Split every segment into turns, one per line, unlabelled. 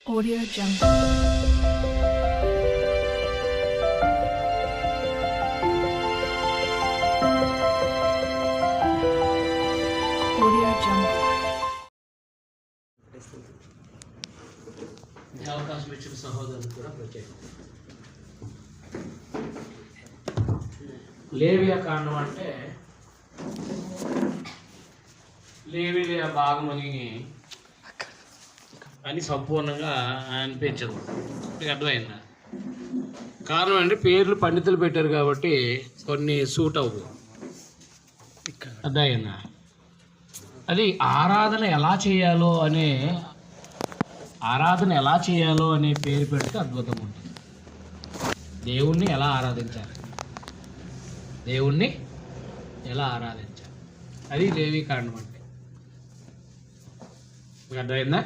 Audio Jungle. Audio Jungle.
ఈ అవకాశం ఇచ్చిన సహోదరులకు కూడా ప్రత్యేకం. లేవియా కాండం అంటే లేవియా భాగమని అని సంపూర్ణంగా అనిపించదు. మీకు అర్థమైందా? కారణం అంటే పేర్లు పండితులు పెట్టారు కాబట్టి కొన్ని సూట్ అవ్వవు. అర్థమైందా? అది ఆరాధన ఎలా చేయాలో అనే పేరు పెడితే అద్భుతం ఉంటుంది. దేవుణ్ణి ఎలా ఆరాధించాలి, అది లేవి కాండం అంటే. మీకు అర్థమైందా?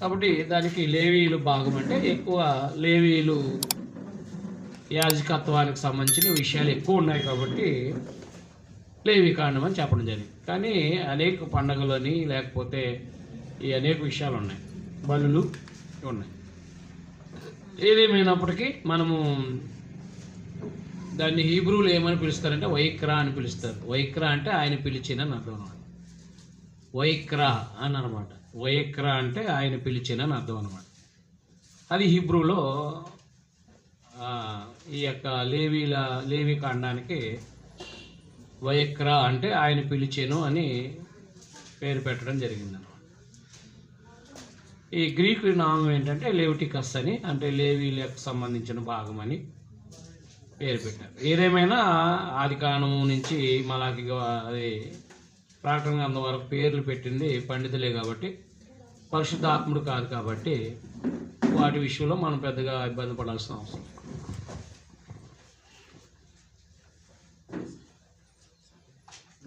కాబట్టి దానికి లేవీలు భాగం అంటే ఎక్కువ లేవీలు యాజకత్వానికి సంబంధించిన విషయాలు ఎక్కువ ఉన్నాయి కాబట్టి లేవి కాండం అని చెప్పడం జరిగింది. కానీ అనేక పండుగలని లేకపోతే ఈ అనేక విషయాలు ఉన్నాయి, బలులు ఉన్నాయి. ఏదేమైనప్పటికీ మనము దాన్ని హీబ్రూలు ఏమని పిలుస్తారంటే వైక్రా అని పిలుస్తారు. వైక్రా అంటే ఆయన పిలిచిన అని అర్థం అనమాట. వైక్రా అని అనమాట. వైక్రా అంటే ఆయన పిలిచిన అని అర్థం అనమాట. అది హీబ్రూలో ఈ యొక్క లేవి కాండానికి వైక్రా అంటే ఆయన పిలిచెను అని పేరు పెట్టడం జరిగింది అనమాట. ఈ గ్రీకు నామం ఏంటంటే లెవిటికస్ అని, అంటే లేవీలకు సంబంధించిన భాగం అని పేరు పెట్టారు. ఏదేమైనా ఆది కాండము నుంచి మలాకి అది ప్రకటన గ్రంథం వరకు పేర్లు పెట్టింది పండితులే కాబట్టి, పరిశుద్ధాత్ముడు కాదు కాబట్టి వాటి విషయంలో మనం పెద్దగా ఇబ్బంది పడాల్సిన అవసరం.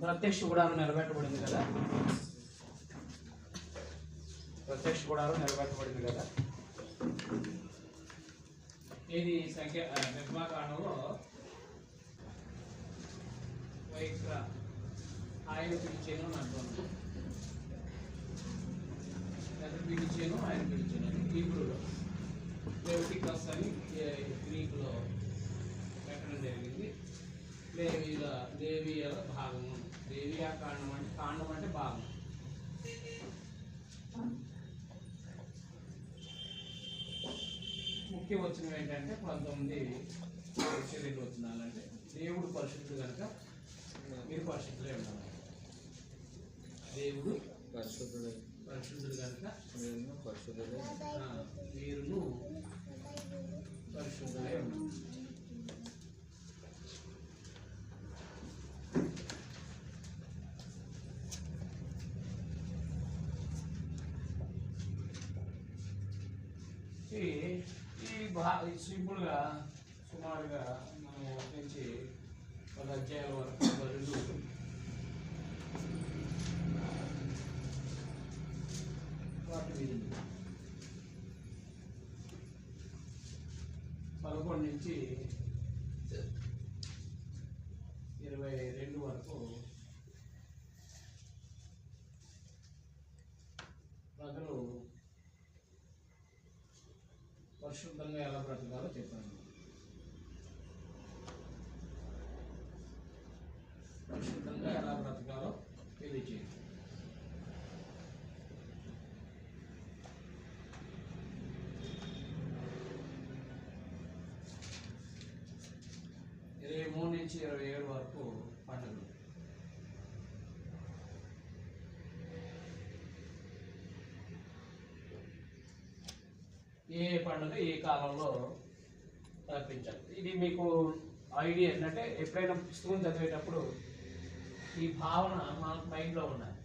ప్రత్యక్ష గుడారం నిలబెట్టబడింది కదా, ఇది నిర్మాకాండంలో వైక్రా ఆయన పిలిచేను అని అంటున్నాను. ఆయన పిలిచాను అని హీబ్రూలో, లెవిటికస్ అని గ్రీకులో పెట్టడం జరిగింది. లేవియల భాగము. లేవియా కాండం అంటే భాగం. ముఖ్య వచనం ఏంటంటే 19 వచనాలంటే దేవుడు పరిశుద్ధుడు కనుక మీరు పరిశుద్ధులే ఉండాలి. దేవుడు పరిశుద్ధుడు కనుక మీరును పరిశుద్ధులే ఉండాలి. ఈ సింపుల్గా సుమారుగా మనం నుంచి 10 అధ్యాయాల వరకు బలులు, వాటి విధులు 11 నుంచి 22 వరకు ప్రజలు పరిశుద్ధంగా ఎలా బ్రతకాలో చెప్పాను. పరిశుద్ధంగా ఎలా బ్రతకాలో తెలియజేయండి. ఇరవై 23 నుంచి 27 వరకు పండుగలు. ఏ పండుగ ఏ కాలంలో తర్పించాలి. ఇది మీకు ఐడియా ఏంటంటే ఎప్పుడైనా పుస్తకం చదివేటప్పుడు ఈ భావన మన మైండ్లో ఉండాలి.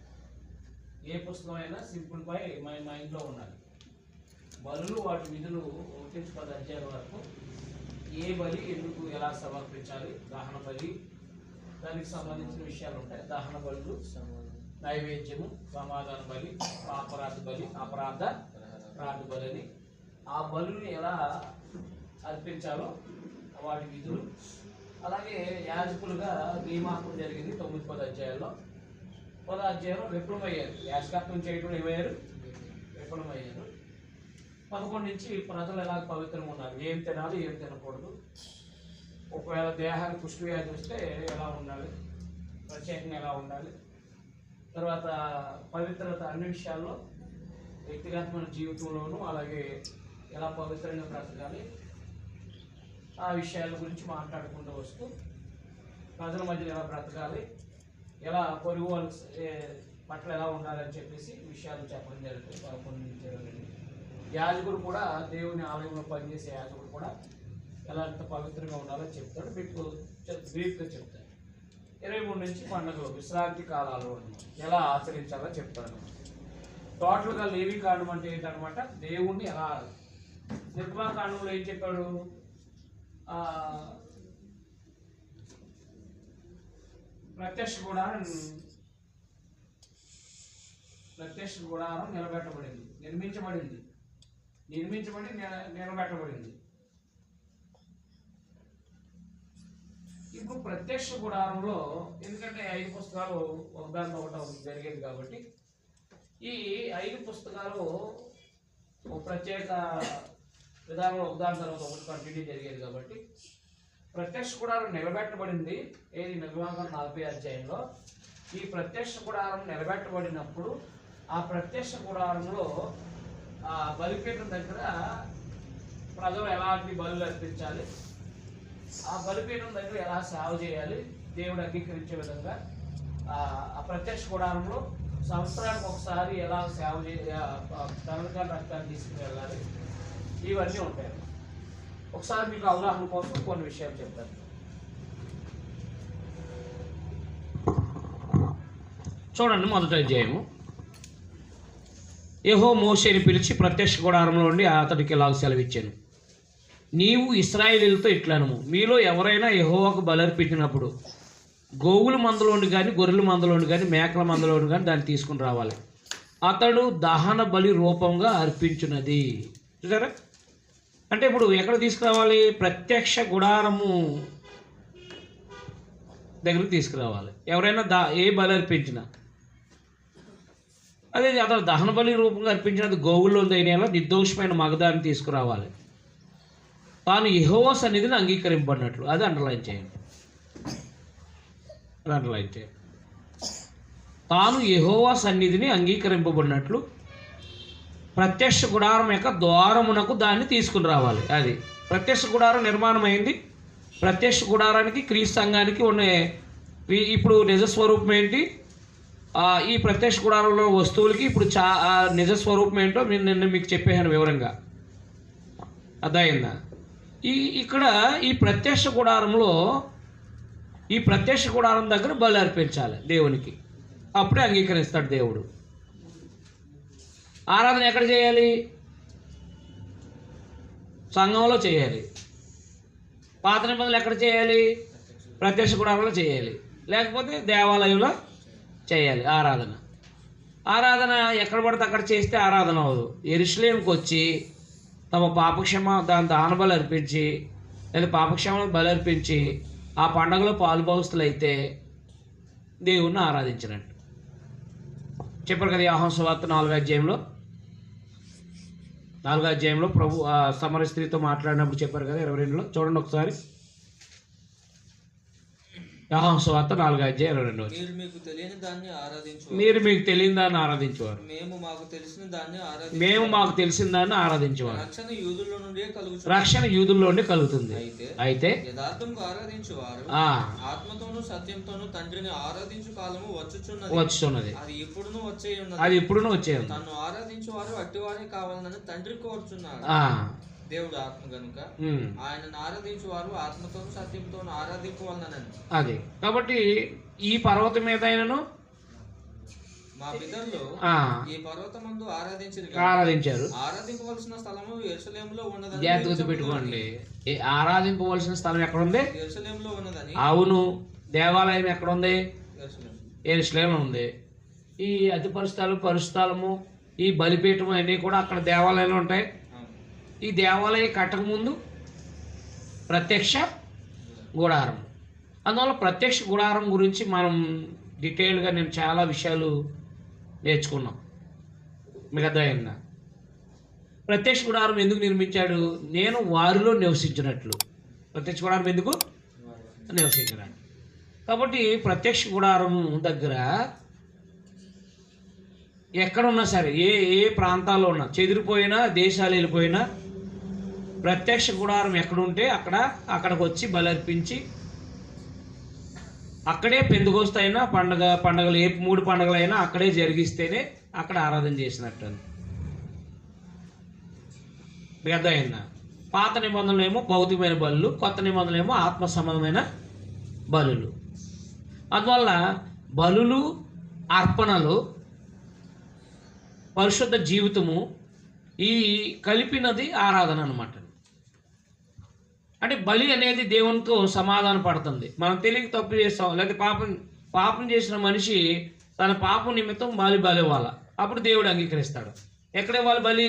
ఏ పుస్తకం అయినా సింపుల్ పై మన మైండ్లో ఉండాలి. బలులు వాటి విధులు 1 నుంచి 10 అధ్యాయాల వరకు ఏ బలి ఎందుకు ఎలా సమర్పించాలి, దహన బలి దానికి సంబంధించిన విషయాలు ఉంటాయి. దహన బలులు, నైవేద్యము, సమాధాన బలి, అపరాధ రాధ బలి అని ఆ బలుని ఎలా అర్పించాలో వాటి విధులు. అలాగే యాజకులుగా నియమాకం జరిగింది 9-10 అధ్యాయాల్లో. 10 అధ్యాయంలో విఫలమయ్యారు. యాజకత్వం చేయడం ఏమయ్యారు? విఫలమయ్యారు. 11 నుంచి ప్రజలు ఎలా పవిత్రంగా ఉన్నారు, ఏం తినాలి ఏం తినకూడదు, ఒకవేళ దేహానికి పుష్టి వ్యాధి వస్తే ఎలా ఉండాలి, ప్రత్యేకంగా ఎలా ఉండాలి, తర్వాత పవిత్రత అన్ని విషయాల్లో వ్యక్తిగతమైన జీవితంలోనూ అలాగే ఎలా పవిత్రంగా బ్రతకాలి, ఆ విషయాల గురించి మాట్లాడుకుంటూ వస్తూ ప్రజల మధ్యలో ఎలా బ్రతకాలి, ఎలా పొరుగు వాళ్ళ పట్ల ఎలా ఉండాలని చెప్పేసి విషయాలు చెప్పడం జరుగుతుంది. 11 నుంచి 22. యాజకుడు కూడా దేవుని ఆలయంలో పనిచేసే యాజకుడు కూడా ఎలా ఎంత పవిత్రంగా ఉండాలో చెప్తాడు, మీకు బ్రీఫ్గా చెప్తాడు. 23 నుంచి పండుగలు విశ్రాంతి కాలాలు ఎలా ఆచరించాలో చెప్తాడు. టోటల్గా లేవి కాండం అంటే ఏంటనమాట, దేవుణ్ణి ఎలా. నిర్మాకాండంలో ఏం చెప్పాడు, ప్రత్యక్ష గుడారం నిలబెట్టబడింది, నిర్మించబడి నిలబెట్టబడింది. ఇప్పుడు ప్రత్యక్ష గుడారంలో ఎందుకంటే 5 పుస్తకాలు ఒకదాని ఒకటి జరిగేది కాబట్టి ఈ 5 పుస్తకాలు ఒక ప్రత్యేక విధానంలో ఒకదాని తర్వాత ఒకటి కంటిన్యూ జరిగేది కాబట్టి ప్రత్యక్ష గుడారం నిలబెట్టబడింది. ఏది నిర్గమాకాండం 40 అధ్యాయంలో ఈ ప్రత్యక్ష గుడారం నిలబెట్టబడినప్పుడు ఆ ప్రత్యక్ష గుడారంలో ఆ బలిపీఠం దగ్గర ప్రజలు ఎలాంటి బలులు అర్పించాలి, ఆ బలిపీఠం దగ్గర ఎలా సేవ చేయాలి, దేవుడు అంగీకరించే విధంగా ఆ ప్రత్యక్ష గుడారంలో సంవత్సరానికి ఒకసారి ఎలా సేవ తనగా రక్తాన్ని తీసుకుని వెళ్ళాలి, ఇవన్నీ ఉంటాయి. ఒకసారి మీకు అవగాహన కోసం కొన్ని విషయాలు చెప్తాను. చూడండి, మొదటి అధ్యాయము. యెహోవా మోషేని పిలిచి ప్రత్యక్ష గుడారంలో ఉండి అతడికి ఇలాగ సెలవిచ్చాను, నీవు ఇశ్రాయేలీయులతో ఇట్లనము, మీలో ఎవరైనా యెహోవాకు బలర్పించినప్పుడు గోవుల మందలోని కానీ గొర్రెల మందలోని కానీ మేకల మందలోని కానీ దాన్ని తీసుకుని రావాలి, అతడు దహన బలి రూపంగా అర్పించున్నది. చూసారా, అంటే ఇప్పుడు ఎక్కడ తీసుకురావాలి, ప్రత్యక్ష గుడారము దగ్గరికి తీసుకురావాలి. ఎవరైనా ఏ బలి అర్పించినా అదే అతను దహన బలి రూపంగా అర్పించినది గోవుల్లో అయినా నిర్దోషమైన మగదాన్ని తీసుకురావాలి, తాను యెహోవా సన్నిధిని అంగీకరింపబడినట్లు. అది అండర్లైన్ చేయండి. తాను యెహోవా సన్నిధిని అంగీకరింపబడినట్లు ప్రత్యక్ష గుడారం యొక్క ద్వారమునకు దాన్ని తీసుకుని రావాలి. అది ప్రత్యక్ష గుడారం నిర్మాణం అయింది. ప్రత్యక్ష గుడారానికి క్రీస్తు సంఘానికి ఉన్న ఇప్పుడు నిజస్వరూపం ఏంటి, ఈ ప్రత్యక్ష గుడారంలో వస్తువులకి ఇప్పుడు నిజస్వరూపం ఏంటో నిన్న మీకు చెప్పాను వివరంగా. అర్థమైందా? ఇక్కడ ఈ ప్రత్యక్ష గుడారం దగ్గర బలి అర్పించాలి దేవునికి, అప్పుడే అంగీకరిస్తాడు దేవుడు. ఆరాధన ఎక్కడ చేయాలి, సంఘంలో చేయాలి. పాత నిబంధనలు ఎక్కడ చేయాలి, ప్రత్యక్ష గుడారంలో చేయాలి, లేకపోతే దేవాలయంలో చేయాలి. ఆరాధన ఎక్కడ పడితే అక్కడ చేస్తే ఆరాధన అవ్వదు. యెరూషలేముకి వచ్చి తమ దాని దాన బలి అర్పించి లేదా పాపక్షేమ బలి అర్పించి ఆ పండగలో పాలుభాగస్తులు అయితే దేవుణ్ణి ఆరాధించినట్టు చెప్పారు కదా. యోహాను సువార్త 4వ అధ్యాయంలో ప్రభు సమర స్త్రీతో మాట్లాడినప్పుడు చెప్పారు కదా 22లో. చూడండి ఒకసారి, యోహాను సువార్త 4వ అధ్యాయం 22.
మీరు మీకు తెలియని దాన్ని ఆరాధించేవారు, మేము మాకు తెలిసిన దాన్ని ఆరాధించేవారు. రక్షణ యూదుల్లో నుండి కలుగుతుంది. అయితే యథార్థంగా ఆరాధించేవారు ఆత్మతోనూ సత్యంతోనూ తండ్రిని ఆరాధించు కాలము వచ్చుచున్నది. అది ఇప్పుడును వచ్చేది. తను ఆరాధించేవారు అట్టివారే కావాలని తండ్రి కోరుచున్నాడు. దేవుడు ఆత్మ కనుక ఆయనను ఆరాధించేవారు ఆత్మతోనూ సత్యంతోనూ ఆరాధించవాలని. అది కాబట్టి ఈ పర్వతం మీద ఆయనను మా పితరులు ఈ పర్వతమందు ఆరాధించారు. ఆరాధింపవలసిన స్థలము యెరూషలేములో ఉన్నదని జాగ్రత్త పెట్టుకోండి. ఆరాధింపవలసిన స్థలం ఎక్కడ ఉంది, యెరూషలేములో ఉన్నదని. అవును, దేవాలయం ఎక్కడ ఉంది, యెరూషలేములో ఉంది. ఈ అతి పరిస్థలము ఈ బలిపీఠం అన్నీ కూడా అక్కడ దేవాలయాలు ఉంటాయి. ఈ దేవాలయం కట్టక ముందు ప్రత్యక్ష గుడారం. అందువల్ల ప్రత్యక్ష గుడారం గురించి మనం డీటెయిల్గా నేను చాలా విషయాలు నేర్చుకున్నాం. మీకు అర్థమైందా? ప్రత్యక్ష గుడారం ఎందుకు నిర్మించాడు? నేను వారిలో నివసించినట్లు. ప్రత్యక్ష గుడారం ఎందుకు నివసించినట్లు. కాబట్టి ప్రత్యక్ష గుడారం దగ్గర ఎక్కడున్నా సరే, ఏ ప్రాంతాల్లో ఉన్నా, చెదిరిపోయినా దేశాలు వెళ్ళిపోయినా, ప్రత్యక్ష గుడారం ఎక్కడుంటే అక్కడికి వచ్చి బలర్పించి అక్కడే పెందుకొస్తైనా పండగలు ఏ 3 పండుగలైనా అక్కడే జరిగిస్తేనే అక్కడ ఆరాధన చేసినట్టు. అర్థమైందా? పాత నిబంధనలు ఏమో భౌతికమైన బలులు, కొత్త నిబంధనలు ఏమో ఆత్మ సంబంధమైన బలులు. అందువల్ల బలులు, అర్పణలు, పరిశుద్ధ జీవితము ఈ కలిపినది ఆరాధన అన్నమాట. అంటే బలి అనేది దేవునితో సమాధాన పడుతుంది. మనం తెలియక తప్పు చేస్తాం, లేకపోతే పాపం చేసిన మనిషి తన పాపం నిమిత్తం బలి ఇవ్వాల. అప్పుడు దేవుడు అంగీకరిస్తాడు. ఎక్కడ ఇవ్వాలి బలి?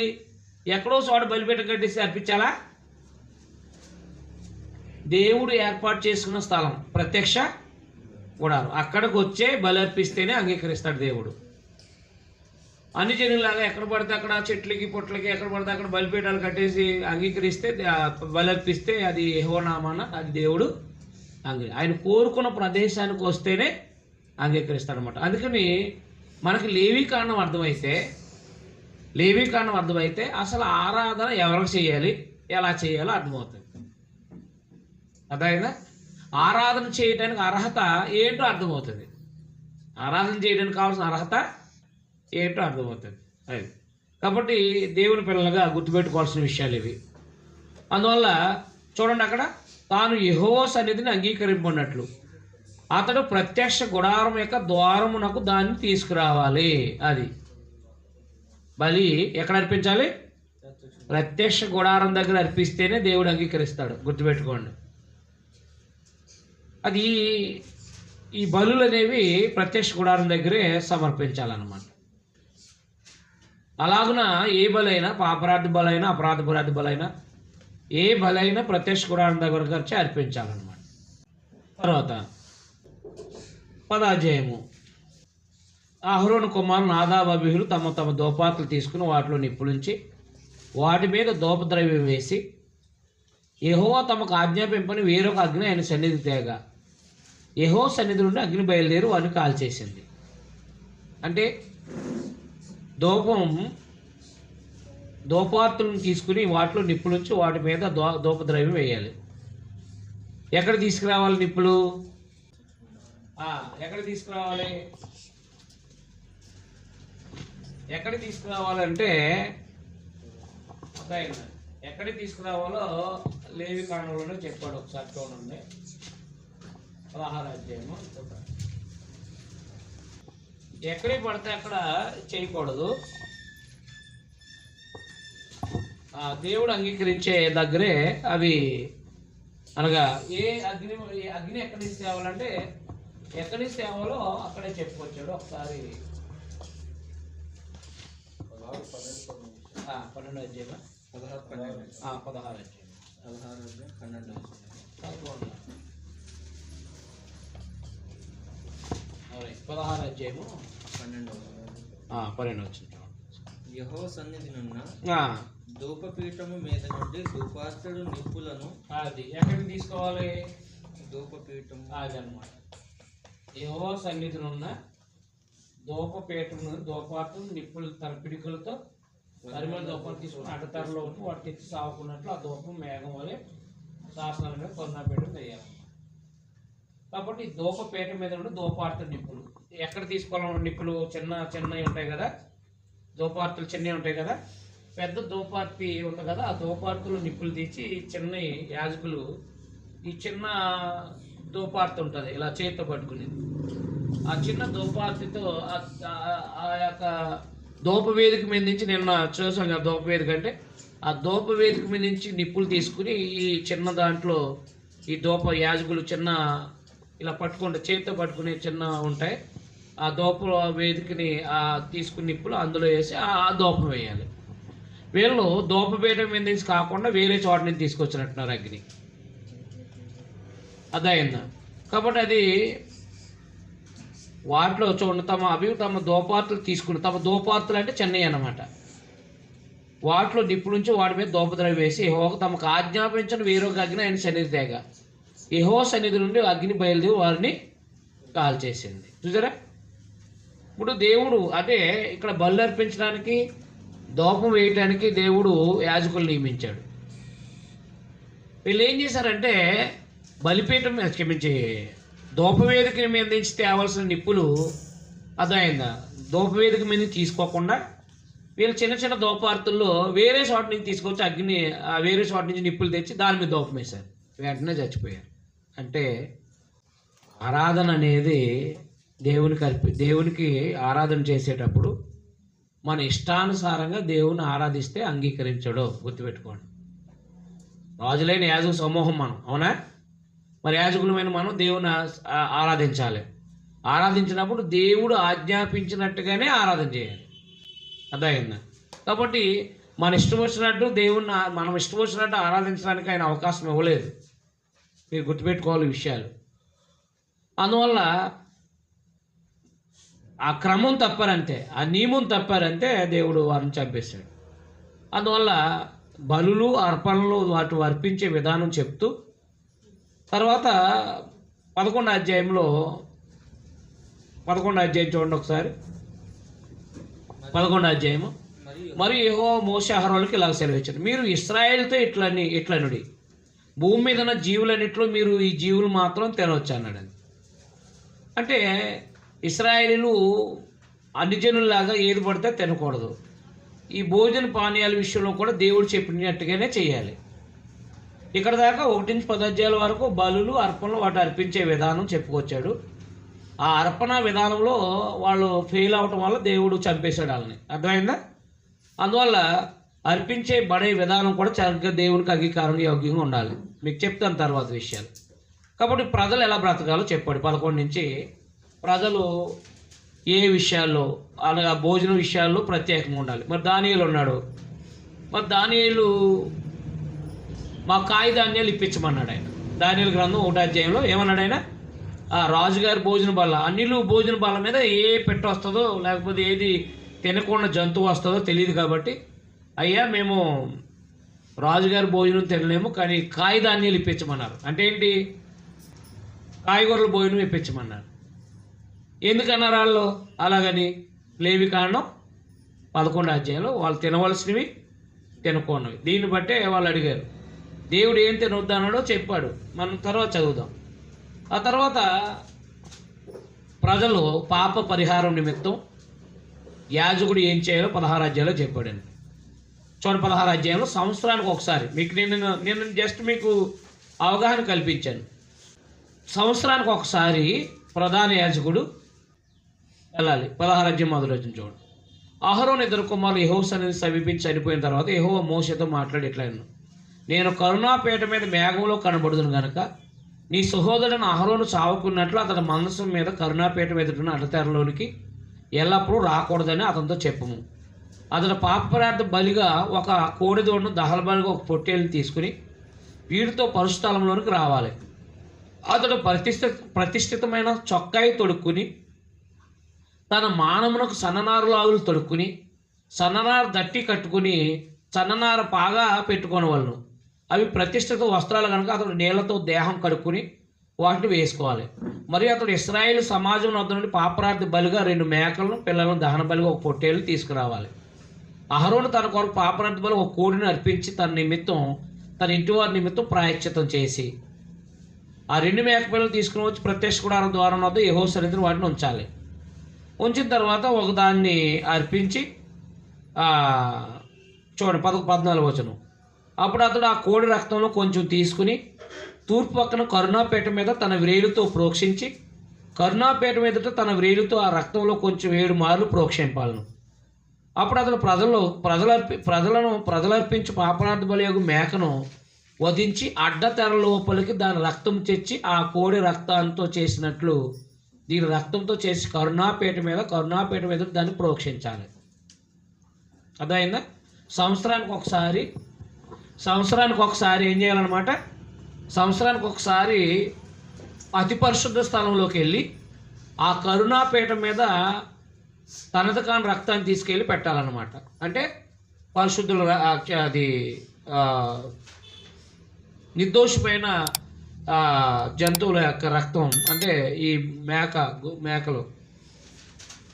ఎక్కడో చోట బలిపీఠం కట్టిస్తే అర్పించాలా? దేవుడు ఏర్పాటు చేసుకున్న స్థలం ప్రత్యక్ష గుడారం, అక్కడికి వచ్చే బలి అర్పిస్తేనే అంగీకరిస్తాడు దేవుడు. అన్ని జనులాగా ఎక్కడ పడితే అక్కడ చెట్లకి పొట్లకి ఎక్కడ పడితే అక్కడ బలిపీఠాలు కట్టేసి అంగీకరిస్తే, బలి అర్పిస్తే అది యెహోవా నామాన, అది దేవుడు ఆయన కోరుకున్న ప్రదేశానికి వస్తేనే అంగీకరిస్తాడు అనమాట. అందుకని మనకి లేవీకాండం అర్థమైతే అసలు ఆరాధన ఎవరికి చేయాలి, ఎలా చేయాలో అర్థమవుతుంది. అర్థమైందా? ఆరాధన చేయడానికి అర్హత ఏంటో అర్థమవుతుంది. ఆరాధన చేయడానికి కావాల్సిన అర్హత ఏంటో అర్థమవుతుంది. అది కాబట్టి దేవుని పిల్లలుగా గుర్తుపెట్టుకోవాల్సిన విషయాలు ఇవి. అందువల్ల చూడండి, అక్కడ తాను యెహోవా సన్నిధిని అంగీకరింపన్నట్లు అతడు ప్రత్యక్ష గుడారం యొక్క ద్వారమునకు దాన్ని తీసుకురావాలి. అది బలి ఎక్కడ అర్పించాలి? ప్రత్యక్ష గుడారం దగ్గర అర్పిస్తేనే దేవుడు అంగీకరిస్తాడు. గుర్తుపెట్టుకోండి. అది ఈ బలులు అనేవి ప్రత్యక్ష గుడారం దగ్గరే సమర్పించాలన్నమాట. అలాగున ఏ బలైనా, పాపరాధ బలైనా, అపరాధ బలైనా, ఏ బలైనా ప్రత్యక్ష గుడారం దగ్గర వచ్చి అర్పించాలన్నమాట. తర్వాత 10వ అధ్యాయము. అహరోను కుమారులు నాదాబు అబీహులు తమ దోపాత్రలు తీసుకుని వాటిలో నిప్పులుంచి వాటి మీద దోపద్రవ్యం వేసి యెహోవా తమకు ఆజ్ఞాపింపని వేరొక అగ్ని ఆయన సన్నిధి తేగా యెహోవా సన్నిధి నుండి అగ్ని బయలుదేరి వారిని కాల్చేసింది. అంటే దోపాత్రులను తీసుకుని వాటిలో నిప్పులుంచి వాటి మీద దోపద్రవ్యం వేయాలి. ఎక్కడ తీసుకురావాలి నిప్పులు? ఎక్కడ తీసుకురావాలంటే ఎక్కడ తీసుకురావాలో లేవీకాండంలోనే చెప్పాడు. ఒకసారి చూడండి, 16వ అధ్యాయము. ఎక్కడికి పడితే అక్కడ చేయకూడదు. దేవుడు అంగీకరించే దగ్గరే అవి, అనగా ఏ అగ్ని ఎక్కడి నుంచి తేవాలంటే ఎక్కడి నుంచి తేవాలో అక్కడే చెప్పుకొచ్చాడు. ఒకసారి 12వ అధ్యాయం 16వ అధ్యాయం 16వ అధ్యాయము 12వ వచ్చిన
యెహోవా సన్నిధినున్న ధూపపీఠము మీద నుండి ధూపార్తుడు నిప్పులను
అది ఎక్కడికి తీసుకోవాలి?
ధూపపీఠం
అది అన్నమాట. యెహోవా సన్నిధినున్న ధూపపీఠము, ధూపార్తుడు నిప్పులు పిడికలతో పరిమళ ధూపాలు తీసుకుని అడ్డతరలో వాటి తెచ్చి సాగుకున్నట్లు ఆ ధూపం మేఘం వలె శాసనాల మీద కొన్నాపేట వేయాలి. కాబట్టి ధూపపీఠ మీద నుండి ధూపార్తుడు నిప్పులు ఎక్కడ తీసుకోవాలి? నిప్పులు చిన్నవి ఉంటాయి కదా, ధూపార్తులు చిన్నవి ఉంటాయి కదా, పెద్ద ధూపార్తి ఉంటుంది కదా, ఆ ధూపార్తులు నిప్పులు తీసి చిన్న యాజకులు ఈ చిన్న ధూపార్తి ఉంటుంది ఇలా చేతితో పట్టుకునేది. ఆ చిన్న ధూపార్తితో ఆ యొక్క ధూపవేదిక మీద నుంచి, నిన్న చూసాం కదా ధూపవేదిక అంటే, ఆ ధూపవేదిక మీద నుంచి నిప్పులు తీసుకుని ఈ చిన్న దాంట్లో ఈ ధూప యాజకులు చిన్న ఇలా పట్టుకుంటే చేతితో పట్టుకునే చిన్న ఉంటాయి, ఆ ధూప వేదికని తీసుకుని నిప్పులు అందులో వేసి ఆ ధూపం వేయాలి. వీళ్ళు ధూపపీఠం మీద నుంచి కాకుండా వేరే చోట నుంచి తీసుకొచ్చినట్టున్నారు అగ్ని. అదైందా? కాబట్టి అది వాటిలో చూడండి, తమ ధూపార్తులు తీసుకుని, తమ ధూపార్తులు అంటే చెన్నై అన్నమాట. వాటిలో నిప్పులుంచి వాటి మీద దోపద్రవ్యం వేసి యెహోవాకు తమకు ఆజ్ఞాపించిన వేరొక అగ్ని ఆయన సన్నిధి తేగా యెహోవా సన్నిధి నుండి అగ్ని బయలుదేరి వారిని కాల్చేసింది. చూసారా? ఇప్పుడు దేవుడు అంటే ఇక్కడ బలు అర్పించడానికి దోపం వేయటానికి దేవుడు యాజకులు నియమించాడు. వీళ్ళు ఏం చేశారంటే బలిపీఠం మీద క్షమించి దూపవేదిక మీద నుంచి తేవాల్సిన నిప్పులు అదైందా దూపవేదిక మీద తీసుకోకుండా వీళ్ళు చిన్న చిన్న దూపార్తుల్లో వేరే చోట నుంచి తీసుకొచ్చి అగ్ని వేరే చోట నుంచి నిప్పులు తెచ్చి దాని మీద దూపం వేశారు. వెంటనే చచ్చిపోయారు. అంటే ఆరాధన అనేది దేవునికి ఆరాధన చేసేటప్పుడు మన ఇష్టానుసారంగా దేవుని ఆరాధిస్తే అంగీకరించడో గుర్తుపెట్టుకోండి. రాజులైన యాజక సమూహం మనం, అవునా? మరి యాజకులమైన మనం దేవుని ఆరాధించాలి. ఆరాధించినప్పుడు దేవుడు ఆజ్ఞాపించినట్టుగానే ఆరాధన చేయాలి. అర్థమైందా? కాబట్టి మన ఇష్టం వచ్చినట్టు దేవుణ్ణి మనం ఇష్టం వచ్చినట్టు ఆరాధించడానికి ఆయన అవకాశం ఇవ్వలేదు. మీరు గుర్తుపెట్టుకోవాలి విషయాలు. అందువల్ల ఆ క్రమం తప్పారంతే, ఆ నియమం తప్పారంతే దేవుడు వారిని చంపేశాడు. అందువల్ల బలులు అర్పణలు వాటి అర్పించే విధానం చెప్తూ తర్వాత 11వ అధ్యాయంలో 11వ అధ్యాయం చూడండి ఒకసారి. 11వ అధ్యాయము. మరియు యెహోవా మోషే అహరోనులకు ఇలా సెలవిచ్చాడు, మీరు ఇశ్రాయేలుతో ఇట్లనుడి, భూమి మీద ఉన్న జీవులన్నిట్లో మీరు ఈ జీవులు మాత్రం తినవచ్చు అన్నాడు. అంటే ఇశ్రాయేలీలు అన్ని జనుల్లాగా ఏది పడితే తినకూడదు. ఈ భోజన పానీయాల విషయంలో కూడా దేవుడు చెప్పినట్టుగానే చేయాలి. ఇక్కడ దాకా 1-10 అధ్యాయాల వరకు బలులు అర్పణలు వాటి అర్పించే విధానం చెప్పుకొచ్చాడు. ఆ అర్పణ విధానంలో వాళ్ళు ఫెయిల్ అవటం వల్ల దేవుడు చంపేశాడు వాళ్ళని. అర్థమైందా? అందువల్ల అర్పించే బడే విధానం కూడా చక్కగా దేవునికి అంగీకారంగా యోగ్యంగా ఉండాలి. మీకు చెప్తాను తర్వాత విషయాలు. కాబట్టి ప్రజలు ఎలా బ్రతకాలో చెప్పాడు. 11 నుంచి ప్రజలు ఏ విషయాల్లో అలాగా భోజన విషయాల్లో ప్రత్యేకంగా ఉండాలి. మరి దానియేలు ఉన్నాడు. మరి దానియేలు మా కాయధాన్యాలు ఇప్పించమన్నాడు ఆయన. దానియేలు గ్రంథం 1వ అధ్యాయంలో ఏమన్నాడు ఆయన? రాజుగారి భోజన బల్ల, అన్నిలు భోజన బల్ల మీద ఏ పెట్ట వస్తుందో లేకపోతే ఏది తినకుండా జంతువు వస్తుందో తెలియదు కాబట్టి, అయ్యా మేము రాజుగారి భోజనం తినలేము కానీ కాయధాన్యాలు ఇప్పించమన్నారు. అంటే ఏంటి? కాయగూరల భోజనం ఇప్పించమన్నారు. ఎందుకన్నారు వాళ్ళు అలాగని? లేవి కారణం 11వ అధ్యాయంలో వాళ్ళు తినవలసినవి తినకూడనివి. దీన్ని బట్టే వాళ్ళు అడిగారు. దేవుడు ఏం తినొద్దన్నాడో చెప్పాడు. మనం తర్వాత చదువుదాం. ఆ తర్వాత ప్రజలు పాప పరిహారం నిమిత్తం యాజకుడు ఏం చేయాలో 16 అధ్యాయంలో చెప్పాడండి. చూడండి 16 అధ్యాయంలో సంవత్సరానికి ఒకసారి మీకు నేను జస్ట్ మీకు అవగాహన కల్పించాను. సంవత్సరానికి ఒకసారి ప్రధాన యాజకుడు వెళ్ళాలి. 16 అధ్యాయం మొదటి వచ్చిన చూడండి. అహరోను 2 కుమారులు యెహోవా సన్నిధిని సమీపించి చనిపోయిన తర్వాత యెహోవా మోషేతో మాట్లాడి ఇట్లా అన్నాడు, నేను కరుణాపేట మీద మేఘంలో కనబడుదును గనక నీ సహోదరుని అహరోను చావుకున్నట్లు అతని మనసు మీద కరుణాపేట మీద ఉన్న అడ్డతెరలోనికి ఎల్లప్పుడూ రాకూడదని అతనితో చెప్పము. అతడు పాపరార్థ బలిగా ఒక కోడిదోడును దహన బలిగా ఒక పొట్టేలుని తీసుకుని వీడితో పరుస్థలంలోనికి రావాలి. అతడు ప్రతిష్ఠితమైన చొక్కాయి తొడుక్కుని తన మానమునకు సన్ననారు లాగులు తొడుక్కుని సన్ననార దట్టి కట్టుకుని సన్ననార పాగా పెట్టుకోనవలను. అవి ప్రతిష్ఠిత వస్త్రాలు కనుక అతడు నీళ్లతో దేహం కడుక్కుని వాటిని వేసుకోవాలి. మరియు అతడు ఇశ్రాయేలు సమాజం వద్ద నుండి పాపరార్థి బలిగా 2 మేకలను పిల్లలను దహన బలిగా ఒక పొట్టేలు తీసుకురావాలి. అహరోను తన కొరకు పాపరార్థి బలి ఒక కోడిని అర్పించి తన ఇంటి వారి నిమిత్తం ప్రాయశ్చిత్తం చేసి ఆ 2 మేక పిల్లలు తీసుకుని వచ్చి ప్రత్యక్ష గుడారం ద్వారం వద్ద యెహోవా సన్నిధిని వాటిని ఉంచాలి. ఉంచిన తర్వాత ఒకదాన్ని అర్పించి చూడండి 14 వచనం. అప్పుడు అతడు ఆ కోడి రక్తంలో కొంచెం తీసుకుని తూర్పు పక్కన కరుణాపేట మీద తన వ్రేలుతో ప్రోక్షించి కరుణాపేట మీదట తన వ్రేలుతో ఆ రక్తంలో కొంచెం 7 మార్లు ప్రోక్షింపాలను. అప్పుడు అతడు ప్రజలర్పించి పాపనార్థ బలియగు మేకను వధించి అడ్డతెర లోపలికి దాని రక్తం తెచ్చి ఆ కోడి రక్తంతో చేసినట్లు దీని రక్తంతో చేసి కరుణాపేట మీద దాన్ని ప్రోక్షించాలి. అదైందా? సంవత్సరానికి ఒకసారి ఏం చేయాలన్నమాట? సంవత్సరానికి ఒకసారి అతి పరిశుద్ధ స్థలంలోకి వెళ్ళి ఆ కరుణాపేట మీద తనది కాని రక్తాన్ని తీసుకెళ్ళి పెట్టాలన్నమాట. అంటే పరిశుద్ధుల అది నిర్దోషమైన జంతువుల యొక్క రక్తం, అంటే ఈ మేకలు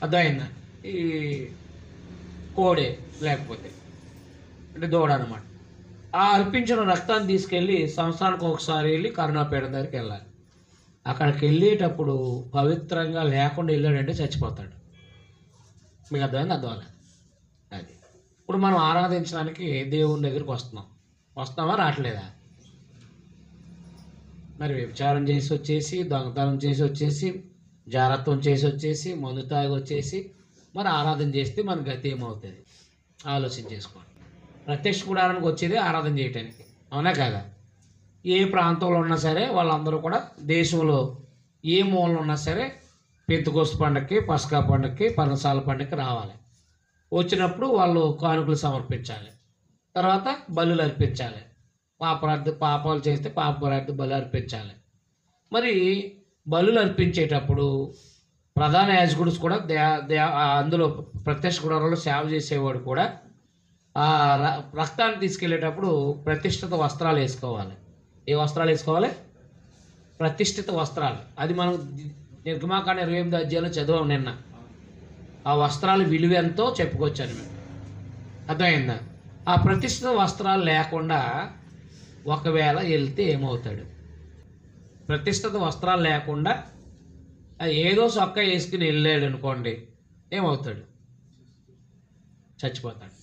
అదైనా ఈ కోడే లేకపోతే అంటే దూడ అనమాట, ఆ అర్పించిన రక్తాన్ని తీసుకెళ్ళి సంవత్సరానికి ఒకసారి వెళ్ళి కరుణాపీఠం దగ్గరికి వెళ్ళాలి. అక్కడికి వెళ్ళేటప్పుడు పవిత్రంగా లేకుండా వెళ్ళాడంటే చచ్చిపోతాడు. మీకు అర్థమైంది? అర్థవాలి. అది ఇప్పుడు మనం ఆరాధించడానికి దేవుని దగ్గరికి వస్తామా రావట్లేదా? మరి వ్యభిచారం చేసి వచ్చేసి, దొంగతనం చేసి వచ్చేసి, జారత్వం చేసి వచ్చేసి, మందు తాగి వచ్చేసి మరి ఆరాధన చేస్తే మన గతి ఏమవుతుంది ఆలోచన చేసుకోండి. ప్రత్యక్ష గుడారానికి వచ్చేది ఆరాధన చేయటానికి, అవునా కాదా? ఏ ప్రాంతంలో ఉన్నా సరే వాళ్ళందరూ కూడా దేశంలో ఏ మూలలో ఉన్నా సరే పెంతెకోస్తు పండుగకి, పస్కా పండుగకి, పర్ణశాల పండుగకి రావాలి. వచ్చినప్పుడు వాళ్ళు కానుకలు సమర్పించాలి, తర్వాత బలులు అర్పించాలి. పాపాలు చేస్తే పాపార్థ బలు అర్పించాలి. మరి బలులు అర్పించేటప్పుడు ప్రధాన యాజకుడు కూడా అందులో ప్రత్యక్ష గుడారంలో సేవ చేసేవాడు కూడా ఆ రక్తాన్ని తీసుకెళ్ళేటప్పుడు ప్రతిష్ఠిత వస్త్రాలు వేసుకోవాలి. ఏ వస్త్రాలు వేసుకోవాలి? ప్రతిష్ఠిత వస్త్రాలు. అది మనం నిర్గమాకాండ 28వ అధ్యాయంలో చదివాం నిన్న. ఆ వస్త్రాల విలువ ఎంతో చెప్పుకొచ్చాను మేము. అర్థమైందా? ఆ ప్రతిష్ఠిత వస్త్రాలు లేకుండా ఒకవేళ వెళ్తే ఏమవుతాడు? ప్రతిష్ఠిత వస్త్రాలు లేకుండా ఏదో సొక్క వేసుకుని వెళ్ళాడు అనుకోండి, ఏమవుతాడు? చచ్చిపోతాడు.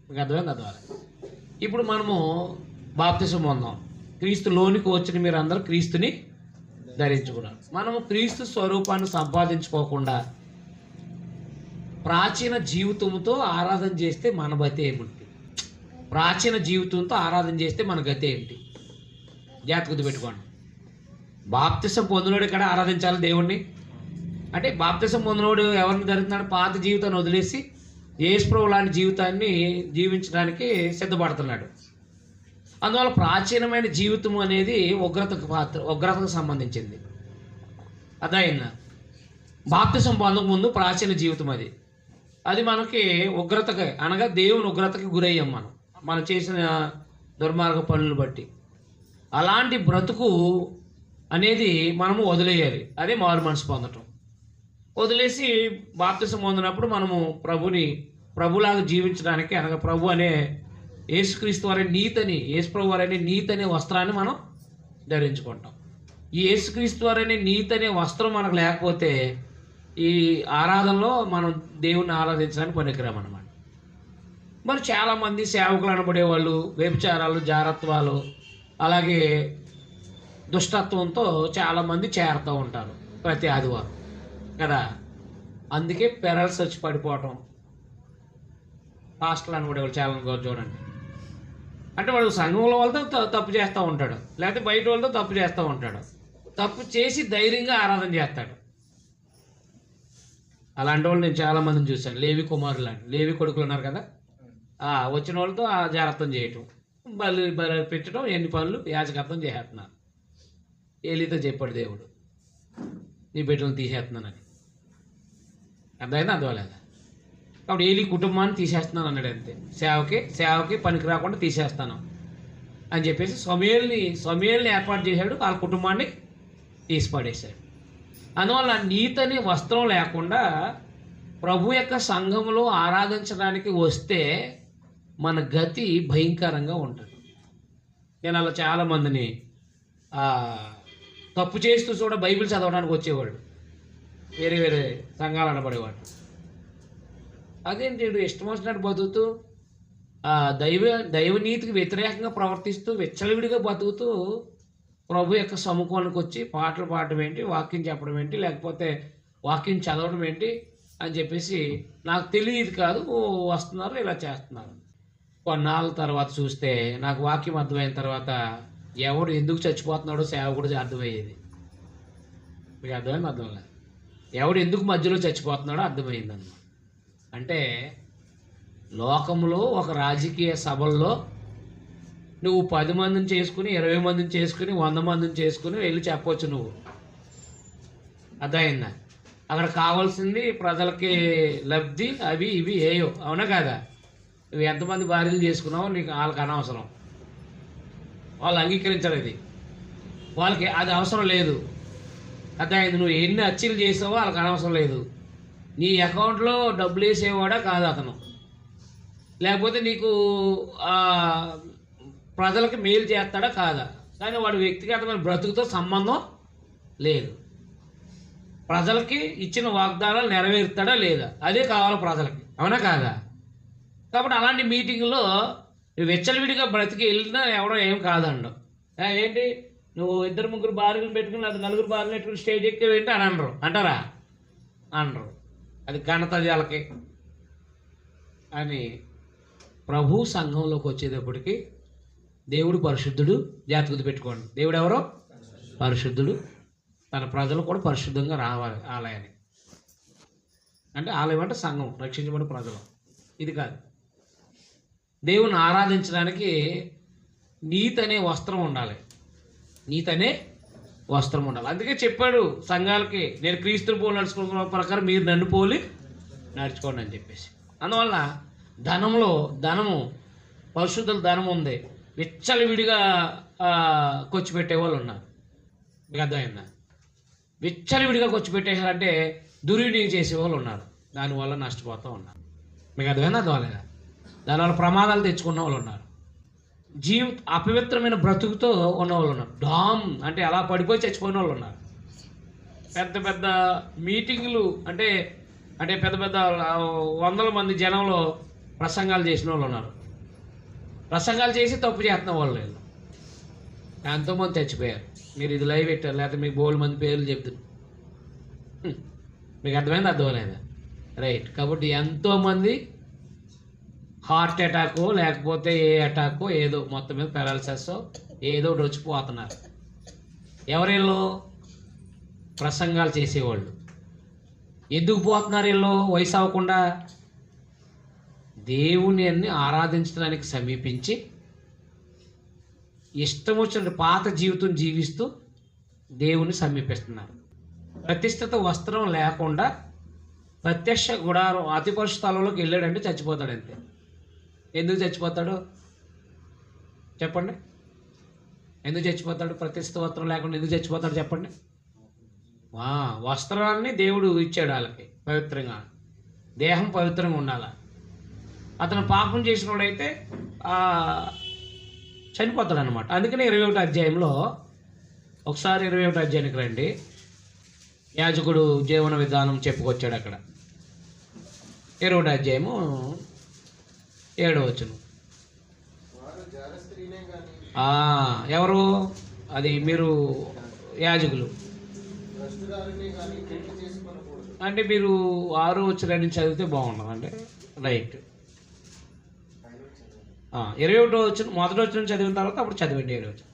మీకు అర్థమైంది? అర్థవాలి. ఇప్పుడు మనము బాప్తిసం పొందాం. క్రీస్తులోనికి వచ్చిన మీరు అందరూ క్రీస్తుని ధరించుకున్నారు. మనము క్రీస్తు స్వరూపాన్ని సంపాదించుకోకుండా ప్రాచీన జీవితంతో ఆరాధన చేస్తే మన గతి ఏమిటి? ప్రాచీన జీవితంతో ఆరాధన చేస్తే మన గతి ఏంటి? జాగ్రత్త గుర్తుపెట్టుకోండి. బాప్తిసం పొందినోడు ఇక్కడ ఆరాధించాలి దేవుణ్ణి. అంటే బాప్తిసం పొందినోడు ఎవరిని ధరిస్తున్నాడు? పాత జీవితాన్ని వదిలేసి యేసుప్రభు లాంటి జీవితాన్ని జీవించడానికి సిద్ధపడుతున్నాడు. అందువల్ల ప్రాచీనమైన జీవితం అనేది ఉగ్రతకు సంబంధించింది. అదైనా బాప్తిసం పొందక ముందు ప్రాచీన జీవితం అది మనకి ఉగ్రతకి, అనగా దేవుని ఉగ్రతకి గురయ్యాం మనం చేసిన దుర్మార్గ పనులు బట్టి. అలాంటి బ్రతుకు అనేది మనము వదిలేయాలి. అదే మారు మనసు పొందటం. వదిలేసి బాప్తిసం పొందినప్పుడు మనము ప్రభులాగా జీవించడానికి, అనగా ప్రభు అనే యేసుక్రీస్తు వారి నీతిని, యేసుప్రభు వారి అనే నీతి అనే వస్త్రాన్ని మనం ధరించుకుంటాం. ఈ యేసుక్రీస్తు వారి అనే నీతి అనే వస్త్రం మనకు లేకపోతే ఈ ఆరాధనలో మనం దేవుణ్ణి ఆరాధించడానికి పనికిరామన్నమాట. మరి చాలామంది సేవకులు అనబడేవాళ్ళు వ్యభిచారాలు, జారత్వాలు, అలాగే దుష్టత్వంతో చాలామంది చేరుతూ ఉంటారు ప్రతి ఆదివారం కదా. అందుకే పెరల్స్ వచ్చి పడిపోవటం. పాస్టర్లు అనబడేవాళ్ళు చాలా చూడండి. అంటే వాడు సంఘంలో వాళ్ళతో తప్పు చేస్తూ ఉంటాడు, లేకపోతే బయట వాళ్ళతో తప్పు చేస్తూ ఉంటాడు. తప్పు చేసి ధైర్యంగా ఆరాధన చేస్తాడు. అలాంటి వాళ్ళు నేను చాలామందిని చూశాను. లేవి కుమారులు అని, లేవి కొడుకులు ఉన్నారు కదా, వచ్చిన వాళ్ళతో జాగ్రత్తం చేయటం, బలి పెట్టడం, ఎన్ని పనులు యాజకత్వం చేసేస్తున్నారు. ఏలితో చెప్పాడు దేవుడు, నీ బిడ్డలను తీసేస్తున్నానని. అర్థమైందా? అర్థమలేదా? కాబట్టి ఏలి కుటుంబాన్ని తీసేస్తున్నాను అన్నాడు. అంతే. సేవకి పనికి రాకుండా తీసేస్తాను అని చెప్పేసి సమూయేలుని ఏర్పాటు చేశాడు. వాళ్ళ కుటుంబాన్ని తీసి పడేశాడు. అందువల్ల నీతని వస్త్రం లేకుండా ప్రభు యొక్క సంఘంలో ఆరాధించడానికి వస్తే మన గతి భయంకరంగా ఉంటుంది. నేను అలా చాలామందిని తప్పు చేస్తూ బైబిల్ చదవడానికి వచ్చేవాడు, వేరే వేరే సంఘాలు అనబడేవాడు. అదేంటి ఇష్టం వచ్చినట్టు బతుకుతూ దైవనీతికి వ్యతిరేకంగా ప్రవర్తిస్తూ విచ్చలవిడిగా బతుకుతూ ప్రభు యొక్క సముఖానికి వచ్చి పాటలు పాడటం ఏంటి, వాక్యం చెప్పడం ఏంటి, లేకపోతే వాక్యం చదవడం ఏంటి అని చెప్పేసి నాకు తెలియదు కాదు, వస్తున్నారు ఇలా చేస్తున్నారు. కొన్నాళ్ళ తర్వాత చూస్తే నాకు వాక్యం అర్థమైన తర్వాత ఎవడు ఎందుకు చచ్చిపోతున్నాడో సేవకుడు అర్థమయ్యేది. మీకు అర్థమైంది? అర్థంలే. ఎవడు ఎందుకు మధ్యలో చచ్చిపోతున్నాడో అర్థమైందన్నమాట. అంటే లోకంలో ఒక రాజకీయ సభల్లో నువ్వు 10 మందిని చేసుకుని, 20 మందిని చేసుకుని, 100 మందిని చేసుకుని వెళ్ళి చెప్పవచ్చు నువ్వు. అర్థమైందా? అక్కడ కావాల్సింది ప్రజలకి లబ్ధి, అవి ఇవి ఏయో, అవునా కాదా?
నువ్వు ఎంతమంది భార్యలు చేసుకున్నావో నీకు వాళ్ళకి అనవసరం. వాళ్ళు అంగీకరించరు ఇది, వాళ్ళకి అది అవసరం లేదు. అర్థమైంది? నువ్వు ఎన్ని హత్యలు చేసావో వాళ్ళకి అనవసరం లేదు. నీ అకౌంట్లో డబ్బులు వేసేవాడా కాదు అతను, లేకపోతే నీకు ప్రజలకు మేలు చేస్తాడా కాదా, కానీ వాడి వ్యక్తిగతమైన బ్రతుకుతో సంబంధం లేదు. ప్రజలకి ఇచ్చిన వాగ్దానాలు నెరవేరుతాడా లేదా, అదే కావాలి ప్రజలకి, అవునా కాదా? కాబట్టి అలాంటి మీటింగ్లో నువ్వు వెచ్చలవిడిగా బ్రతికి వెళ్ళినా ఎవడో ఏం కాదండు. ఏంటి నువ్వు 2-3 భార్యలు పెట్టుకుని అది 4 భార్యలు పెట్టుకుని స్టేజ్ ఎక్కేవేంటి అని అనరు, అంటారా? అనరు. అది ఘనత వాళ్ళకి. అని ప్రభు సంఘంలోకి వచ్చేటప్పటికి దేవుడు పరిశుద్ధుడు. జాగ్రత్తగా పెట్టుకోండి, దేవుడు ఎవరో పరిశుద్ధుడు. తన ప్రజలు కూడా పరిశుద్ధంగా రావాలి ఆలయానికి. అంటే ఆలయం అంటే సంఘం, రక్షించబడిన ప్రజలు. ఇది కాదు, దేవుని ఆరాధించడానికి నీతి అనే వస్త్రం ఉండాలి. నీతి అనే వస్త్రం ఉండాలి. అందుకే చెప్పాడు సంఘాలకి, నేను క్రీస్తుని పోలి నడుచుకున్న ప్రకారం మీరు నన్ను పోలి నడుచుకోండి అని చెప్పేసి. అందువల్ల ధనము పరిశుద్ధుల ధనం ఉంది, విచ్చలవిడిగా ఖర్చు పెట్టేవాళ్ళు ఉన్నారు. మీకు అర్థమైందా? విచ్చలవిడిగా ఖర్చు పెట్టేశారంటే దుర్వినియోగం చేసేవాళ్ళు ఉన్నారు, దానివల్ల నష్టపోతూ ఉన్నారు. మీకు అర్థమైందా? అర్థమలేదా? దానివల్ల ప్రమాదాలు తెచ్చుకున్న వాళ్ళు ఉన్నారు, అపవిత్రమైన బ్రతుకుతో ఉన్నవాళ్ళు ఉన్నారు, డామ్ అంటే అలా పడిపోయి చచ్చిపోయిన వాళ్ళు ఉన్నారు. పెద్ద పెద్ద మీటింగులు అంటే పెద్ద పెద్ద 100 మంది జనంలో ప్రసంగాలు చేసిన వాళ్ళు ఉన్నారు. ప్రసంగాలు చేసి తప్పు చేస్తున్న వాళ్ళు ఎంతోమంది చచ్చిపోయారు. మీరు ఇది లైవ్ పెట్టారు, లేకపోతే మీకు బోల్డ్ మంది పేర్లు చెప్తారు. మీకు అర్థమైంది? అర్థమలేదా? రైట్. కాబట్టి ఎంతోమంది హార్ట్ అటాక్ లేకపోతే ఏ అటాక్ ఏదో మొత్తం మీద పారాలిసిస్ ఏదో ఒకటి వచ్చిపోతున్నారు. ఎవరిలో? ప్రసంగాలు చేసేవాళ్ళు. ఎందుకు పోతున్నారు వీళ్ళు? వయసు అవ్వకుండా దేవుని ఆరాధించడానికి సమీపించి ఇష్టం వచ్చిన పాత జీవితం జీవిస్తూ దేవుని సమీపిస్తున్నారు. ప్రతిష్ఠిత వస్త్రం లేకుండా ప్రత్యక్ష గుడారం అతి పరిశుద్ధ స్థలంలోకి వెళ్ళాడంటే చచ్చిపోతాడు అంతే. ఎందుకు చచ్చిపోతాడు చెప్పండి? ఎందుకు చచ్చిపోతాడు? ప్రతిష్ఠిత వస్త్రం లేకుండా ఎందుకు చచ్చిపోతాడు చెప్పండి? వస్త్రాన్ని దేవుడు ఇచ్చాడు వాళ్ళకి పవిత్రంగా, దేహం పవిత్రంగా ఉండాలి. అతను పాపం చేసినోడైతే చనిపోతాడు అనమాట. అందుకని 21వ అధ్యాయంలో ఒకసారి 21వ అధ్యాయానికి రండి. యాజకుడు జీవన విధానం చెప్పుకొచ్చాడు అక్కడ. 20వ అధ్యాయము 7వ వచనం. ఎవరు? అది మీరు యాజకులు. అంటే మీరు 6వ వచనం నుంచి చదివితే బాగుండదు. అంటే రైట్. 21వ వచనం మొదటి వచనం చదివిన తర్వాత అప్పుడు చదివండి 7వ వచనం.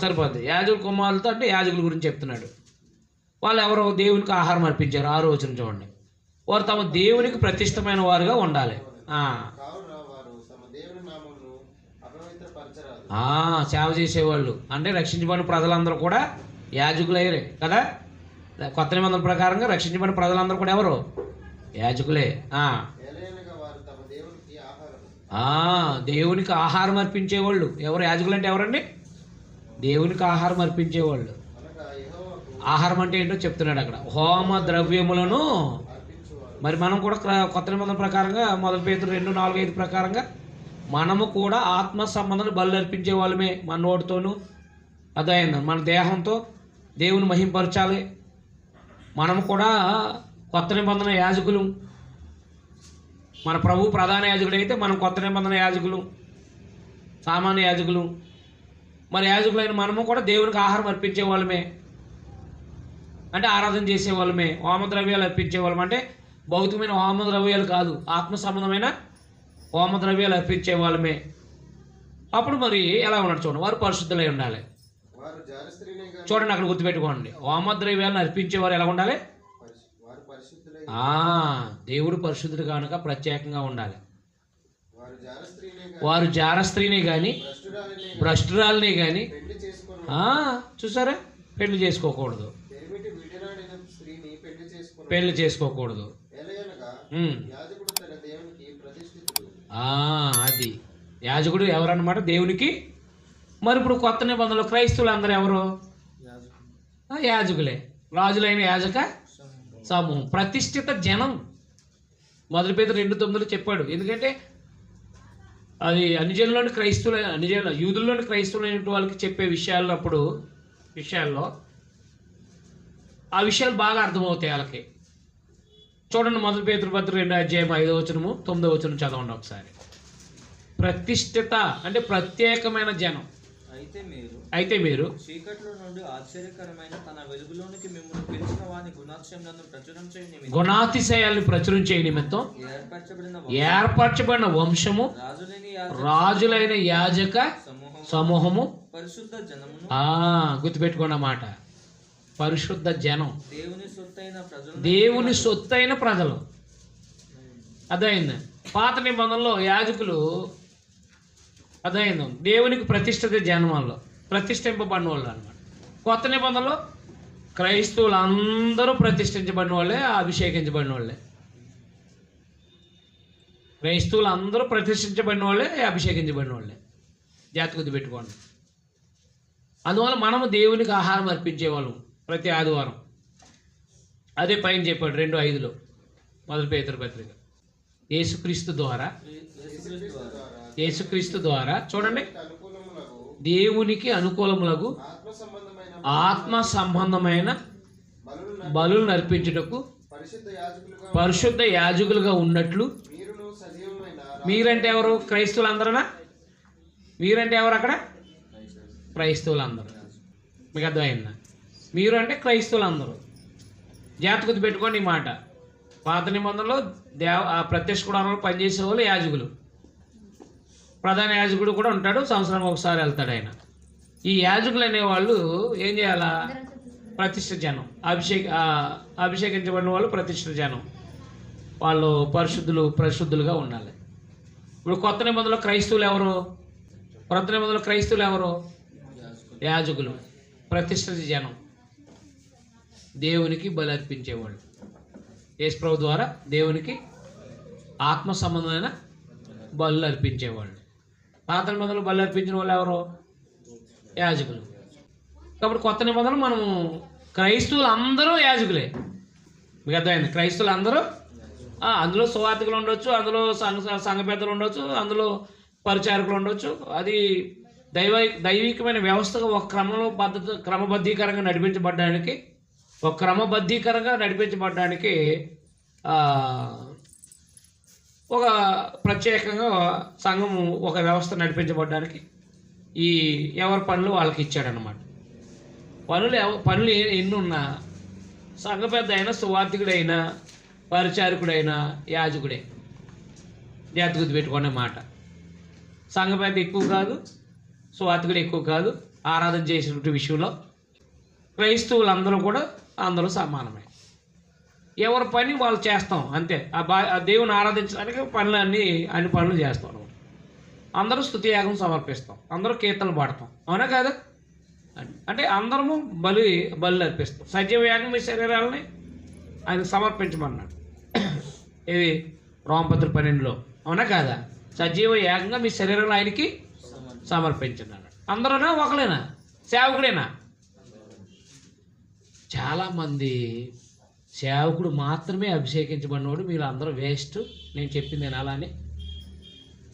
సరిపోద్ది. యాజకుల కుమారులతో అంటే యాజకుల గురించి చెప్తున్నాడు. వాళ్ళు ఎవరో దేవునికి ఆహారం అర్పించారు. 6వ వచనం చూడండి. వారు తమ దేవునికి ప్రతిష్టమైన వారుగా ఉండాలి. సేవ చేసేవాళ్ళు అంటే రక్షించబడిన ప్రజలందరూ కూడా యాజకులయ్యారే కదా. కొత్త నిబంధన ప్రకారంగా రక్షించబడిన ప్రజలందరూ కూడా ఎవరు? యాజకులే. దేవునికి ఆహారం అర్పించేవాళ్ళు ఎవరు? యాజకులు అంటే ఎవరండి? దేవునికి ఆహారం అర్పించేవాళ్ళు. ఆహారం అంటే ఏంటో చెప్తున్నాడు అక్కడ. హోమ ద్రవ్యములను. మరి మనం కూడా కొత్త నిబంధన ప్రకారంగా 1 పేతురు 2:4-5 ప్రకారంగా మనము కూడా ఆత్మ సంబంధాన్ని బలు అర్పించే వాళ్ళమే. మన నోటితోనూ అదైంది మన దేహంతో దేవుని మహింపరచాలి. మనము కూడా కొత్త నిబంధన యాజకులు. మన ప్రభు ప్రధాన యాజకుడు అయితే మనం కొత్త నిబంధన యాజకులు, సామాన్య యాజకులు. మరి యాజకులైన మనము కూడా దేవునికి ఆహారం అర్పించే వాళ్ళమే, అంటే ఆరాధన చేసే వాళ్ళమే. హోమద్రవ్యాలు అర్పించే వాళ్ళం అంటే భౌతికమైన హోమద్రవ్యాలు కాదు, ఆత్మ సంబంధమైన హోమద్రవ్యాలు అర్పించే వాళ్ళమే. అప్పుడు మరి ఎలా ఉన్నాడు చూడండి. వారు పరిశుద్ధులై ఉండాలి. చూడండి అక్కడ గుర్తుపెట్టుకోండి. హోమద్రవ్యాలను అర్పించేవారు ఎలా ఉండాలి? దేవుడు పరిశుద్ధుడు కనుక ప్రత్యేకంగా ఉండాలి. వారు జార స్త్రీనే కానీ భ్రష్టురాలనే కానీ చూసారా
పెళ్లి చేసుకోకూడదు, పెళ్లి చేసుకోకూడదు. అది యాజకుడు ఎవరన్నమాట? దేవునికి. మరి ఇప్పుడు కొత్త నిబంధనలు క్రైస్తవులు అందరూ ఎవరు? యాజకులే. రాజులైన యాజక సమూహం, ప్రతిష్ఠిత జనం. మొదటి పేతురు 2:9 చెప్పాడు. ఎందుకంటే అది అన్యజనులోని క్రైస్తవులు, యూదుల్లోని క్రైస్తవులైన వాళ్ళకి చెప్పే విషయాల్లో ఆ విషయాలు బాగా అర్థమవుతాయి వాళ్ళకి. చూడండి, మొదటి పేతురు పత్రిక 2:5 9 చదవండి ఒకసారి. ప్రతిష్ఠిత అంటే ప్రత్యేకమైన జనం. అయితే మీరు
చీకట్లో నుండి ఆశ్చర్యకరమైన తన వెలుగులోనికి మిమ్మల్ని పిలిచిన వాని
గుణాతిశయాలను ప్రచురం చేయ నిమిత్తం ఏర్పరచబడిన వంశము, రాజులైన యాజక సమూహము,
పరిశుద్ధ జనమును.
గుర్తుపెట్టుకున్న మాట, పరిశుద్ధ జనం, దేవుని సొత్తైన ప్రజలు. అదైంది. పాత నిబంధనలో యాజకులు అదైంది దేవునికి ప్రతిష్ఠిత జన్మల్లో ప్రతిష్ఠింపబడిన వాళ్ళు అన్నమాట. కొత్త నిబంధనలో క్రైస్తవులు అందరూ ప్రతిష్ఠించబడిన వాళ్ళే, అభిషేకించబడిన వాళ్ళే. క్రైస్తవులు అందరూ ప్రతిష్ఠించబడిన వాళ్ళే, అభిషేకించబడిన వాళ్ళే. జాగ్రత్త పెట్టుకోండి. అందువల్ల మనము దేవునికి ఆహారం అర్పించేవాళ్ళం ప్రతి ఆదివారం. అదే పైన చెప్పాడు 2:5 మొదటి పేతురు పత్రిక. యేసుక్రీస్తు ద్వారా చూడండి, దేవునికి అనుకూలములకు ఆత్మ సంబంధమైన బలులను అర్పించుటకు పరిశుద్ధ యాజకులుగా ఉన్నట్లు. మీరంటే ఎవరు? క్రైస్తవులు అందరూనా? మీరంటే ఎవరు అక్కడ? క్రైస్తవులు అందరూ. మీకు అర్థమైందా? మీరు అంటే క్రైస్తవులు అందరూ. జాగ్రత్త పెట్టుకోండి ఈ మాట. పాత నిబంధనలో ప్రత్యక్ష గుడారంలో పనిచేసే వాళ్ళు యాజకులు. ప్రధాన యాజకుడు కూడా ఉంటాడు, సంవత్సరానికి ఒకసారి వెళ్తాడు ఆయన. ఈ యాజకులు అనేవాళ్ళు ఏం చేయాలా? ప్రతిష్ఠిత జనం, అభిషేకించబడిన వాళ్ళు ప్రతిష్ఠిత జనం. వాళ్ళు పరిశుద్ధులుగా ఉండాలి. ఇప్పుడు కొత్త నిబంధనలో క్రైస్తవులు ఎవరు? కొత్త నిబంధనలో క్రైస్తవులు ఎవరు? యాజకులు, ప్రతిష్ఠిత జనం, దేవునికి బలి అర్పించేవాళ్ళు. యేసు ప్రభు ద్వారా దేవునికి ఆత్మ సంబంధమైన బలు అర్పించేవాళ్ళు. పాత నిబంధనలు బలి అర్పించిన వాళ్ళు ఎవరు? యాజకులు. కాబట్టి కొత్త నిబంధనలు మనము క్రైస్తవులు అందరూ యాజకులే. మీకు అర్థమైంది? క్రైస్తవులు అందరూ, అందులో సువార్తికులు ఉండొచ్చు, అందులో సంఘ పెద్దలు ఉండొచ్చు, అందులో పరిచారకులు ఉండొచ్చు. అది దైవికమైన వ్యవస్థగా ఒక క్రమబద్ధీకరంగా నడిపించబడ్డానికి ఒక ప్రత్యేకంగా సంఘము ఒక వ్యవస్థ నడిపించబడ్డానికి ఈ ఎవరి పనులు వాళ్ళకి ఇచ్చాడనమాట. పనులు ఎన్ని ఉన్నా సంఘ పెద్ద అయినా, సువార్థికుడైనా, పరిచారకుడైనా యాజకుడే. జాగ్రత్త గుర్తు పెట్టుకునే మాట. సంఘ పెద్ద ఎక్కువ కాదు, సువార్థికుడు ఎక్కువ కాదు. ఆరాధన చేసినటువంటి విషయంలో క్రైస్తవులందరూ కూడా అందరూ సమానమే. ఎవరి పని వాళ్ళు చేస్తాం అంతే. ఆ దేవుని ఆరాధించడానికి అన్ని పనులు చేస్తాం అనమాట. అందరూ స్తుతి యాగం సమర్పిస్తాం, అందరూ కీర్తనలు పాడతాం, అవునా కాదా? అంటే అందరము బలి అర్పిస్తాం. సజీవ యాగం మీ శరీరాలని ఆయనకు సమర్పించమన్నాడు. ఇది రోమపత్రిక 12లో, అవునా కాదా? సజీవ యాగంగా మీ శరీరాలు ఆయనకి సమర్పించన్నాడు. అందరూనా? ఒకలేనా? సేవకుడేనా? చాలామంది సేవకుడు మాత్రమే అభిషేకించబడినవాడు, మీరు అందరూ వేస్ట్, నేను చెప్పింది అలానే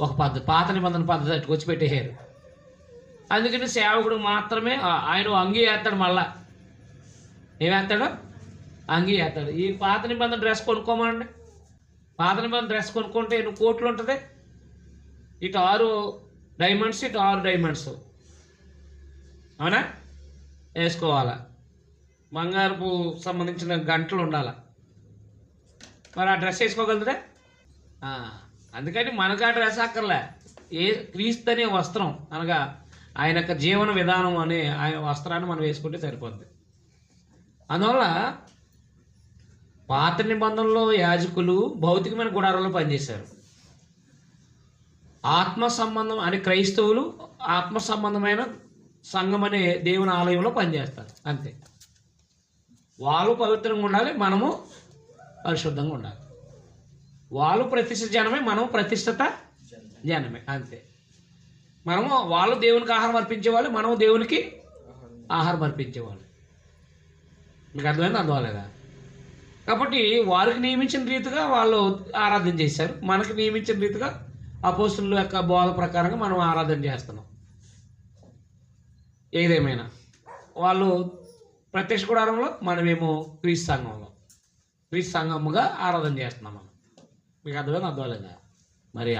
ఒక పాత నిబంధన పద్ధతి వచ్చి పెట్టేశారు. అందుకని సేవకుడు మాత్రమే ఆయన అంగీ వేస్తాడు. మళ్ళా ఏమేస్తాడు? అంగీ వేస్తాడు. ఈ పాత నిబంధన డ్రెస్ కొనుక్కోమనండి. పాత నిబంధన డ్రెస్ కొనుక్కుంటే ఎన్ని కోట్లు ఉంటుంది? ఇటు 6 డైమండ్స్, ఇటు 6 డైమండ్స్, అవునా? వేసుకోవాలా. బంగారపు సంబంధించిన గంటలు ఉండాలి. మరి ఆ డ్రెస్ వేసుకోగలుగుతా? అందుకని మనకు ఆ డ్రెస్ అక్కర్లే. క్రీస్తు అనే వస్త్రం అనగా ఆయన యొక్క జీవన విధానం అనే ఆయన వస్త్రాన్ని మనం వేసుకుంటే సరిపోద్ది. అందువల్ల పాత నిబంధనలో యాజకులు భౌతికమైన గుడారంలో పనిచేశారు. ఆత్మ సంబంధం అని క్రైస్తవులు ఆత్మ సంబంధమైన సంఘం అనే దేవుని ఆలయంలో పనిచేస్తారు అంతే. వాళ్ళు పవిత్రంగా ఉండాలి, మనము పరిశుద్ధంగా ఉండాలి. వాళ్ళు ప్రతిష్ఠిత జనమే, మనం ప్రతిష్ఠిత జనమే అంతే. మనము వాళ్ళు దేవునికి ఆహారం అర్పించేవాళ్ళు, మనం దేవునికి ఆహారం అర్పించేవాళ్ళు. మీకు అర్థమైంది అర్థమలేదా? కాబట్టి వారికి నియమించిన రీతిగా వాళ్ళు ఆరాధన చేశారు, మనకి నియమించిన రీతిగా అపోస్తుల యొక్క బోధ ప్రకారంగా మనం ఆరాధన చేస్తున్నాం. ఏదేమైనా వాళ్ళు ప్రత్యక్ష గుడారంలో, మనమేమో క్రీస్తు సంఘంలో, క్రీస్తు సంఘముగా ఆరాధన చేస్తున్నాం మనం. మీకు అర్థమైంది అర్థమలేదా? మరి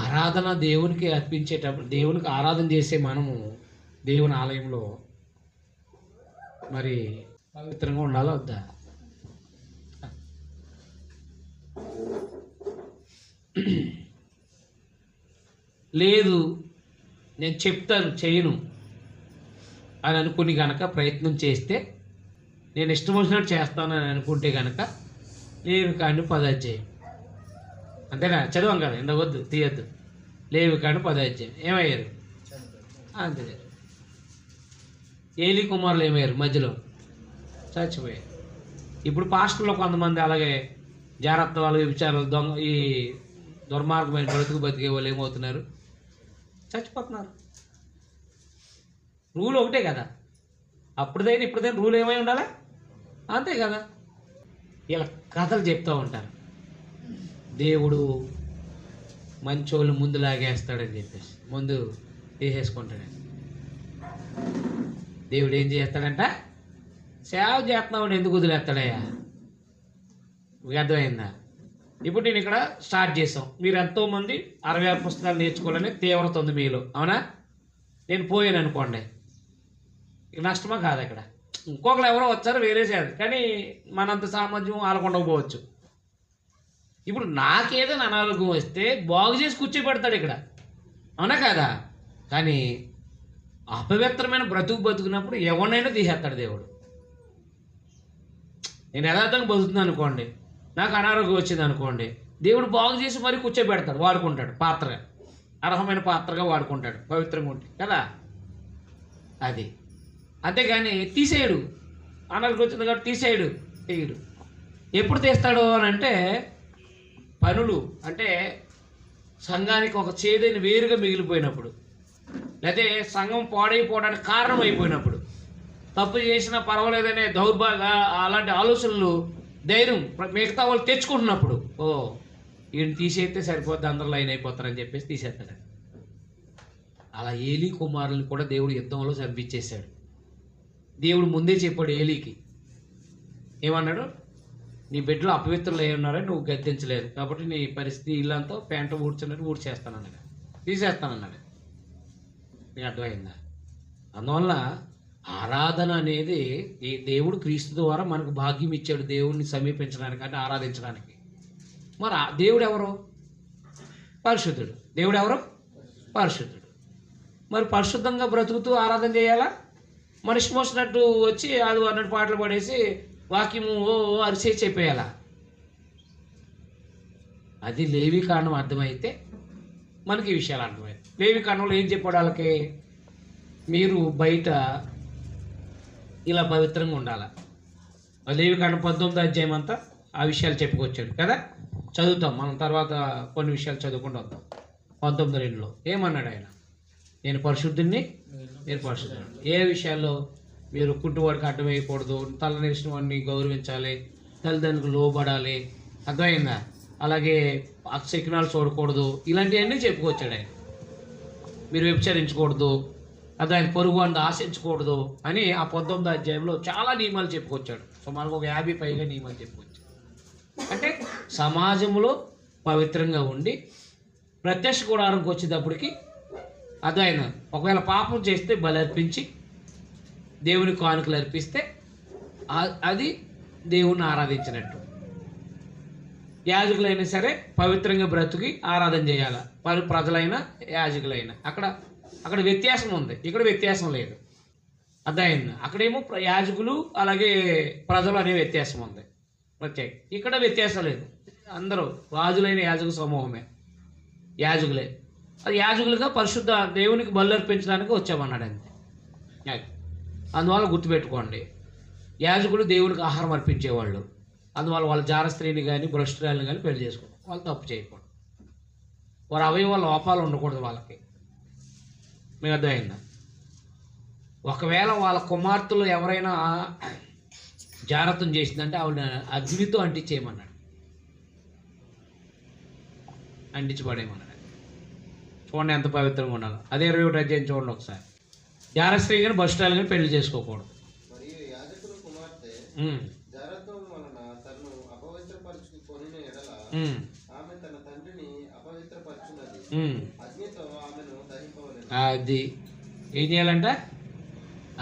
ఆరాధన దేవునికి అర్పించేటప్పుడు, దేవునికి ఆరాధన చేసే మనము దేవుని ఆలయంలో మరి పవిత్రంగా ఉండాలా వద్దా? లేదు నేను చెప్తాను చేయను అని అనుకుని కనుక ప్రయత్నం చేస్తే, నేను ఇష్టం వచ్చినట్టు చేస్తానని అనుకుంటే కనుక లేవి కాండి 10 అధ్యాయం, అంతేనా? చదవం కదా, ఇంతవద్దు తీయద్దు. లేవి కాండి 10 అధ్యాయం ఏమయ్యారు? అంతే. ఏలీ కుమారులు ఏమయ్యారు? మధ్యలో చచ్చిపోయారు. ఇప్పుడు పాస్టర్లో కొంతమంది అలాగే జాగ్రత్త వాళ్ళు, విచారాలు, ఈ దుర్మార్గమైన బతికే వాళ్ళు ఏమవుతున్నారు? చచ్చిపోతున్నారు. రూల్ ఒకటే కదా, అప్పుడుదైనా ఇప్పుడుదైనా రూల్ ఏమై ఉండాలా? అంతే కదా. ఇలా కథలు చెప్తూ ఉంటారు, దేవుడు మంచోళ్ళు ముందు లాగేస్తాడని చెప్పేసి, ముందు తీసేసుకుంటాడని. దేవుడు ఏం చేస్తాడంట? సేవ చేస్తున్నావు ఎందుకు వదిలేస్తాడయ్యా? మీకు అర్థమైందా? ఇప్పుడు నేను ఇక్కడ స్టార్ట్ చేసాం, మీరు ఎంతోమంది 66 పుస్తకాలు నేర్చుకోవాలని తీవ్రత ఉంది మీలో, అవునా? నేను పోయాను అనుకోండి, ఇక నష్టమా కాదు? ఇక్కడ ఇంకొకరు ఎవరో వచ్చారు వేరే చేయాలి, కానీ మనంత సామర్థ్యం ఆలకుండకపోవచ్చు. ఇప్పుడు నాకేదైనా అనారోగ్యం వస్తే బాగు చేసి కూర్చోబెడతాడు ఇక్కడ, అవునా కాదా? కానీ అపవిత్రమైన బతుకున్నప్పుడు ఎవరినైనా తీసేస్తాడు దేవుడు. నేను యథార్థంగా బతుకుతున్నాను అనుకోండి, నాకు అనారోగ్యం వచ్చింది అనుకోండి, దేవుడు బాగు చేసి మరీ కూర్చోబెడతాడు, వాడుకుంటాడు, పాత్రగా, అర్హమైన పాత్రగా వాడుకుంటాడు, పవిత్రంగా ఉంటే కదా. అది అంతేగాని తీసేయడు. అనారోగ్యం వచ్చింది కాబట్టి తీసేయడు, తీయడు. ఎప్పుడు తీస్తాడు అని అంటే, పనులు అంటే సంఘానికి ఒక చేదైన వేరుగా మిగిలిపోయినప్పుడు, లేకపోతే సంఘం పాడైపోవడానికి కారణం అయిపోయినప్పుడు, తప్పు చేసినా పర్వాలేదనే అలాంటి ఆలోచనలు, ధైర్యం మిగతా వాళ్ళు తెచ్చుకుంటున్నప్పుడు, ఓ ఈయన తీసేస్తే సరిపోద్ది, అందరూ లైన్ అయిపోతారని చెప్పేసి తీసేస్తాడు. అలా ఏలీ కుమారుల్ని కూడా దేవుడు యుద్ధంలో చంపించేశాడు. దేవుడు ముందే చెప్పాడు ఏలీకి, ఏమన్నాడు? నీ బిడ్డలు అపవిత్రులు అయి ఉన్నారని నువ్వు గద్దించలేదు, కాబట్టి నీ పరిస్థితి ఇల్లంతా పెంట ఊడ్చినట్టు ఊడ్చేస్తానన్నాడు, తీసేస్తానన్నాడు. నీకు అర్థమైందా? అందువల్ల ఆరాధన అనేది ఈ దేవుడు క్రీస్తు ద్వారా మనకు భాగ్యం ఇచ్చాడు, దేవుడిని సమీపించడానికి, అంటే ఆరాధించడానికి. మరి దేవుడు ఎవరు? పరిశుద్ధుడు. దేవుడు ఎవరు? పరిశుద్ధుడు. మరి పరిశుద్ధంగా బ్రతుకుతూ ఆరాధన చేయాలా? మనిషి మోసినట్టు వచ్చి అది అన్నట్టు పాటలు పడేసి వాక్యము ఓ అరిసే చెప్పేయాలా? అది లేవి కాండం అర్థమైతే మనకి ఈ విషయాలు అర్థమయ్యాయి. లేవి కాండంలో ఏం చెప్పాడు వాళ్ళకి? మీరు బయట ఇలా పవిత్రంగా ఉండాలి. లేవి కాండం 19వ అధ్యాయం అంతా ఆ విషయాలు చెప్పుకొచ్చాడు కదా. చదువుతాం మనం, తర్వాత కొన్ని విషయాలు చదువుకుంటూ వద్దాం. 19:2 ఏమన్నాడు ఆయన? నేను పరిశుద్ధుడిని, మీరు పరిశుద్ధుడు. ఏ విషయాల్లో? మీరు కుంటువాడికి అడ్డం వేయకూడదు, తల నెరిసిన వాడిని గౌరవించాలి, తల్లిదండ్రులకు లోబడాలి, అర్థమైందా? అలాగే అక్షకినాలు చూడకూడదు, ఇలాంటివన్నీ చెప్పుకొచ్చాడు ఆయన. మీరు వ్యభిచరించకూడదు, అది ఆయన పొరుగు అని ఆశించకూడదు అని ఆ 19వ అధ్యాయంలో చాలా నియమాలు చెప్పుకొచ్చాడు. సుమారుగా ఒక 50 పైగా నియమాలు చెప్పుకొచ్చాడు. అంటే సమాజంలో పవిత్రంగా ఉండి ప్రత్యక్ష గుడారంకి వచ్చేటప్పటికి అది ఆయన ఒకవేళ పాపం చేస్తే బలి అర్పించి దేవుని కానుకలు అర్పిస్తే అది దేవుణ్ణి ఆరాధించినట్టు. యాజకులైనా సరే పవిత్రంగా బ్రతుకి ఆరాధన చేయాలి, ప్రజలైనా యాజకులైనా. అక్కడ వ్యత్యాసం ఉంది, ఇక్కడ వ్యత్యాసం లేదు. అర్థమైంది? అక్కడేమో యాజకులు అలాగే ప్రజలు అనే వ్యత్యాసం ఉంది ప్రత్యేక. ఇక్కడ వ్యత్యాసం లేదు, అందరూ రాజులైన యాజక సమూహమే, యాజకులే. అది యాజకులుగా పరిశుద్ధ దేవునికి బలు అర్పించడానికి వచ్చామన్నాడు అంతే. అందువల్ల గుర్తుపెట్టుకోండి, యాజకులు దేవునికి ఆహారం అర్పించేవాళ్ళు. అందువల్ల వాళ్ళ జార స్త్రీని కానీ భ్రష్టురాలను కానీ పెళ్లి చేసుకోవడం, వాళ్ళు తప్పు చేయకూడదు. వారి అవయవ లోపాలు ఉండకూడదు వాళ్ళకి. మీకు అర్థమైందా? ఒకవేళ వాళ్ళ కుమార్తెలు ఎవరైనా జాగ్రత్తం చేసిందంటే ఆవిడ అగ్నితో అంటించేయమన్నాడు, అంటించబడేయమన్నాడు. చూడండి ఎంత పవిత్రంగా ఉండాలి. అదే 21 అధ్యాయం చూడండి ఒకసారి. జారస్త్రీ కానీ భ్రష్టురాలు కానీ పెళ్లి చేసుకోకూడదు.
మరియు యాజకుడు కుమార్తె జారత్వం వలన తనను అపవిత్రపరచుకొనిన ఎడల ఆమె తన తండ్రిని అపవిత్రపరచున్నది, అగ్నితో ఆమెను దహింపవలెను.
అది ఏం చేయాలంట?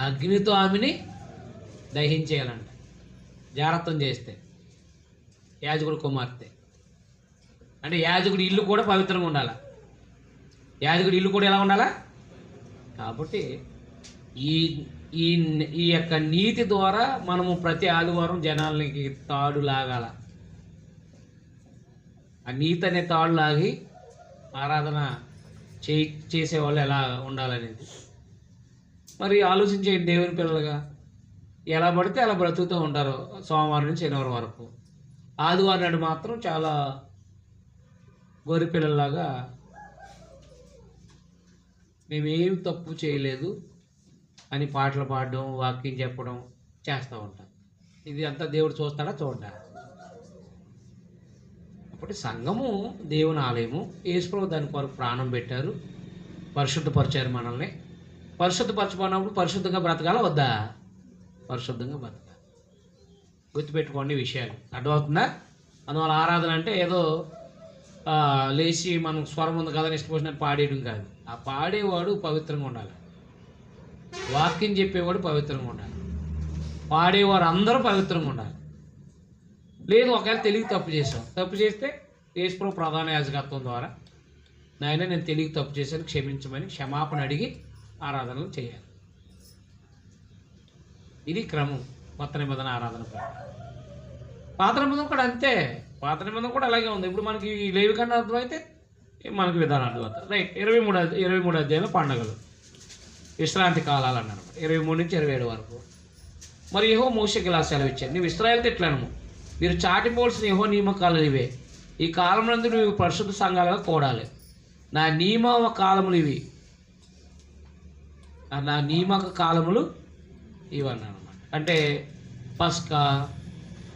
అగ్నితో ఆమెని దహించేయాలంట జారత్వం చేస్తే. యాజకుడు కుమార్తె అంటే యాజకుడి ఇల్లు కూడా పవిత్రంగా ఉండాలి. యాజకుడి ఇల్లు కూడా ఎలా ఉండాలా? కాబట్టి ఈ ఈ ఈ యొక్క నీతి ద్వారా మనము ప్రతి ఆదివారం జనాలకి తాడు లాగాల. ఆ నీతి అనే తాడు లాగి ఆరాధన చేసేవాళ్ళు ఎలా ఉండాలనేది మరి ఆలోచించేయండి. దేవుని పిల్లలుగా ఎలా పడితే అలా బ్రతుకుతూ ఉంటారు సోమవారం నుంచి శనివారం వరకు. ఆదివారం నాడు మాత్రం చాలా గొర్రె పిల్లల్లాగా మేమేం తప్పు చేయలేదు అని పాటలు పాడడం, వాక్యం చెప్పడం చేస్తూ ఉంటాం. ఇది అంతా దేవుడు చూస్తాడా? చూడ్డా? అప్పుడు సంఘము దేవుని ఆలయము. యేసుప్రభు దాని కొరకు ప్రాణం పెట్టారు, పరిశుద్ధపరిచారు మనల్ని. పరిశుద్ధపరచుకున్నప్పుడు పరిశుద్ధంగా బ్రతకాల వద్దా? పరిశుద్ధంగా బ్రతకాలి. గుర్తుపెట్టుకోండి విషయాలు. అర్థమవుతుందా? అందువల్ల ఆరాధన అంటే ఏదో లేచి మనం స్వరం ఉంది కదా ఇష్టపోసినట్టు పాడేయడం కాదు. ఆ పాడేవాడు పవిత్రంగా ఉండాలి, వాక్యం చెప్పేవాడు పవిత్రంగా ఉండాలి, పాడేవారు అందరూ పవిత్రంగా ఉండాలి. లేదు ఒకవేళ తెలివి తప్పు చేసాం, తప్పు చేస్తే యేసుప్రభు ప్రధాన యాజకత్వం ద్వారా నాయన నేను తెలివి తప్పు చేశాను క్షమించమని క్షమాపణ అడిగి ఆరాధనలు చేయాలి. ఇది క్రమం కొత్త నిబంధన ఆరాధన. పాత నిబంధన కూడా అంతే. పాత నిబంధన కూడా అలాగే ఉంది. ఇప్పుడు మనకి లేవి కన్నా అర్థమైతే మనకి విధానం అర్థమవుతుంది. రైట్. 23 అధ్యాయంలో పండుగలు, విశ్రాంతి కాలాలు అన్నారు. 23 నుంచి 27 వరకు. మరి యెహోవా మోషేకి ఇలా సెలవు ఇచ్చాడు, నీవు ఇశ్రాయేలుతో ఇట్లను, మీరు చాటిపోవలసిన యెహోవా నియమకాలు ఇవే. ఈ కాలమునందు నువ్వు పరిశుద్ధ సంఘాలుగా కూడాలి. నా నియమ కాలములు ఇవి, నా నియామక కాలములు ఇవన్నాను అనమాట. అంటే పస్కా,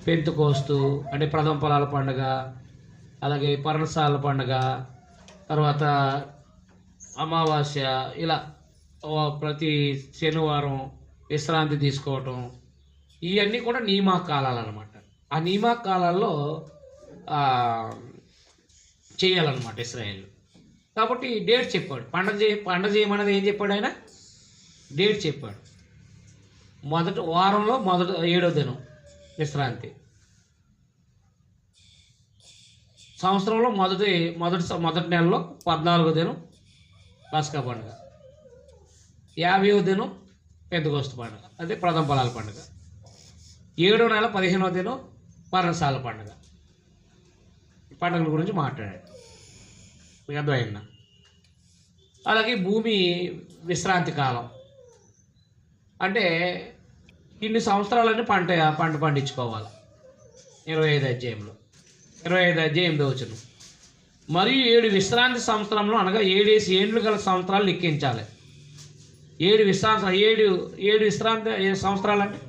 పెంతెకోస్తు అంటే ప్రథమ ఫలాల పండుగ, అలాగే పర్ణశాల పండుగ, తర్వాత అమావాస్య, ఇలా ప్రతి శనివారం విశ్రాంతి తీసుకోవటం, ఇవన్నీ కూడా నియామక కాలాలు అనమాట. ఆ నియామక కాలాల్లో చేయాలన్నమాట ఇశ్రాయేల్. కాబట్టి డేట్ చెప్పాడు. పండగ చేయమన్నది ఏం చెప్పాడు ఆయన? డేట్ చెప్పాడు. మొదటి వారంలో 7వ దినం విశ్రాంతి, సంవత్సరంలో మొదటి నెలలో 14వ దినం పస్కా పండుగ, 50వ దినం పెంతెకోస్తు పండుగ, అదే ప్రథమ ఫలాల పండుగ, 7వ నెల 15వ దినం పర్ణశాల పండుగ. ఈ పండుగల గురించి మాట్లాడాడు. మీకు అర్థమైందా? అలాగే భూమి విశ్రాంతి కాలం అంటే ఇన్ని సంవత్సరాలన్నీ పంట పండించుకోవాలి. 25 అధ్యాయంలో 25 అధ్యాయం 8వ వచనం. మరియు 7 విశ్రాంతి సంవత్సరంలో అనగా 7 ఏండ్లు గల సంవత్సరాలు లెక్కించాలి. 7 విశ్రాంతి సంవత్సరాలు అంటే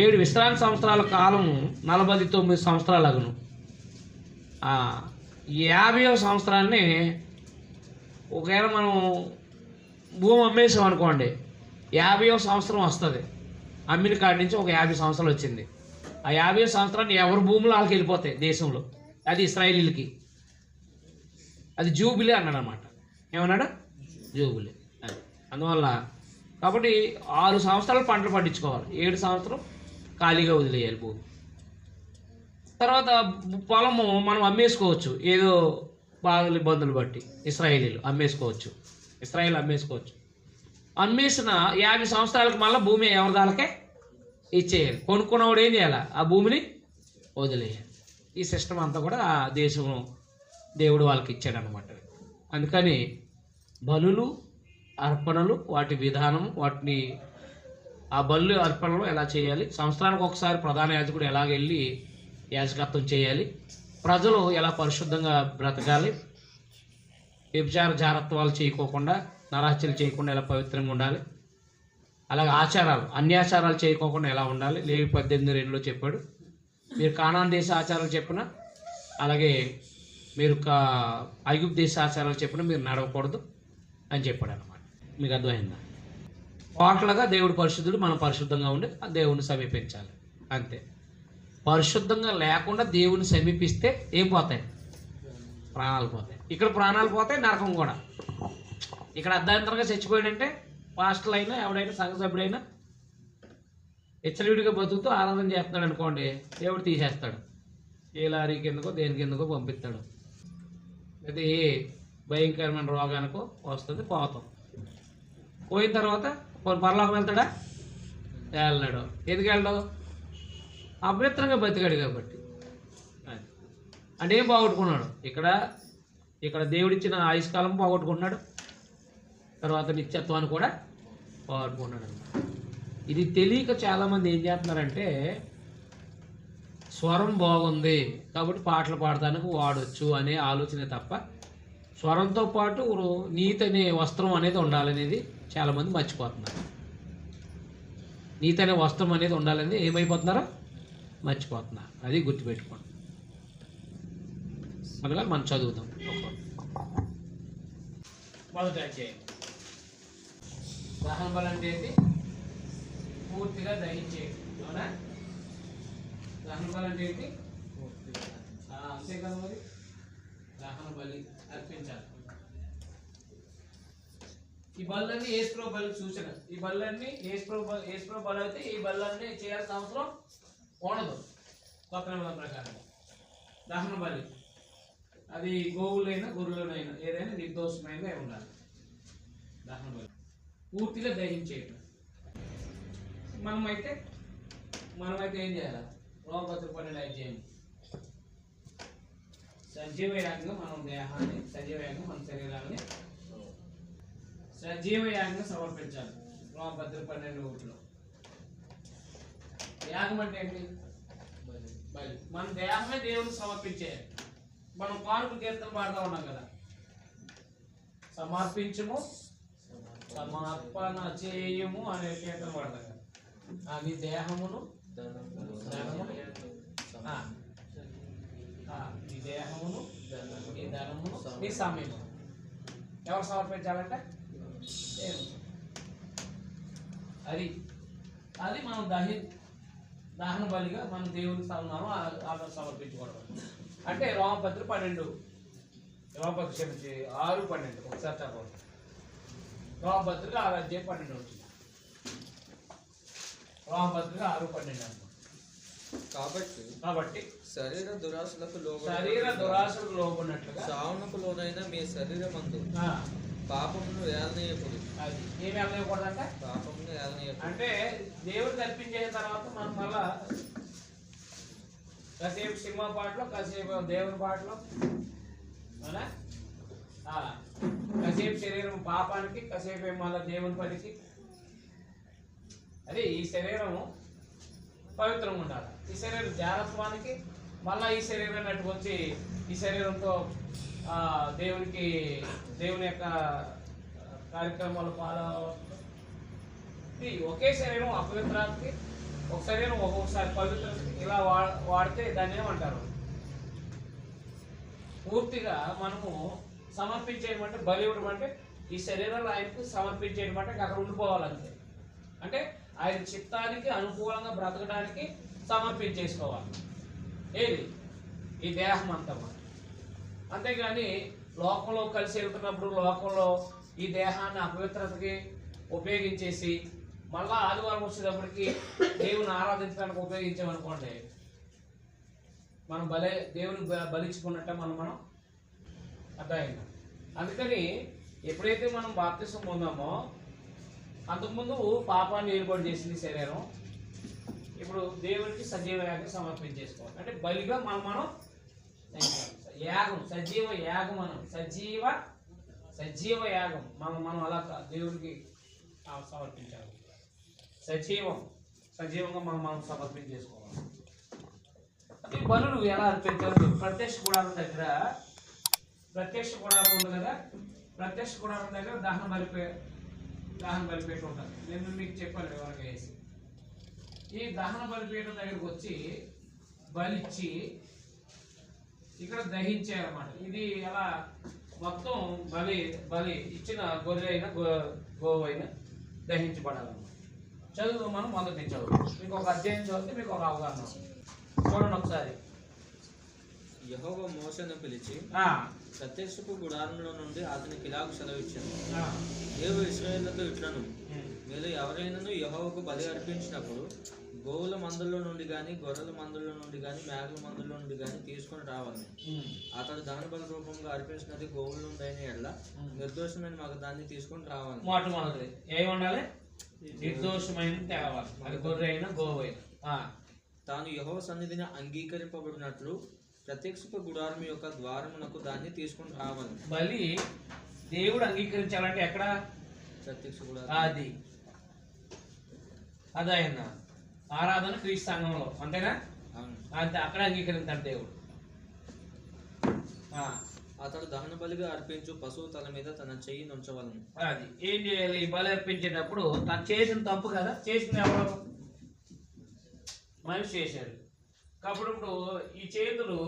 7 విశ్రాంతి సంవత్సరాల కాలము 49 సంవత్సరాలు అగును. 50వ సంవత్సరాన్ని ఒకవేళ మనం భూమి అమ్మేసాం అనుకోండి, 50వ సంవత్సరం వస్తుంది. అమ్మిన కాడి నుంచి ఒక 50 సంవత్సరాలు వచ్చింది. ఆ 50వ సంవత్సరాన్ని ఎవరి భూములు వాళ్ళకి వెళ్ళిపోతాయి దేశంలో. అది ఇశ్రాయేలీలకి, అది జూబిలీ అన్నాడు అనమాట. ఏమన్నాడు? జూబిలీ. అది అందువల్ల కాబట్టి 6 సంవత్సరాలు పంటలు పండించుకోవాలి, 7 సంవత్సరం ఖాళీగా వదిలేయాలి భూమి. తర్వాత పొలము మనం అమ్మేసుకోవచ్చు, ఏదో బాగా ఇబ్బందులు బట్టి ఇశ్రాయేలీలు అమ్మేసుకోవచ్చు. అమ్మేసిన 50 సంవత్సరాలకు మళ్ళీ భూమి ఎవరి దానికే ఇచ్చేయాలి. కొనుక్కున్నవాడు ఏం చేయాలి? ఆ భూమిని వదిలేయాలి. ఈ సిస్టమ్ అంతా కూడా ఆ దేశం దేవుడు వాళ్ళకి ఇచ్చాడు అనమాట.
అందుకని బలులు అర్పణలు వాటి విధానం, వాటిని ఆ బలు అర్పణలు ఎలా చేయాలి, సంవత్సరానికి ఒకసారి ప్రధాన యాజకుడు ఎలాగెళ్ళి యాజకత్వం చేయాలి, ప్రజలు ఎలా పరిశుద్ధంగా బ్రతకాలి, వ్యభిచార జారత్వాలు చేయకోకుండా, నరహత్యలు చేయకుండా ఎలా పవిత్రంగా ఉండాలి, అలాగే ఆచారాలు అన్యాచారాలు చేయకోకుండా ఎలా ఉండాలి. లేవి 18:2లో చెప్పాడు. మీరు కానాన్ దేశ ఆచారాలు చెప్పిన, అలాగే మీరు ఐగుప్తు దేశ ఆచారాలు చెప్పిన మీరు నడవకూడదు అని చెప్పాడు అన్నమాట. మీకు అర్థమైందా? పాటలుగా దేవుడు పరిశుద్ధుడు, మనం పరిశుద్ధంగా ఉండి ఆ దేవుని సమీపించాలి అంతే. పరిశుద్ధంగా లేకుండా దేవుని సమీపిస్తే ఏం పోతాయి? ప్రాణాలు పోతాయి. ఇక్కడ ప్రాణాలు పోతాయి, నరకం కూడా. ఇక్కడ అర్ధాంతరంగా చచ్చిపోయాడంటే పాస్టర్లు అయినా ఎవడైనా సంఘ సభ్యుడైనా హెచ్చరిడిగా బతుకుతూ ఆరాధన చేస్తున్నాడు అనుకోండి, దేవుడు తీసేస్తాడు. ఏ లారీ కిందకో దేని కిందకో పంపిస్తాడు. అయితే ఏ భయంకరమైన రోగానికో వస్తుంది, పోతాం. పోయిన తర్వాత పరలోకం వెళ్తాడా? వెళ్ళాడు. ఎందుకు వెళ్ళాడు? అపవిత్రంగా బతికాడు కాబట్టి. అంటే ఏం పోగొట్టుకున్నాడు? ఇక్కడ దేవుడిచ్చిన ఆయుష్కాలం పోగొట్టుకున్నాడు, తర్వాత నిత్యత్వాన్ని కూడా పోగొట్టుకున్నాడు అనమాట. ఇది తెలియక చాలామంది ఏం చేస్తున్నారంటే, స్వరం బాగుంది కాబట్టి పాటలు పాడటానికి వాడచ్చు అనే ఆలోచనే తప్ప, స్వరంతో పాటు నీతి అనే వస్త్రం అనేది ఉండాలనేది చాలామంది మర్చిపోతున్నారు. నీతి అనే వస్త్రం అనేది ఉండాలనేది ఏమైపోతున్నారో మర్చిపోతున్నారు. అది గుర్తుపెట్టుకోండి. అందుకని మనం చదువుతాం. మొదటి అధ్యాయం. దహన బలి అంటే ఏంటి? పూర్తిగా దహించేది. అవునా? దహన బలి అంటే ఏంటి? అంతే కదా మరి. దహన బలి అర్పించాలి. ఈ బళ్ళన్నీ యేసుప్రభు బలి సూచన. ఈ బళ్ళన్నీ యేసుప్రభు బలి అయితే ఈ బళ్ళన్నీ చేయాల్సిన అవసరం ఉండదు కొత్త నిబంధన ప్రకారం. దహన బలి అది గోవులైనా గొర్రెలైనా ఏదైనా నిర్దోషమైనదే ఉండాలి. దహన బలి పూర్తిగా దహించేయటం. మనమైతే ఏం చేయాలి? రోమపత్రిక 12 అధ్యాయం. సజీవ యాగంగా మనం దేహాన్ని, సజీవ యాగంగా మన శరీరాన్ని సజీవ యాగంగా సమర్పించాలి. రోమపత్రిక 12:1. యాగం అంటే ఏంటి? బలి. మన దేహమే దేవునికి సమర్పించేయాలి. మనం కానుక కీర్తన పాడుతూ ఉన్నాం కదా, సమర్పించము సమర్పణ చేయము అనే కీర్తన పాడతాం కదా. నీ దేహమును నీ దేహమును, నీ ధనమును, నీ సమయము ఎవరు సమర్పించాలంటే అది మనం దహన బలిగా మనం దేవునికి సమర్పించుకోవడం. అంటే రోమపత్రిక 12 క్షమించి 6:12 ఒకసారి చదవండి. రోమపత్రిక 6:12 వచ్చింది. రోమపత్రిక 6:12. కాబట్టి
శరీర దురాశలకు
లోబడినట్లుగా
సావునకు లోనైన మీ శరీరమందు పాపమును ఏలనీయకూడదు.
అది ఏమి ఏలనీయకూడదంటే
పాపమును ఏలనీయకూడదు. అంటే
దేవుడికి అర్పించేసిన తర్వాత మనం మళ్ళా కాసేపు సినిమా పాటలో, కాసేపు దేవుని పాటలో, అవునా? కాసేపు శరీరం పాపానికి, కాసేపు మళ్ళీ దేవుని పనికి. అదే ఈ శరీరం పవిత్రంగా ఉండాలి. ఈ శరీరం జారత్వానికి, మళ్ళీ ఈ శరీరం వచ్చి ఈ శరీరంతో దేవుని యొక్క కార్యక్రమాలు ఒకే శరీరం అపవిత్రానికి, ఒక శరీరం ఒక్కొక్కసారి పవిత్రతకి ఇలా వాడితే దాన్ని ఏమంటారు? పూర్తిగా మనము సమర్పించేయడం అంటే, బలి ఇవ్వడం అంటే ఈ శరీరాలు ఆయనకు సమర్పించేయడం అంటే అక్కడ ఉండిపోవాలంతే. అంటే ఆయన చిత్తానికి అనుకూలంగా బ్రతకడానికి సమర్పించేసుకోవాలి. ఏది? ఈ దేహం అంతా. అంతేగాని లోకంలో కలిసి వెళ్తున్నప్పుడు లోకంలో ఈ దేహాన్ని అపవిత్రతకి ఉపయోగించేసి మళ్ళా ఆదివారం వచ్చేటప్పటికి దేవుని ఆరాధించడానికి ఉపయోగించామనుకోండి, మనం దేవుని బలించుకున్నట్టే మనం అర్థమైంది. అందుకని ఎప్పుడైతే మనం బాప్తిసం పొందామో, అంతకుముందు పాపాన్ని ఏర్పాటు చేసింది శరీరం, ఇప్పుడు దేవునికి సజీవ యాగం సమర్పించేసుకోవాలి. అంటే బలిగా మనం యాగం, సజీవ యాగం, మనం సజీవ సజీవ యాగం మనం అలా దేవుడికి సమర్పించాలి. సజీవంగా మనం సమర్పించేసుకోవాలి. ఈ బలులు ఎలా అర్పించాలి? ప్రత్యక్ష గుడారం ఉంది కదా, ప్రత్యక్ష గుడారం దగ్గర దహన బలిపీఠం ఉంటుంది. నేను మీకు చెప్పాను వివరంగా వేసి. ఈ దహన బలిపీఠం దగ్గరికి వచ్చి బలిచ్చి ఇక్కడ దహించేయాలన్నమాట. ఇది ఎలా మొత్తం బలి ఇచ్చిన గొర్రె అయినా గోవు అయినా దహించబడాలన్నమాట. చదువు మనం మొదటి చదువు, మీకు ఒక అధ్యాయం చదివితే మీకు ఒక అవగాహన వస్తుంది. చూడండి ఒకసారి.
యెహోవా మోషేను పిలిచి ప్రత్యక్షపు గుడారంలో నుండి అతనికి ఇలాగ సెలవిచ్చాను, దేవు ఇశ్రాయేలుతో ఇట్లను, మీరు ఎవరైనాను యెహోవాకు బలి అర్పించినప్పుడు గోవుల మందల్లో నుండి కానీ, గొర్రెల మందల్లో నుండి కానీ, మేకల మందల్లో నుండి కానీ తీసుకొని రావాలి. అతడు దహన బలి రూపంగా అర్పించినది గోవుల నుండి అయిన ఎడల నిర్దోషమైన మగదాన్ని తీసుకొని రావాలి.
మొట్టమొదటి ఏమి ఉండాలి? నిర్దోషమైన తేవాలి. అది గొర్రె అయినా గోవు అయినా.
తాను యెహోవా సన్నిధిని అంగీకరింపబడినట్లు ప్రత్యక్షపు గుడారం యొక్క ద్వారమునకు దాన్ని తీసుకొని రావాలి.
బలి దేవుడు అంగీకరించాలంటే ఎక్కడ?
ప్రత్యక్ష గుడారం.
అదైనా ఆరాధన క్రీస్తు సంఘంలో, అంతేనా? అంతే, అక్కడ అంగీకరించాడు దేవుడు.
అతడు దహన బలిగా అర్పించు పశువు తల మీద తన చెయ్యి ఉంచవలను.
అది ఏం చేయాలి? బలి అర్పించేటప్పుడు తను చేసిన తప్పు కదా, చేసిన ఎవరు? మనిషి చేశాడు. కాబట్టి ఇప్పుడు ఈ చేతులు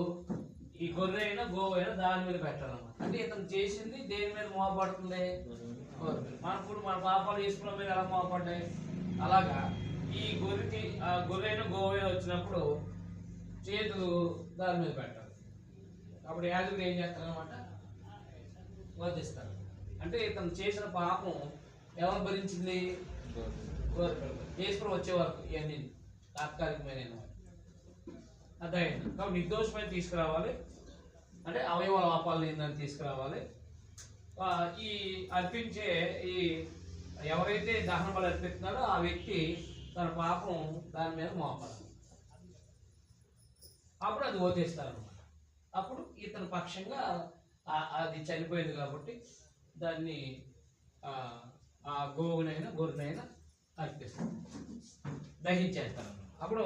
ఈ గొర్రె అయినా గోవు అయినా దాని మీద పెట్టాలన్నమాట. అంటే ఇతను చేసింది దేని మీద మోపడుతుంది? ఇప్పుడు మన పాపాలు చేసుకున్న మీద ఎలా మోపడ్డాయి? అలాగా ఈ గొర్రె అయినా గోవు అయినా వచ్చినప్పుడు చేతులు దాని మీద పెట్టాలి. అప్పుడు యాజకుడు ఏం చేస్తారనమాట? వధిస్తారు. అంటే ఇతను చేసిన పాపం ఎవరు భరించింది? చేసుకుని వచ్చే వరకు ఇవన్నీ తాత్కాలికమైన అదైంది. కాబట్టి నిర్దోషమైన తీసుకురావాలి, అంటే అవయవ లోపాలు ఏందని తీసుకురావాలి. ఈ అర్పించే ఈ ఎవరైతే దహన బలి అర్పిస్తున్నాడో ఆ వ్యక్తి తన పాపం దాని మీద మోపాలి. అప్పుడు అది వదిలేస్తారనమాట. అప్పుడు ఇతని పక్షంగా అది చనిపోయింది కాబట్టి దాన్ని ఆ గోవునైనా గొర్రెనైనా అర్పిస్తారు, దహించేస్తారు. అప్పుడు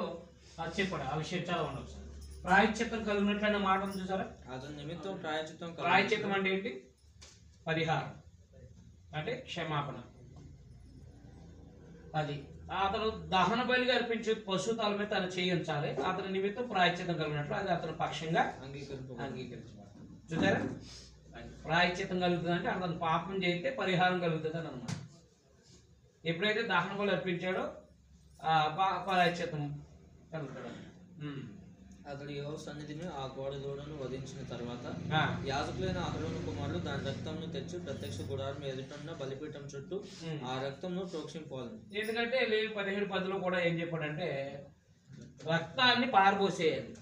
అది చెప్పండి, ఆ విషయం చాలా ఉండదు. ప్రాయశ్చిత్తం కలిగినట్లయిన మాట ఉంది చూసారా?
అతని నిమిత్తం ప్రాయశ్చిత్తం.
ప్రాయశ్చిత్తం అంటే ఏంటి? పరిహారం, అంటే క్షమాపణ. అది అతను దహన బలిగా అర్పించే పశువు తల మీద తను చేయించాలి. అతని నిమిత్తం ప్రాయశ్చిత్తం కలిగినట్లు అది అతని పక్షంగా అంగీకరించబడాలి. చూసారా? ప్రాయశ్చిత్తం కలుగుతుంది అంటే అతను పాపం చేస్తే పరిహారం కలుగుతుంది అని అన్నమాట. ఎప్పుడైతే దహన బలి అర్పించాడో ప్రాయశ్చిత్తం కలుగుతాడు.
అతడు యెహోవా సన్నిధిని ఆ కోడ దూడను వధించిన తర్వాత యాజకులైన అహరోను కుమారులు దాని రక్తంను తెచ్చి ప్రత్యక్ష గుడారం ఎదుటన్న బలిపీఠం చుట్టూ ఆ రక్తంను ప్రోక్షింపాలి.
ఎందుకంటే లేవి 17:10లో కూడా ఏం చెప్పాడంటే రక్తాన్ని పారబోసేయాలి,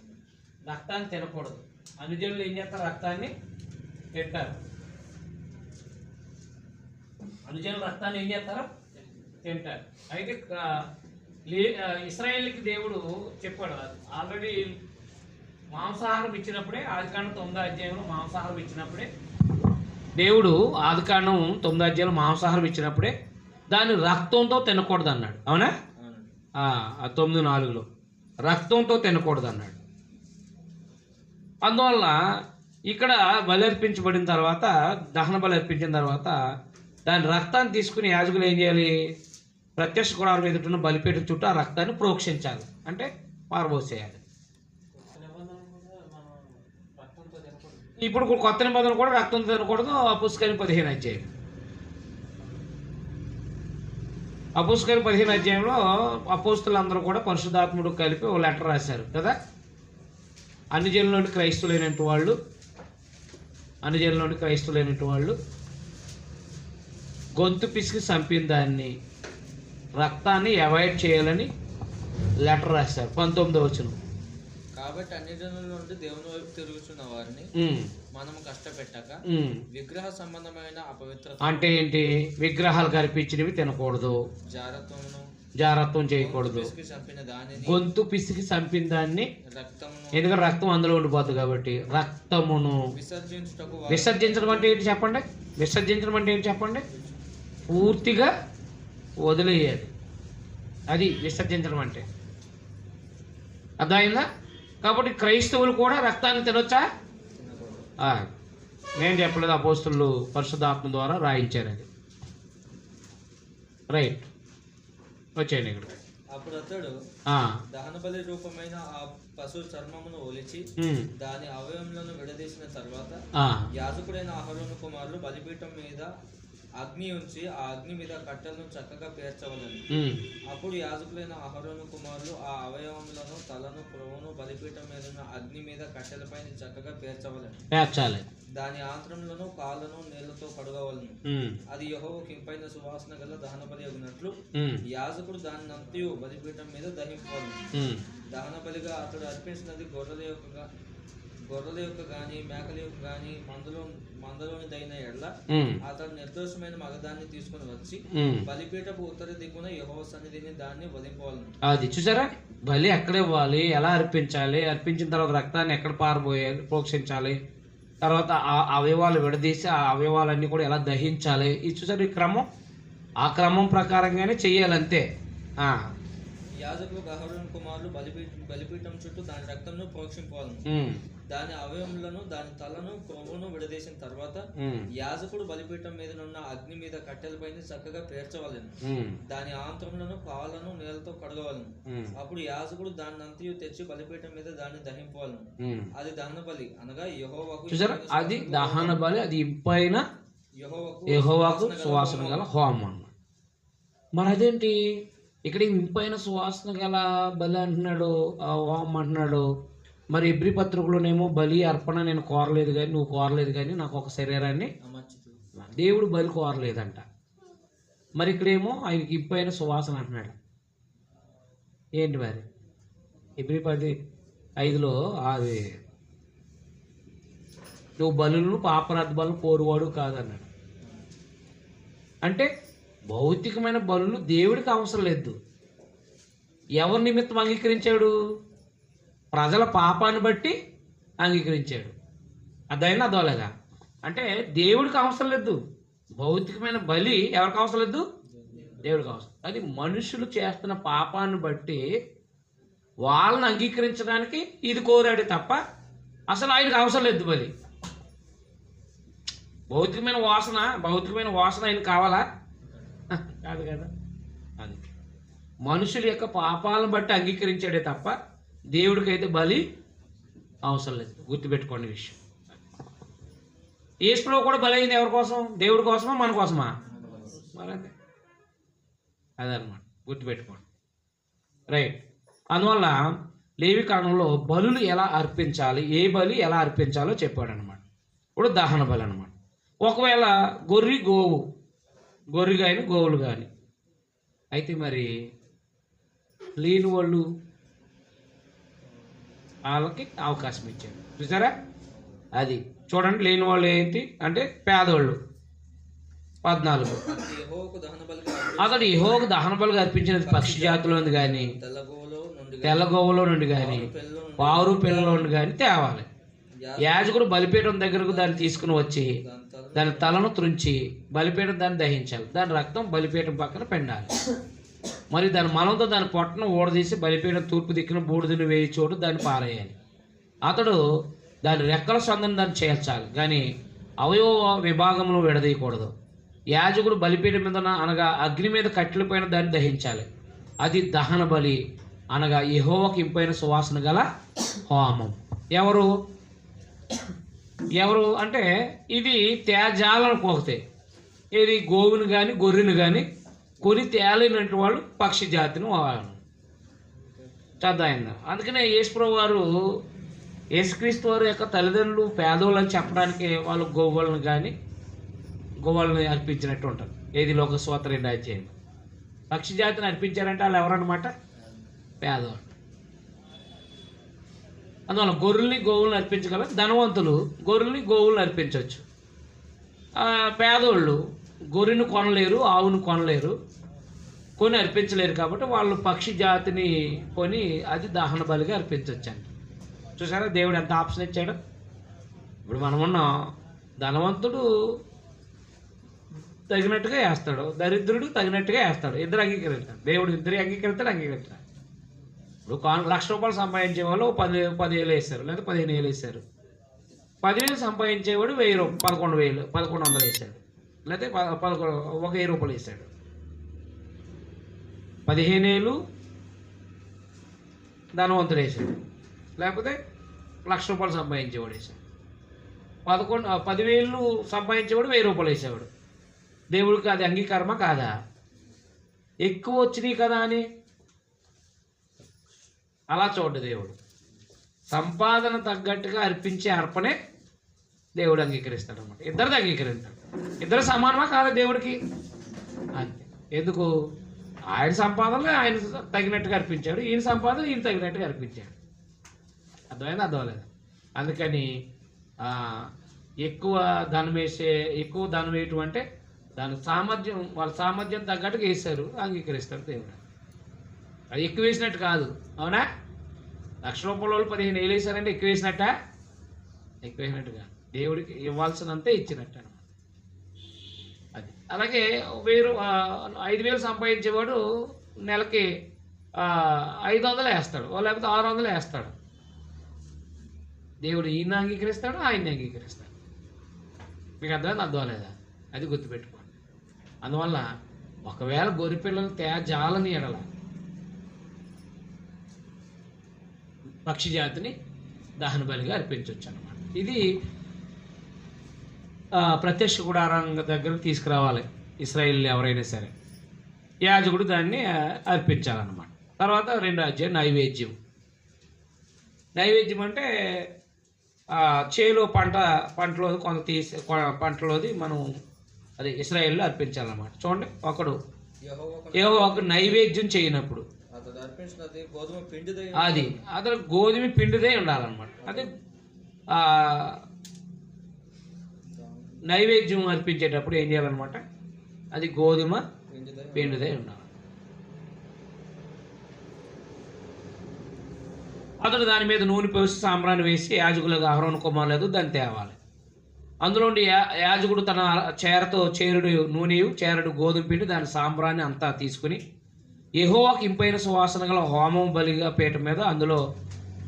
రక్తాన్ని తినకూడదు. అనుజనులు ఏం చేస్తారు? రక్తాన్ని తింటారు. అనుజనులు రక్తాన్ని ఏం చేస్తారు? తింటారు. అయితే ఇశ్రాయేలుకి దేవుడు చెప్పాడు, ఆల్రెడీ మాంసాహారం ఇచ్చినప్పుడే, ఆదికాండం 9వ అధ్యాయంలో మాంసాహారం ఇచ్చినప్పుడే దేవుడు, ఆదికాండం 9వ అధ్యాయంలో మాంసాహారం ఇచ్చినప్పుడే దాన్ని రక్తంతో తినకూడదు అన్నాడు. అవునా? 9:4లో రక్తంతో తినకూడదు అన్నాడు. అందువల్ల ఇక్కడ బలి అర్పించబడిన తర్వాత, దహన బలి అర్పించిన తర్వాత దాని రక్తాన్ని తీసుకుని యాజకులు ఏం చేయాలి? ప్రత్యక్ష గుడారం ఎదుటిన్న బలిపీఠం చుట్టూ ఆ రక్తాన్ని ప్రోక్షించాలి, అంటే పారబోసేయాలి. ఇప్పుడు కొత్త నిబంధన కూడా రక్తంతో తినకూడదు. అపుస్తకం 15 అధ్యాయం, అపుస్తకం 15 అధ్యాయంలో అపోస్తులందరూ కూడా పరిశుద్ధాత్ముడు కలిపి ఓ లెటర్ రాశారు కదా. అన్ని జనుల నుండి క్రైస్తవులైనటువంటి వాళ్ళు గొంతు పిసికి చంపిన దాన్ని, రక్తాన్ని అవాయిడ్ చేయాలని లెటర్ రాశారు. 19వ వచనం.
కాబట్టి అన్ని జనుల నుండి దేవుని వైపు తిరుగుతున్న వారిని మనము కష్టపెట్టక విగ్రహ సంబంధమైన అపవిత్రత అంటే ఏంటి? విగ్రహాలు కనిపించినవి తినకూడదు, జారత్వం చేయకూడదు, గొంతు పిసికి చంపిన దాన్ని, ఎందుకంటే రక్తం అందులో ఉండిపోతుంది కాబట్టి రక్తమును విసర్జించడం అంటే ఏంటి చెప్పండి?
విసర్జించడం అంటే ఏంటి చెప్పండి? పూర్తిగా వదిలేయాలి. అది విసర్జించడం అంటే. అర్థమైందా? కాబట్టి క్రైస్తవులు కూడా రక్తాన్ని తినొచ్చా? నేను చెప్పలేదు, అపోస్తులు పరిశుద్ధాత్మ ద్వారా రాయించారు అది. రైట్, వచ్చేయండి ఇక్కడ.
అప్పుడు అతడు దహన బలి రూపమైన ఆ పశువు చర్మమును ఒలిచి దాని అవయవములను విడదీసిన తర్వాత యాజకుడైన అహరోను కుమారులు బలిపీఠం మీద అగ్ని ఉంచి ఆ అగ్ని మీద కట్టెలను చక్కగా పేర్చవలను. అప్పుడు యాజకులైన అహరోను కుమారులు ఆ అవయవములను, తలను, పురమును బలిపీఠం మీద ఉన్న అగ్ని మీద కట్టెలపై చక్కగా పేర్చాలి. దాని ఆంత్రములను, కాళ్ళను నీళ్లతో కడగవలను. అది యెహోవాకు ఇంపైన సువాసన గల దహన బలి అగినట్లు యాజకుడు దాని అంతయు బలిపీఠం మీద దహింపవలను. దహన బలిగా అతడు అర్పించినది గొర్రెల యొక్క గాని మేకల యొక్క గాని మందలోనిదైన ఎడ్ల అతడు నిర్దోషమైన మగదాన్ని తీసుకుని వచ్చి బలిపీఠపు ఉత్తర దిక్కున యెహోవా సన్నిధిని దాన్ని వధింపవలను.
అది చూసారా? బలి ఎక్కడ ఇవ్వాలి, ఎలా అర్పించాలి, అర్పించిన తర్వాత రక్తాన్ని ఎక్కడ ప్రోక్షించాలి, తర్వాత ఆ అవయవాలు విడదీసి ఆ అవయవాలన్నీ కూడా ఎలా దహించాలి, ఇది చూసారు ఈ క్రమం. ఆ క్రమం ప్రకారంగానే చెయ్యాలంతే.
యాజకులు అహరోను కుమారులు బలిపీఠం చుట్టూ దాని రక్తంను ప్రోక్షింపవలను. దాని అవయవములను, దాని తలను, కొవ్వును విడదీసిన తర్వాత యాజకుడు బలిపీఠం మీద ఉన్న అగ్ని మీద కట్టెలపై చక్కగా పేర్చవలను. దాని ఆంత్రములను, కాళ్ళను నీళ్లతో కడగవలను. అప్పుడు యాజకుడు దాన్ని అంతయు తెచ్చి బలిపీఠం మీద దాన్ని దహింపవలను. అది దహన బలి అనగా యెహోవాకు.
చూసారా? అది దహన బలి, అది ఇంపైన యెహోవాకు సువాసన గల హోమం. మరి అదేంటి ఇక్కడ ఇంపైన సువాసన గల బలి అంటున్నాడు, హోమం అంటున్నాడు. మరి ఎబ్రీ పత్రికలోనేమో బలి అర్పణ నేను కోరలేదు కానీ, నువ్వు కోరలేదు కానీ నాకు ఒక శరీరాన్ని దేవుడు బలి కోరలేదంట. మరి ఇక్కడేమో ఆయనకి ఇంపైన సువాసన అంటున్నాడు. ఏంటి మరి? ఎబ్రీ 10:5 అది నువ్వు బలులను పాపరాధ బలు కోరువాడు కాదన్నాడు. అంటే భౌతికమైన బలులు దేవుడికి అవసరం లేదు. ఎవరి నిమిత్తం అంగీకరించాడు? ప్రజల పాపాన్ని బట్టి అంగీకరించాడు. అదైనా అదోలేదా? అంటే దేవుడికి అవసరం లేదు. భౌతికమైన బలి ఎవరికి అవసరం లేదు? దేవుడికి అవసరం. అది మనుషులు చేస్తున్న పాపాన్ని బట్టి వాళ్ళని అంగీకరించడానికి ఇది కోరాడు తప్ప అసలు ఆయనకు అవసరం లేదు బలి. భౌతికమైన వాసన ఆయన కావాలా? కాదు కదా. అది మనుషుల యొక్క పాపాలను బట్టి అంగీకరించాడే తప్ప దేవుడికైతే బలి అవసరం లేదు. గుర్తుపెట్టుకోండి విషయం. యేసుప్రభువు కూడా బలి అయింది ఎవరి కోసం? దేవుడి కోసమా మన కోసమా? మరంతే. అదనమాట, గుర్తుపెట్టుకోండి. రైట్. అందువల్ల లేవి కాండంలో బలులు ఎలా అర్పించాలి, ఏ బలి ఎలా అర్పించాలో చెప్పాడు అనమాట. ఇప్పుడు దహన బలి అనమాట. ఒకవేళ గొర్రె కానీ గోవులు కానీ అయితే మరి లేని వాళ్ళు వాళ్ళకి అవకాశం ఇచ్చాడు. చూసారా? అది చూడండి. లేని వాళ్ళు ఏంటి అంటే పేదవాళ్ళు. 14 అతడు యెహోవాకు దహన బలిగా అర్పించినది పక్షి జాతిలోని కానీ, తెల్లగోవులో నుండి కానీ, పావురు పిల్లల నుండి కానీ తేవాలి. యాజకుడు బలిపీఠం దగ్గరకు దాన్ని తీసుకుని వచ్చి దాని తలను త్రుంచి బలిపీఠం దాన్ని దహించాలి. దాని రక్తం బలిపీఠం పక్కన పెండాలి. మరి దాని మలంతో దాని పొట్టను ఊడదీసి బలిపీఠం తూర్పు దిక్కున బూడిదని వేయి చోటు దాన్ని పారేయాలి. అతడు దాని రెక్కల సందని దాన్ని చేర్చాలి, కానీ అవయవ విభాగంలో విడదీయకూడదు. యాజకుడు బలిపీఠం మీద అనగా అగ్ని మీద కట్టెలపైన దాన్ని దహించాలి. అది దహన బలి అనగా యెహోవాకు ఇంపైన సువాసన గల హోమం. ఎవరు అంటే ఇది తేజాలను పోతే, ఇది గోవుని కానీ గొర్రెను కానీ కొని తేలినట్టు వాళ్ళు పక్షి జాతిని వాళ్ళు చదవైందా. అందుకనే యేసుప్రభువు వారు, యేసుక్రీస్తు వారి యొక్క తల్లిదండ్రులు పేదోళ్ళు అని చెప్పడానికి వాళ్ళు గోవులను అర్పించినట్టు ఉంటారు. ఏది లోకస్వార్త 2 అధ్యాయం. పక్షి జాతిని అర్పించారంటే వాళ్ళు ఎవరన్నమాట? పేదవాళ్ళు. అందువల్ల గొర్రెల్ని గోవులను అర్పించగలరు. ధనవంతులు గొర్రెల్ని గోవులను అర్పించవచ్చు. పేదోళ్ళు గొర్రెను కొనలేరు, ఆవును కొనలేరు, కొని అర్పించలేరు. కాబట్టి వాళ్ళు పక్షి జాతిని కొని అది దహన బలిగా అర్పించవచ్చు అండి. చూసారా దేవుడు ఎంత ఆప్షన్ ఇచ్చాడు. ఇప్పుడు మనమున్న ధనవంతుడు తగినట్టుగా వేస్తాడు, దరిద్రుడు తగినట్టుగా వేస్తాడు. ఇద్దరు అంగీకరిస్తాడు. దేవుడు ఇద్దరు అంగీకరిస్తాడు. ఇప్పుడు 1,00,000 రూపాయలు సంపాదించే వాళ్ళు 10,000 వేస్తారు, లేదా 15,000 వేస్తారు. 10,000 సంపాదించేవాడు 1,100 వేసాడు, లేకపోతే 1,000 రూపాయలు వేసాడు. 15,000 ధనవంతుడు వేసాడు, లేకపోతే 1,00,000 రూపాయలు సంపాదించేవాడు వేసాడు. 10,000 సంపాదించేవాడు 1,000 రూపాయలు వేసేవాడు. దేవుడికి అది అంగీకారమా కాదా? ఎక్కువ వచ్చినాయి కదా అని అలా చూడు. దేవుడు సంపాదన తగ్గట్టుగా అర్పించే అర్పణే దేవుడు అంగీకరిస్తాడు అన్నమాట. ఇద్దరిది అంగీకరిస్తాడు. ఇద్దరు సమానమా కాదా దేవుడికి? అంతే. ఎందుకు? ఆయన సంపాదనలో ఆయన తగినట్టుగా అర్పించాడు, ఈయన సంపాదన ఈయన తగినట్టుగా అర్పించాడు. అర్థమలేదు. అందుకని ఎక్కువ ధనం వేయటం అంటే దాని సామర్థ్యం, వాళ్ళ సామర్థ్యం తగ్గట్టుగా వేస్తారు, అంగీకరిస్తాడు దేవుడు. అది ఎక్కువ వేసినట్టు కాదు. అవునా? 1,00,000 రూపాయల వాళ్ళు 15,000 వేసారంటే ఎక్కువ వేసినట్టుగా దేవుడికి ఇవ్వాల్సినంతే ఇచ్చినట్టు అనమాట. అది అలాగే 5,000 సంపాదించేవాడు నెలకి 500 వేస్తాడు, లేకపోతే 600 వేస్తాడు. దేవుడు ఈయన అంగీకరిస్తాడు, ఆయన్ని అంగీకరిస్తాడు. మీకు అర్థం లేదా? అది గుర్తుపెట్టుకోండి. అందువల్ల ఒకవేళ గొర్రెపిల్లలు జాలని ఎడల పక్షి జాతిని దహన బలిగా అర్పించవచ్చు అన్నమాట. ఇది ప్రత్యక్ష గుడారం దగ్గర తీసుకురావాలి ఇశ్రాయేలు ఎవరైనా సరే. యాజకుడు దాన్ని అర్పించాలన్నమాట. తర్వాత 2వ అధ్యాయం నైవేద్యం అంటే చేలో పంటలోది కొంత పంటలోది మనం అది ఇశ్రాయేల్లో అర్పించాలన్నమాట. చూడండి, ఒకడు యెహోవాకు నైవేద్యం చేయనప్పుడు అది అతను గోధుమ పిండిదే ఉండాలన్నమాట. అది నైవేద్యం అర్పించేటప్పుడు ఏం చేయాలన్నమాట? అది గోధుమ పిండిదే ఉండాలి. అతడు దాని మీద నూనె పోసి సాంబ్రాన్ని వేసి యాజకులకు అహరోను కుమారులకు దాన్ని తేవాలి. అందులో యాజకుడు తన చేరతో చేరుడు నూనెయు చేరుడు గోధుమ పిండి దాని సాంబ్రాన్ని అంతా తీసుకుని యెహోవాకు ఇంపైన సువాసన గల హోమం బలిగా పీట మీద అందులో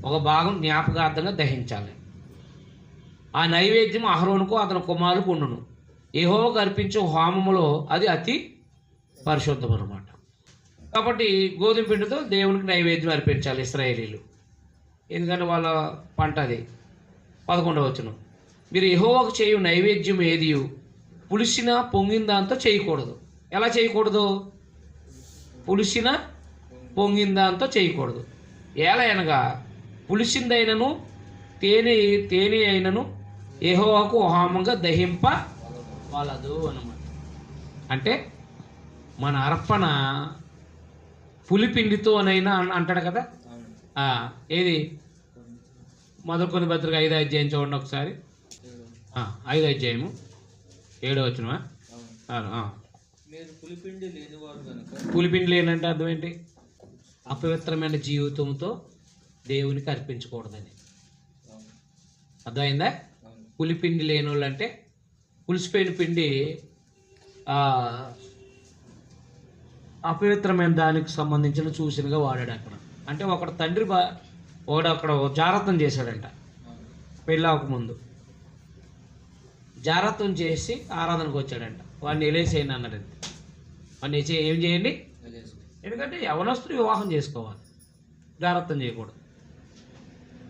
ఒక భాగం జ్ఞాపకార్థంగా దహించాలి. ఆ నైవేద్యం అహరోనుకు అతని కుమారులకు ఉండును. యెహోవాకు అర్పించే హోమములో అది అతి పరిశుద్ధం అన్నమాట. కాబట్టి గోధుమ పిండితో దేవునికి నైవేద్యం అర్పించాలి ఇశ్రాయేలీలు. ఎందుకంటే వాళ్ళ పంట అది. 11వ వచనం, మీరు యెహోవాకు చేయు నైవేద్యం ఏది పులిసిన పొంగిన దాంతో చేయకూడదు. ఎలా చేయకూడదు? పులిసిన పొంగిన దాంతో చేయకూడదు. ఎలా అనగా పులిసిందైనను తేనె అయినను యెహోవాకు హోమంగా దహింపవలదు అన్నమాట. అంటే మన అర్పణ పులిపిండితోనైనా అంటాడు కదా. ఏది? మొదలుకొని పత్రిక 5వ అధ్యాయం చూడండి ఒకసారి. 5వ అధ్యాయము 7వ వచనమా? పులిపిండి లేనంటే అర్థం ఏంటి? అపవిత్రమైన జీవితంతో దేవునికి అర్పించకూడదని అర్థమైందా? పులిపిండి లేని వాళ్ళు అంటే పులిసిపోయిన పిండి అపవిత్రమైన దానికి సంబంధించిన సూచనగా వాడాడు అక్కడ. అంటే ఒకడు తండ్రి అక్కడ జాగ్రత్తం చేశాడంట. పెళ్ళవకముందు జాగ్రత్తం చేసి ఆరాధనకు వచ్చాడంట. వాడిని ఎలేసేయండి అన్నాడండి. వాడిని ఏం చేయండి? ఎందుకంటే యవనస్తులు వివాహం చేసుకోవాలి, జాగ్రత్తం చేయకూడదు.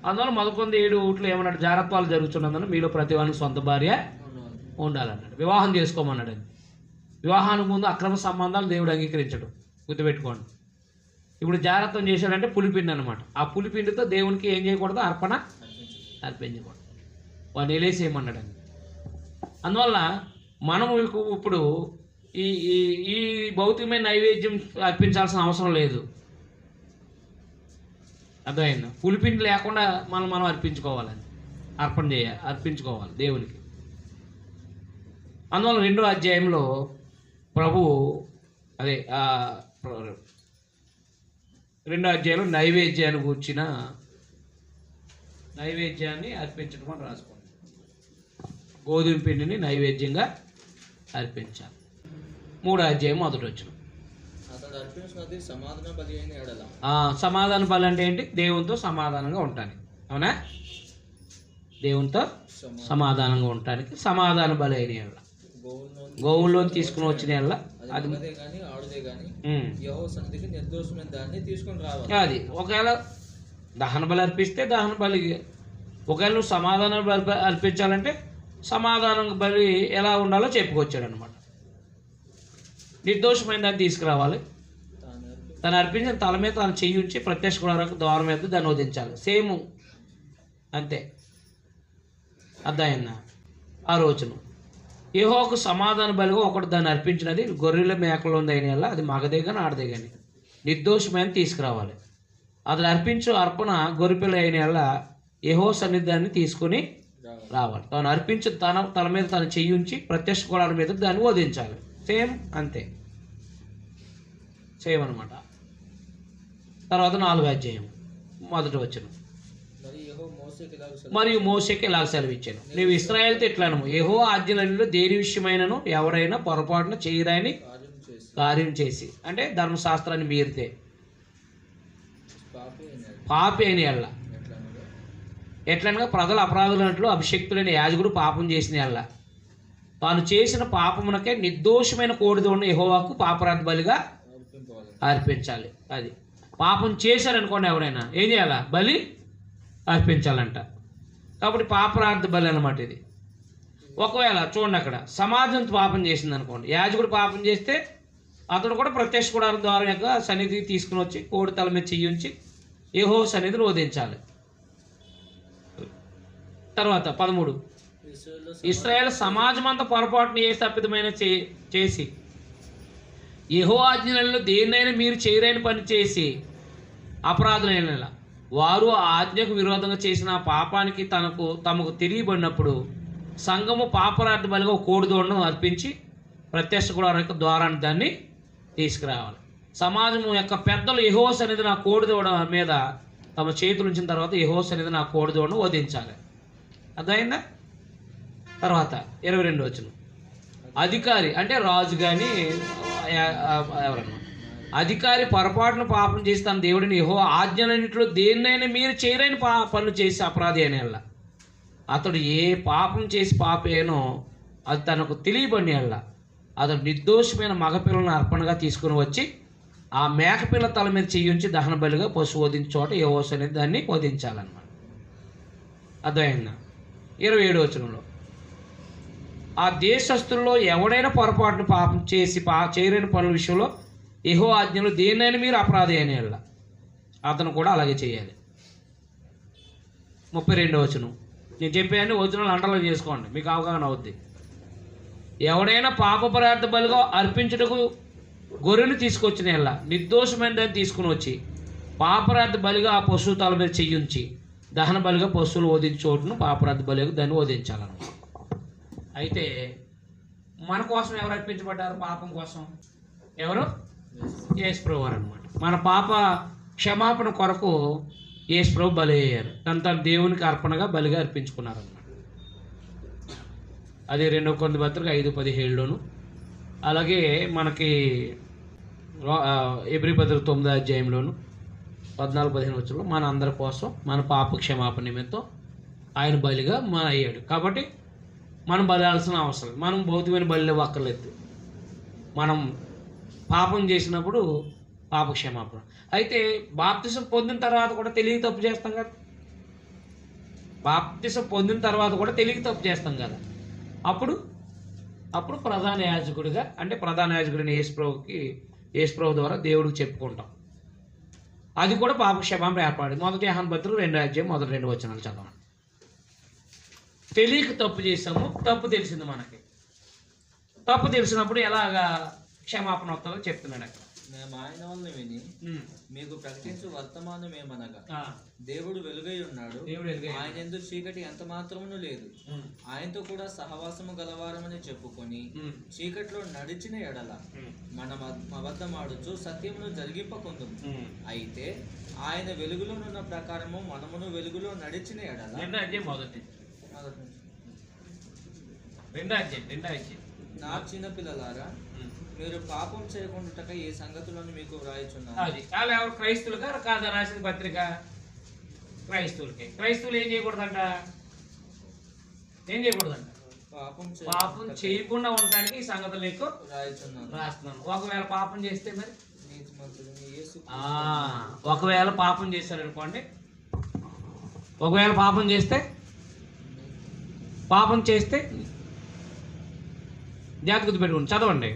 అందువల్ల 11:7 ఏమన్నాడు? జాగ్రత్తలు జరుగుతున్నందున మీలో ప్రతి వానికి సొంత భార్య ఉండాలన్నాడు. వివాహం చేసుకోమన్నాడు. వివాహానికి ముందు అక్రమ సంబంధాలు దేవుడు అంగీకరించడు, గుర్తుపెట్టుకోండి. ఇప్పుడు జాగ్రత్తం చేశాడంటే పులిపిండి అనమాట. ఆ పులిపిండితో దేవునికి ఏం చేయకూడదు? అర్పణ అర్పించకూడదు. వాడిని ఎలేసేయమన్నాడండి. అందువల్ల మనము ఇప్పుడు ఈ భౌతికమైన నైవేద్యం అర్పించాల్సిన అవసరం లేదు. అర్థమైందా? పులిపిండి లేకుండా మనం అర్పించుకోవాలని అర్పించుకోవాలి దేవునికి. అందువల్ల 2వ అధ్యాయంలో ప్రభువు 2వ అధ్యాయంలో నైవేద్యాన్ని కూర్చిన నైవేద్యాన్ని అర్పించడం అని రాసుకోండి. గోధుమ పిండిని నైవేద్యంగా అర్పించాలి. 3వ అధ్యాయం 1వ వచనం.
అతడు అర్పించినది సమాధాన బలి అయిన ఎడల.
సమాధాన బలి అంటే ఏంటి? దేవునితో సమాధానంగా ఉండటానికి. అవునా? దేవునితో సమాధానంగా ఉండటానికి సమాధాన బలి అయిన ఎడల, గోవుల్లో తీసుకుని వచ్చిన ఎడల, అది
కానీ ఆడుదే కానీ యెహోవా సన్నిధికి నిర్దోషమైన దాన్ని తీసుకొని రావాలి.
అది ఒకవేళ దహన బలి అర్పిస్తే దహన బలి, ఒకవేళ నువ్వు సమాధాన బలి అర్పించాలంటే సమాధాన బలి ఎలా ఉండాలో చెప్పుకొచ్చాడు అనమాట. నిర్దోషమైన దాన్ని తీసుకురావాలి, తను అర్పించిన తల మీద తను చెయ్యి ఉంచి ప్రత్యక్ష గుడారం ద్వారం మీద దాన్ని వదించాలి. సేమ్ అంతే. అర్థమైందా? ఆ రోజును యెహోవాకు సమాధాన బలిగా ఒకటి దాన్ని అర్పించినది గొర్రెల మేకలో ఉంది అయిన వల్ల, అది మగదే కానీ ఆడదే కానీ నిర్దోషమైన తీసుకురావాలి. అది అర్పించు అర్పణ గొర్రెపిల్ల అయిన వల్ల యెహోవా సన్నిధాన్ని తీసుకుని రావాలి. తాను అర్పించు తల మీద తను చెయ్యి ఉంచి ప్రత్యక్ష గుడారం మీద దాన్ని వదించాలి. సేమ్ అంతే, సేమ్ అనమాట. తర్వాత 4వ అధ్యాయం 1వ వచనం. మరియు మోషేకి ఇలాగ సెలవిచ్చాను, నీవు ఇశ్రాయేలుతో ఇట్లాను, యెహోవా ఆజ్ఞలలో దేని విషయమైనను ఎవరైనా పొరపాటున చేయరాని కార్యం చేసి, అంటే ధర్మశాస్త్రాన్ని మీరితే పాపి అయిన ఎల్ల, ఎట్లనగా ప్రజల అపరాధులన్నట్లు అభిషక్తులైన యాజకుడు పాపం చేసిన ఎల్ల, తాను చేసిన పాపమునకే నిర్దోషమైన కోడిదోడిని యెహోవాకు పాపరాధ బలిగా అర్పించాలి. అది పాపం చేశారనుకోండి, ఎవరైనా ఏం చేయాలా? బలి అర్పించాలంట. కాబట్టి పాపరాధ బలి అన్నమాట ఇది. ఒకవేళ చూడండి, అక్కడ సమాజం పాపం చేసింది అనుకోండి, యాజకుడు పాపం చేస్తే అతడు కూడా ప్రత్యక్ష గుడారం ద్వారం యొక్క సన్నిధికి తీసుకుని వచ్చి కోడి తల మీద చెయ్యి ఉంచి యెహోవా సన్నిధిని వధించాలి. తర్వాత 13, ఇశ్రాయేలు సమాజం అంతా పొరపాటును ఏ తప్పిదమైన చేసి యెహోవా ఆజ్ఞలలో దేన్నైనా మీరు చేయలేని పని చేసి అపరాధులైన వారు ఆ ఆజ్ఞకు విరోధంగా చేసిన పాపానికి తమకు తెలియబడినప్పుడు సంఘము పాపరాధ బలిగా కోడిదోడను అర్పించి ప్రత్యక్ష గుడారం యొక్క ద్వారాన్ని దాన్ని తీసుకురావాలి. సమాజం యొక్క పెద్దలు యెహోవా సన్నిధిని ఆ కోడిదోడ మీద తమ చేతులు ఉంచిన తర్వాత యెహోవా సన్నిధిని ఆ కోడిదోడను వధించాలి. అర్థమైందా? తర్వాత 22వ వచనం. అధికారి అంటే రాజు కానీ ఎవరన్నా అధికారి పొరపాటును పాపం చేసి తన దేవుడిని యెహోవా ఆజ్ఞలన్నింటిలో దేన్నైనా మీరు చేయలేని పనులు చేసి అపరాధి అయిన ఎల్ల, అతడు ఏ పాపం చేసి పాపేనో అది తనకు తెలియబడిన ఎల్ల, అతడు నిర్దోషమైన మగపిల్లలను అర్పణగా తీసుకుని వచ్చి ఆ మేకపిల్ల తల మీద చెయ్యి ఉంచి దహన బలిగా పశువు వధించే చోట యెహోవా అనేది దాన్ని వధించాలన్నమాట. అర్థమైందా? 27వ వచనంలో, ఆ దేశస్తుల్లో ఎవడైనా పొరపాటును పాపం చేసి చేయలేని పనుల విషయంలో యెహోవా ఆజ్ఞలు దేన్నైనా మీరు అపరాధి అయిన ఎల్ల, అతను కూడా అలాగే చేయాలి. 32వ వచనం. నేను చెప్పాను, వచనాలు అండర్లైన్ చేసుకోండి, మీకు అవగాహన అవుద్ది. ఎవడైనా పాపపరార్థ బలిగా అర్పించుటకు గొర్రెను తీసుకొచ్చిన ఎల్ల నిర్దోషమైన దాన్ని తీసుకుని వచ్చి పాపరార్థ బలిగా ఆ పశువు తల మీద చెయ్యించి దహన బలిగా పశువులు వధించే చోటును పాపరార్థ బలిగా దాన్ని వధించాలన్నమాట. అయితే మన కోసం ఎవరు అర్పించబడ్డారు? పాపం కోసం ఎవరు? యేసుప్రభు వారు అనమాట. మన పాప క్షమాపణ కొరకు యేసుప్రభు బలి అయ్యారు. తన దేవునికి అర్పణగా బలిగా అర్పించుకున్నారు అన్నమాట. అది 2 కొరింథీ పత్రిక 5:17లోను, అలాగే మనకి ఎబ్రీ పత్రిక 9వ అధ్యాయంలోను 14-15 వచ్చులో మన అందరి కోసం మన పాప క్షమాపణ నిమిత్తం ఆయన బలిగా అయ్యాడు. కాబట్టి మనం బలాల్సిన అవసరం, మనం భౌతికమైన బలి అక్కర్లేదు. మనం పాపం చేసినప్పుడు పాప క్షమాపణ. అయితే బాప్తిసం పొందిన తర్వాత కూడా తెలియక తప్పు చేస్తాం కదా. బాప్తిసం పొందిన తర్వాత కూడా తెలియక తప్పు చేస్తాం కదా. అప్పుడు ప్రధాన యాజకుడిగా, అంటే ప్రధాన యాజకుడిని యేసుప్రభు ద్వారా దేవుడికి చెప్పుకుంటాం. అది కూడా పాప క్షమాపణ ఏర్పడింది. 1 యోహాను పత్రిక 2వ అధ్యాయం 1-2 వచనాలు చదవండి. తెలియక తప్పు చేసాము, తప్పు తెలిసింది మనకి. తప్పు తెలిసినప్పుడు ఎలాగా క్షమాపణ వస్తుందో చెప్తున్నాడు అక్కడ.
మేము ఆయన వలన విని మీకు ప్రకటించు వర్తమానం ఏమనగా, దేవుడు వెలుగై ఉన్నాడు, ఆయన యందు చీకటి ఎంత మాత్రమును లేదు. ఆయనతో కూడా సహవాసము గలవారమని చెప్పుకొని చీకటిలో నడిచిన ఎడల మనం అబద్ధమాడుచు సత్యమును జరిగింపకుందుము. అయితే ఆయన వెలుగులోనున్న ప్రకారము మనమును వెలుగులో నడిచిన ఎడల. నా చిన్న పిల్లలారా, మీరు పాపం చేయకుండా ఈ సంగతులను మీకు వ్రాయిచున్నారు.
అది వాళ్ళు ఎవరు క్రైస్తువులుగా కాదా రాసిన పత్రిక? క్రైస్తవులకి. క్రైస్తవులు ఏం చేయకూడదంట? ఏం చేయకూడదంట? పాపం చేయకుండా ఉండడానికి ఈ సంగతులు నీకు రాస్తున్నాను. ఒకవేళ పాపం చేస్తే మరి ఒకవేళ పాపం చేశారనుకోండి, ఒకవేళ పాపం చేస్తే జాగ్రత్త పెట్టుకోండి, చదవండి.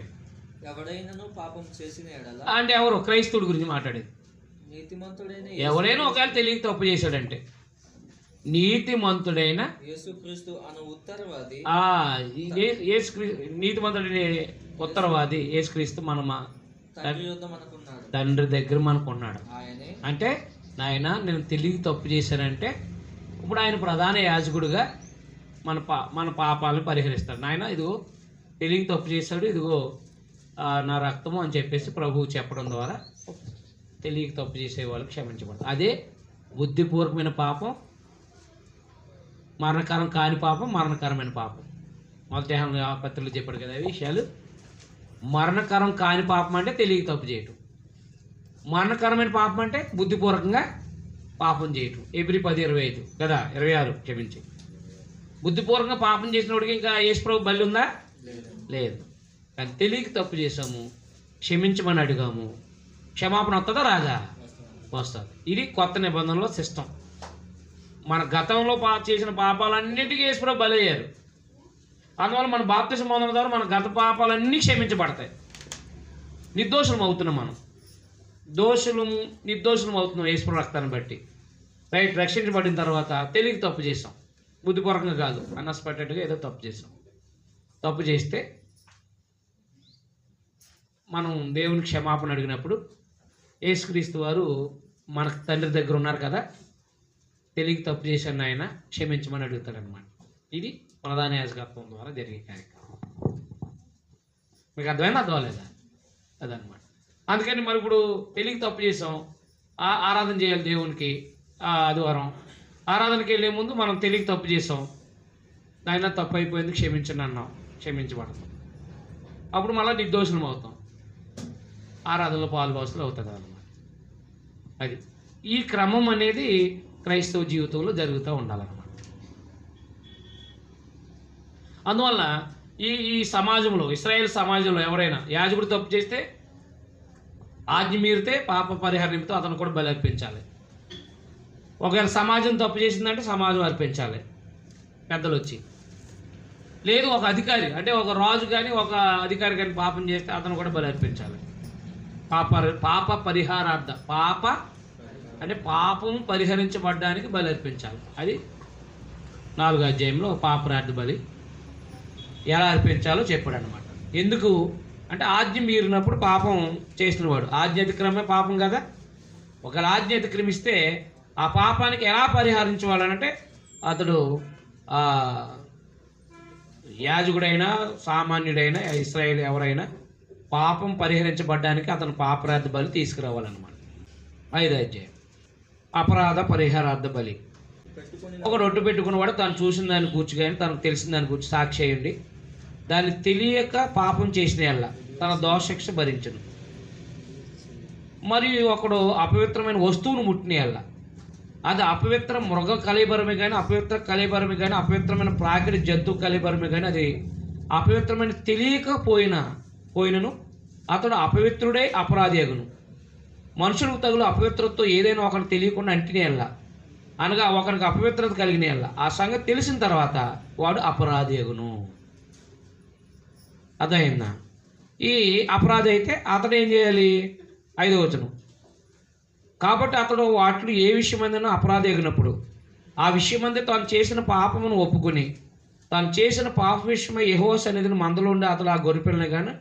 ఎవడైనా పాపం చేసిన ఎడల
అంటే ఎవరు? క్రైస్తవుడి గురించి మాట్లాడేది.
నీతిమంతుడైన
ఎవరైనా ఒకవేళ తెలియక తప్పు చేశాడంటే, నీతిమంతుడైన
యేసుక్రీస్తు అను ఉత్తరవాది,
నీతిమంతుడైన ఉత్తరవాది యేసుక్రీస్తు మన తండ్రి దగ్గర మనకున్నాడు. అంటే నాయన నేను తెలియక తప్పు చేశానంటే ఇప్పుడు ఆయన ప్రధాన యాజకుడిగా మన పాపాలను పరిహరిస్తాడు. నాయన ఇదిగో తెలియక తప్పు చేశాడు, ఇదిగో నా రక్తము అని చెప్పేసి ప్రభువు చెప్పడం ద్వారా తెలియక తప్పు చేసే వాళ్ళు క్షమించబడతారు. అదే బుద్ధిపూర్వకమైన పాపం, మరణకరం కాని పాపం, మరణకరమైన పాపం. మొదటి పత్రికలు చెప్పాడు కదా ఈ విషయాలు. మరణకరం కాని పాపం అంటే తెలియక తప్పు చేయటం, మరణకరమైన పాపం అంటే బుద్ధిపూర్వకంగా పాపం చేయటం. ఎబ్రి 10:25 కదా, 26 క్షమించి. బుద్ధిపూర్వకంగా పాపం చేసిన వాడికి ఇంకా యేసుప్రభు బలి ఉందా? లేదు. కానీ తెలియక తప్పు చేసాము, క్షమించమని అడిగాము, క్షమాపణ వస్తుందా? రాదా? వస్తుంది. ఇది కొత్త నిబంధనలో సిస్టమ్. మన గతంలో చేసిన పాపాలన్నిటికీ యేసుప్రభు బలి అయ్యారు. అందువల్ల మన బాప్తిసం పొందడం ద్వారా మన గత పాపాలన్నీ క్షమించబడతాయి. నిర్దోషులం అవుతున్నాం మనం, నిర్దోషులం అవుతున్నాం యేసుప్రభు రక్తాన్ని బట్టి. రైట్, రక్షించబడిన తర్వాత తెలియక తప్పు చేసాం, బుద్ధిపూర్వకంగా కాదు, అన్ఎక్స్పెక్టెడ్గా ఏదో తప్పు చేసాం. తప్పు చేస్తే మనం దేవునికి క్షమాపణ అడిగినప్పుడు యేసుక్రీస్తు వారు మన తండ్రి దగ్గర ఉన్నారు కదా, తెలియక తప్పు చేశాను ఆయన క్షమించమని అడుగుతాడనమాట. ఇది ప్రధాన యాజకత్వం ద్వారా జరిగే కార్యక్రమం. మీకు అర్థమైనా అర్థమలేదా? అదనమాట. అందుకని మరి ఇప్పుడు తెలియక తప్పు చేసాం, ఆరాధన చేయాలి దేవునికి. ఆదివారం ఆరాధనకి వెళ్ళే ముందు మనం తెలియక తప్పు చేసాం, నాయన తప్పు అయిపోయింది క్షమించండి అన్నాం, క్షమించబడతాం. అప్పుడు మళ్ళీ నిర్దోషులం అవుతాం, ఆరాధనలో పాలుభాసులు అవుతుంది అన్నమాట. అది ఈ క్రమం అనేది క్రైస్తవ జీవితంలో జరుగుతూ ఉండాలన్నమాట. అందువల్ల ఈ సమాజంలో, ఇశ్రాయేల్ సమాజంలో ఎవరైనా యాజకుడు తప్పు చేస్తే ఆజ్ఞ మీరితే పాప పరిహార నిమిత్తం అతను కూడా బలి అర్పించాలి. ఒకవేళ సమాజం తప్పు చేసిందంటే సమాజం అర్పించాలి పెద్దలు వచ్చి. లేదు ఒక అధికారి అంటే ఒక రాజు కానీ ఒక అధికారి కానీ పాపం చేస్తే అతను కూడా బలి అర్పించాలి. పాప పరిహారార్థ, పాప అంటే పాపం పరిహరించబడ్డానికి బలి అర్పించాలి. అది 4వ అధ్యాయంలో పాపరార్థ బలి ఎలా అర్పించాలో చెప్పాడు అనమాట. ఎందుకు అంటే ఆజ్ఞ మీరినప్పుడు పాపం చేసినవాడు, ఆజ్ఞ అతిక్రమే పాపం కదా. ఒకవేళ ఆజ్ఞ అతిక్రమిస్తే ఆ పాపానికి ఎలా పరిహరించవాలంటే అతడు యాజకుడైనా సామాన్యుడైనా ఇశ్రాయేలు ఎవరైనా పాపం పరిహరించబడ్డానికి అతను పాపరార్థ బలి తీసుకురావాలన్నమాట. 5వ అధ్యాయం అపరాధ పరిహారార్థ బలి. ఒక రొట్టె పెట్టుకున్నవాడు తను చూసిన దాన్ని కూర్చు కానీ తనకు తెలిసిన దాన్ని కూర్చు సాక్షి అయ్యండి, దాన్ని తెలియక పాపం చేసిన ఎల్ల తన దోషశిక్ష భరించను. మరియు ఒకడు అపవిత్రమైన వస్తువును ముట్టిన ఎల్ల, అది అపవిత్ర మృగ కళేబరమే కానీ అపవిత్ర కళేబరమే కానీ అపవిత్రమైన ప్రాకృతి జంతువు కళేబరమే కానీ అది అపవిత్రమైన తెలియకపోయినను అతడు అపవిత్రుడై అపరాధి అగును. మనుషులకు తగులు అపవిత్రతతో ఏదైనా ఒకరికి తెలియకుండా అంటినే ఎల్ల, అనగా ఒకరికి అపవిత్రత కలిగిన ఎల్ల ఆ సంగతి తెలిసిన తర్వాత వాడు అపరాధి అగును. అర్థమైందా? ఈ అపరాధి అయితే అతడు ఏం చేయాలి? 5వ వచనం, కాబట్టి అతడు వాటిలో ఏ విషయమైనా అపరాధి ఎగినప్పుడు ఆ విషయమందే తాను చేసిన పాపమును ఒప్పుకొని తాను చేసిన పాప విషయమై యెహోవా సన్నిధిని మందలో ఉండి అతడు ఆ గొర్రెపిల్లని కానీ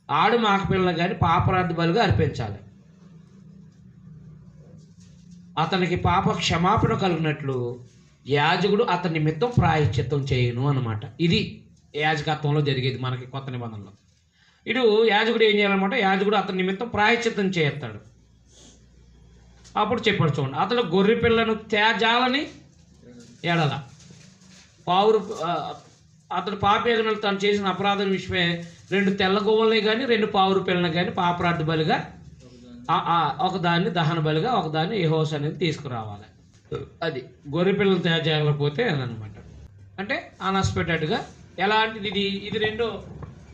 ఆడు మేకపిల్లని కానీ పాపరార్థ బలిగా అర్పించాలి. అతనికి పాప క్షమాపణ కలిగినట్లు యాజకుడు అతని నిమిత్తం ప్రాయశ్చిత్తం చేయను అన్నమాట. ఇది యాజకత్వంలో జరిగేది మనకి కొత్త నిబంధనలో. ఇటు యాజకుడు ఏం చేయాలన్నమాట, యాజకుడు అతని నిమిత్తం ప్రాయశ్చిత్తం చేస్తాడు. అప్పుడు చెప్పాడు చూడండి, అతడు గొర్రె పిల్లను తేజాలని ఎడల అతడు పాపేగనలు తను చేసిన అపరాధం విషయమే 2 తెల్ల గోవుల్ని కానీ 2 పావురు పిల్లని కానీ పాపరార్థ బలిగా ఒకదాన్ని దహన బలిగా ఒకదాన్ని యెహోవా అనేది తీసుకురావాలి. అది గొర్రె పిల్లలు తయారు చేయకపోతే అనమాట. అంటే అన్ఎక్స్పెక్టెడ్గా ఎలాంటిది ఇది రెండో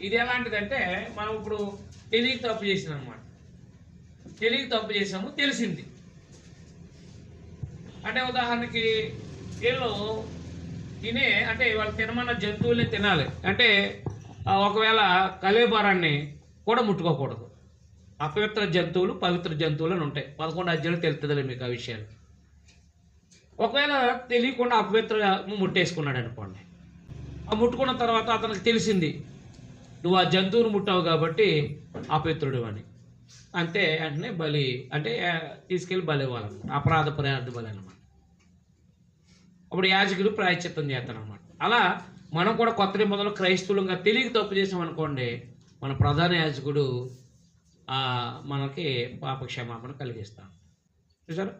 ఇది ఎలాంటిదంటే మనం ఇప్పుడు తెలియక తప్పు చేసిన అనమాట. తెలియక తప్పు చేసాము, తెలిసింది. అంటే ఉదాహరణకి వీళ్ళు అంటే వాళ్ళు తినమన్న జంతువులే తినాలి. అంటే ఒకవేళ కలేబరాన్ని కూడా ముట్టుకోకూడదు. అపవిత్ర జంతువులు పవిత్ర జంతువులు అని ఉంటాయి. 11 అధ్యాయంలో తెలుస్తుందిలే మీకు ఆ విషయాలు. ఒకవేళ తెలియకుండా అపవిత్ర ముట్టేసుకున్నాడు అనుకోండి, ఆ ముట్టుకున్న తర్వాత అతనికి తెలిసింది నువ్వు ఆ జంతువును ముట్టావు కాబట్టి అపవిత్రుడు అని, అంతే వెంటనే బలి అంటే తీసుకెళ్ళి బలి ఇవ్వాలన్నమాట. అపరాధ పరిహార బలి అనమాట. అప్పుడు యాజకుడు ప్రాయశ్చిత్తం చేస్తారనమాట. అలా మనం కూడా కొత్త నిబంధనలు క్రైస్తవులుగా తెలియక తప్పు చేసాం అనుకోండి, మన ప్రధాన యాజకుడు మనకి పాపక్షమాపణ కలిగిస్తాం. చూసారు,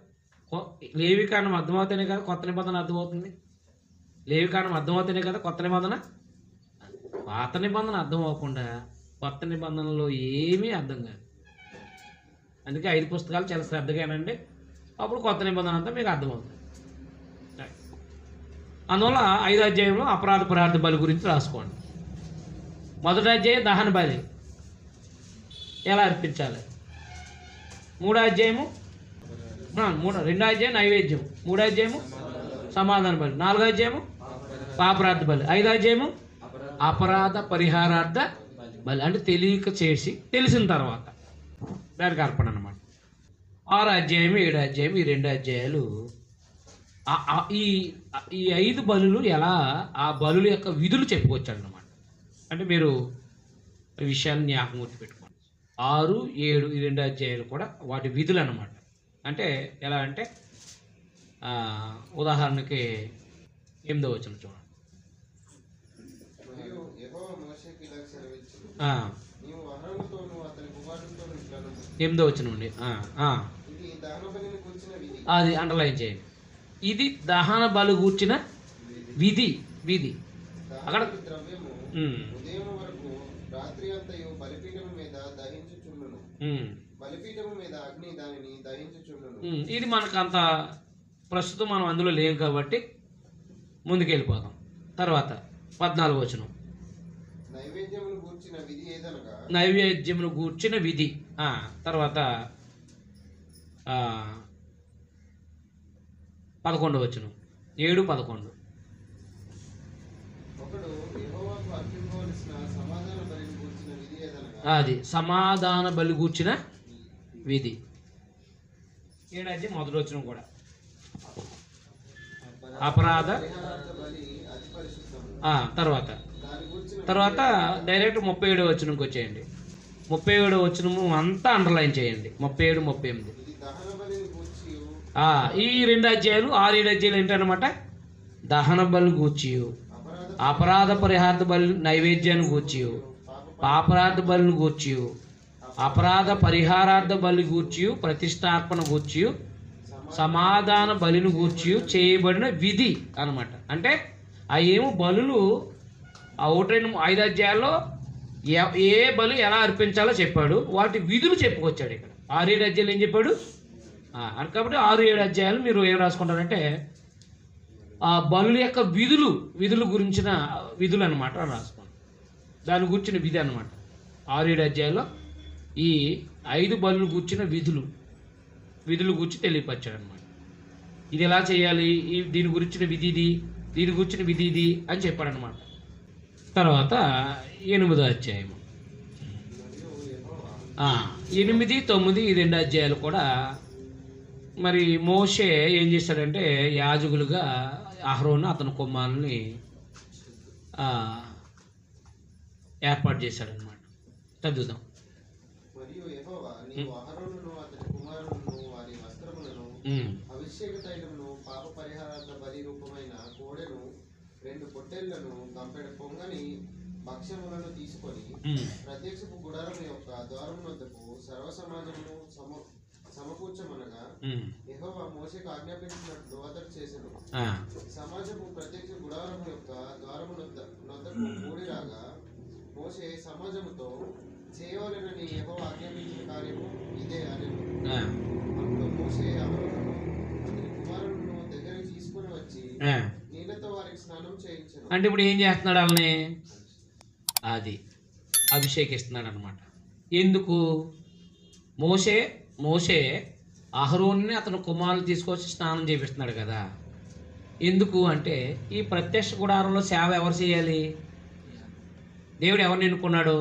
లేవికాండం అర్థమవుతేనే కదా కొత్త నిబంధన అర్థమవుతుంది. లేవికాండం అర్థమవుతేనే కదా కొత్త నిబంధన. పాత నిబంధన అర్థం అవ్వకుండా కొత్త నిబంధనలో ఏమీ అర్థం కాదు. అందుకే 5 పుస్తకాలు చాలా శ్రద్ధగానండి, అప్పుడు కొత్త నిబంధన అంతా మీకు అర్థమవుతుంది. అందువల్ల 5వ అధ్యాయంలో అపరాధ పరిహార బలి గురించి రాసుకోండి. 1వ అధ్యాయం దహన బలి ఎలా అర్పించాలి. 3వ అధ్యాయము 2వ అధ్యాయం నైవేద్యం, 3వ అధ్యాయము సమాధాన బలి, 4వ అధ్యాయము పాపరార్థ బలి, 5వ అధ్యాయము అపరాధ పరిహారార్థ బలి. అంటే తెలియక చేసి తెలిసిన తర్వాత దానికి అర్పణ అన్నమాట. 6వ అధ్యాయం 7వ అధ్యాయం ఈ 2 అధ్యాయాలు ఈ 5 బలులు ఎలా ఆ బలుల యొక్క విధులు చెప్పుకొచ్చాడు అన్నమాట. అంటే మీరు ఈ విషయాన్ని జ్ఞాపకం గుర్తుపెట్టుకోండి. 6, 7 ఈ 2 అధ్యాయాలు కూడా వాటి విధులు అన్నమాట. అంటే ఎలా అంటే ఉదాహరణకి 8వ వచనం చూడండి. 8వ వచనం అండి. అది అండర్లైన్ చేయండి. ఇది దహన బలి గూర్చిన విధి. అక్కడ ఇది మనకు అంత ప్రస్తుతం మనం అందులో లేవు కాబట్టి ముందుకెళ్ళిపోతాం. తర్వాత 14వ వచనం నైవేద్యమును గూర్చిన విధి. తర్వాత 11వ వచనం 7, 11 అది సమాధాన బలి గూర్చిన విధి. 7వ అధ్యాయం 1వ వచనం కూడా అపరాధ. తర్వాత డైరెక్ట్ 37వ వచనంకి వచ్చేయండి. 37వ వచనము అంతా అండర్లైన్ చేయండి. 37, 38 ఈ 2 అధ్యాయాలు 6, 7 అధ్యాయులు ఏంటన్నమాట. దహన బలి గూర్చియు, అపరాధ పరిహార బలి నైవేద్యాన్ని గూర్చియు, పాపరార్థ బలిని గూర్చియు, అపరాధ పరిహారార్థ బలి గూర్చియు, ప్రతిష్టార్పణ గూర్చియు, సమాధాన బలిని గూర్చియు చేయబడిన విధి అన్నమాట. అంటే ఆ ఏమో బలులు 5 అధ్యాయాల్లో ఏ బలి ఎలా అర్పించాలో చెప్పాడు, వాటి విధులు చెప్పుకొచ్చాడు. ఇక్కడ 6, 7 అధ్యాయులు ఏం చెప్పాడు. కాబట్టి 6, 7 అధ్యాయాలు మీరు ఏం రాసుకుంటారంటే ఆ బలుల యొక్క విధులు గురించిన విధులు అనమాట రాసుకోండి. దాని గురించిన విధి అనమాట. 6, 7 అధ్యాయాల్లో ఈ 5 బలులు గురించిన విధులు గురించి తెలియపరిచాడు అనమాట. ఇది ఎలా చేయాలి, దీని గురించిన విధి ఇది, దీని గురించిన విధి ఇది అని చెప్పాడనమాట. తర్వాత 8వ అధ్యాయం 8, 9 ఈ 2 అధ్యాయాలు కూడా మరి మోషే ఏం చేశాడంటే యాజకులుగా అహరోను అతని కుమారుని ఏర్పాటు చేశాడనమాట. చదువుదాం.
అభిషేక తైలమును పాప పరిహారార్థ బలి రూపమైన కోడెను 2 పొట్టేళ్లను గంపెడ పొంగని భక్ష్యములను తీసుకొని ప్రత్యక్షపు గుడారం యొక్క ద్వారం వద్దకు సమకూర్చమనగా యెహోవా మోషేకు ఆజ్ఞాపించినట్లు అతడు చేసెను. సమాజము ప్రత్యక్ష గుడారం యొక్క ద్వారము నొద్దకు కూడి రాగా మోషే సమాజముతో చేయవలెనని యెహోవా ఆజ్ఞాపించిన కార్యము ఇదే అనెను. అప్పుడు మోషే అహరోనును అతని కుమారులను దగ్గరికి తీసుకుని వచ్చి నీళ్లతో వారికి స్నానం చేయించెను.
అంటే ఇప్పుడు ఏం చేస్తున్నాడు? వాళ్ళని అది అభిషేకిస్తున్నాడు అనమాట. ఎందుకు? మోషే అహరోన్ని అతని కుమారులు తీసుకొచ్చి స్నానం చేపిస్తున్నాడు కదా. ఎందుకు అంటే ఈ ప్రత్యక్ష గుడారంలో సేవ ఎవరు చేయాలి? దేవుడు ఎవరిని ఎన్నుకున్నాడు?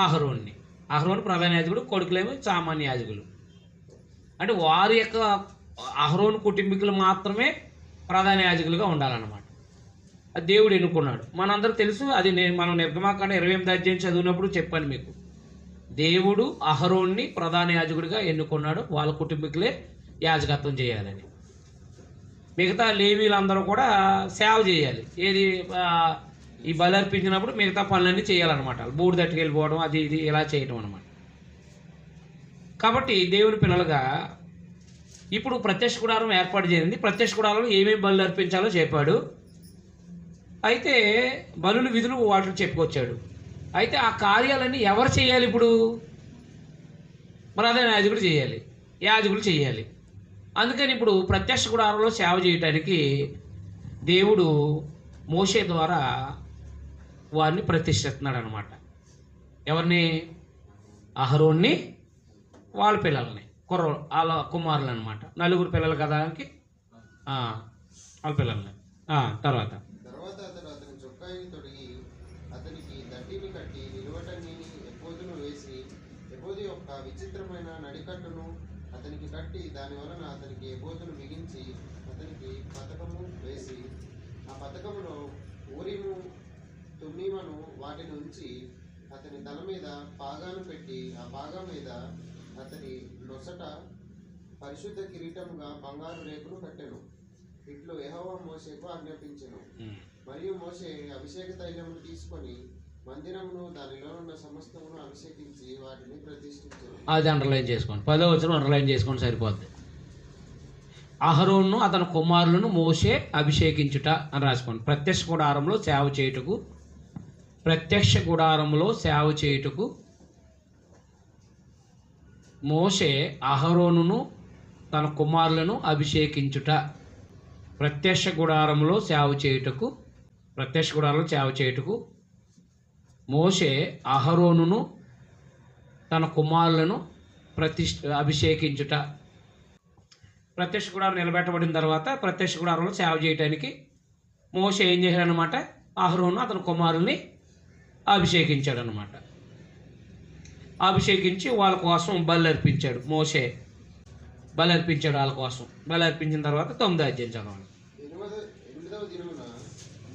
అహరోన్ని. అహరోను ప్రధాన యాజకుడు, కొడుకులేమో సామాన్య యాజకులు. అంటే వారి యొక్క అహరోను కుటుంబీకులు మాత్రమే ప్రధాన యాజకులుగా ఉండాలన్నమాట. అది దేవుడు ఎన్నుకున్నాడు. మనందరూ తెలుసు. అది మనం నిర్గమాకాండ 28వ అధ్యాయం చదివినప్పుడు చెప్పాను మీకు. దేవుడు అహరోన్ని ప్రధాన యాజకుడిగా ఎన్నుకున్నాడు. వాళ్ళ కుటుంబీకులే యాజకత్వం చేయాలని. మిగతా లేవీలందరూ కూడా సేవ చేయాలి. ఏది ఈ బలి అర్పించినప్పుడు మిగతా పనులన్నీ చేయాలన్నమాట. బూడి తట్టుకెళ్ళిపోవడం, అది ఇది ఇలా చేయడం అనమాట. కాబట్టి దేవుని పిల్లలుగా ఇప్పుడు ప్రత్యక్ష గుడారం ఏర్పాటు చేసింది. ప్రత్యక్ష గుడారంలో ఏమేమి బలు అర్పించాలో చెప్పాడు. అయితే బలులు విధులు వాటిని చెప్పుకొచ్చాడు. అయితే ఆ కార్యాలన్నీ ఎవరు చేయాలి? ఇప్పుడు ప్రధాన యాజకుడు చేయాలి, యాజకులు చేయాలి. అందుకని ఇప్పుడు ప్రత్యక్ష గుడారంలో సేవ చేయడానికి దేవుడు మోషే ద్వారా వారిని ప్రతిష్ఠిస్తున్నాడు అనమాట. ఎవరిని? అహరోన్ని, వాళ్ళ పిల్లల్ని, వాళ్ళ కుమారులు అనమాట. 4 పిల్లలు కదా వాళ్ళ పిల్లల్ని. తర్వాత
అతడు అతని చొక్కాయిని తొడిగి అతనికి దట్టిని కట్టి నిలువటంగిని ఎపోదును వేసి ఎపోదు యొక్క విచిత్రమైన నడికట్టును అతనికి కట్టి దాని వలన అతనికి ఎపోదును బిగించి అతనికి పతకము వేసి ఆ పతకములో ఊరిము తుమ్మీమను వాటిని ఉంచి అతని తల మీద పాగాను పెట్టి ఆ పాగా మీద అతని నొసట పరిశుద్ధ కిరీటముగా బంగారు రేకును కట్టెను. ఇట్లు యెహోవా మోషేకు ఆజ్ఞాపించెను. మరియు మోషే అభిషేక తైలమును తీసుకొని మందిరమును దానిలో ఉన్న సమస్తమును అభిషేకించి వాటిని ప్రతిష్ఠించెను.
అది అండర్లైన్ చేసుకోండి. 10వ వచనం అండర్లైన్ చేసుకోండి, సరిపోద్ది. అహరోను అతని కుమారులను మోషే అభిషేకించుట అని రాసుకోండి. ప్రత్యక్ష గుడారంలో సేవ చేయుటకు మోషే అహరోనును తన కుమారులను అభిషేకించుట. ప్రత్యక్ష గుడారంలో సేవ చేయుటకు మోషే అహరోనును తన కుమారులను అభిషేకించుట. ప్రత్యక్ష గుడారం నిలబెట్టబడిన తర్వాత ప్రత్యక్ష గుడారంలో సేవ చేయడానికి మోషే ఏం చేశాడనమాట? అహరోను అతని కుమారుల్ని అభిషేకించాడు అనమాట. అభిషేకించి వాళ్ళ కోసం బలి అర్పించాడు. మోషే బలి అర్పించాడు వాళ్ళ కోసం. బలి అర్పించిన తర్వాత 9వ అధ్యాయం చదవండి.
8వ దినమున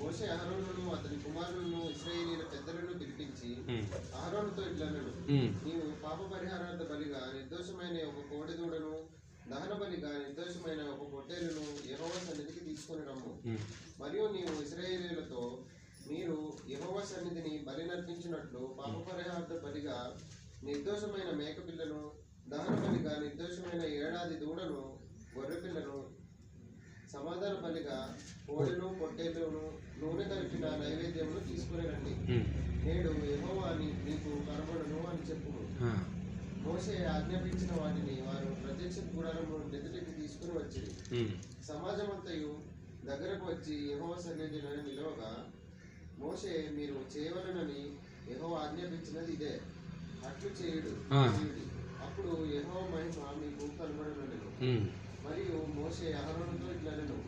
మోషే అహరోనును అతని కుమారులను ఇశ్రాయేలీయుల పెద్దలను పిలిపించి అహరోనుతో ఇట్లనెను, నీవు పాప పరిహారార్థ బలిగా నిర్దోషమైన ఒక కోడెదూడను, దహన బలిగా నిర్దోషమైన ఒక పొట్టేలును యెహోవా సన్నిధికి తీసుకొని రమ్ము. మరియు నీవు ఇశ్రాయేలీయులతో, మీరు యెహోవా సన్నిధిని బలి నర్పించినట్లు పాప పరిహారార్థ బలిగా నిర్దోషమైన మేకపిల్లను, దహన బలిగా నిర్దోషమైన ఏడాది దూడను, గొర్రెపిల్లను, సమాధాన బలిగా కోడెను, పొట్టేలును, నూనె కలిపిన నైవేద్యమును తీసుకుని రండి. నేడు యెహోవా నీకు కనబడును అని చెప్పును. మోషే ఆజ్ఞాపించిన వాటిని వారు ప్రత్యక్ష గుడారము ఎదుటికి తీసుకుని వచ్చింది. సమాజమంతయు దగ్గరకు వచ్చి యెహోవా సన్నిధిలో నిలవగా మోషే, మీరు చేయవలనని యెహోవా ఆజ్ఞాపించినది ఇదే, అట్లు చేయుడు. అప్పుడు యెహోవా మహిమ మీకు కనబడనుండెను. మరియు మోషే అహరోనుతో ఇట్లనెను,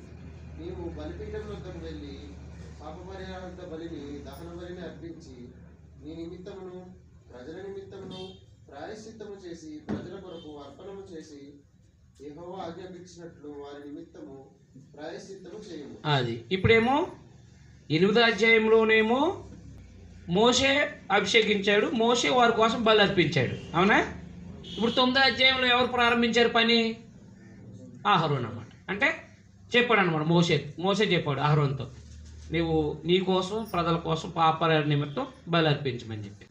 నీవు బలిపీఠం వద్దకు వెళ్ళి పాప పరిహారార్థ బలిని, దహన బలిని అర్పించి నీ నిమిత్తమును ప్రజల నిమిత్తమును ప్రాయశ్చిత్తము చేసి ప్రజల కొరకు అర్పణము చేసి యెహోవా ఆజ్ఞాపించినట్లు వారి నిమిత్తము ప్రాయశ్చిత్తము చేయము.
అది ఇప్పుడేమో 8వ అధ్యాయంలోనేమో మోషే అభిషేకించాడు, మోషే వారి కోసం బలి అర్పించాడు, అవునా? ఇప్పుడు 9వ అధ్యాయంలో ఎవరు ప్రారంభించారు పని? అహరోను అన్నమాట. అంటే చెప్పాడు అనమాట. మోషే చెప్పాడు అహరోనుతో, నీవు నీ కోసం ప్రజల కోసం పాప నిమిత్తం బలి అర్పించమని చెప్పి.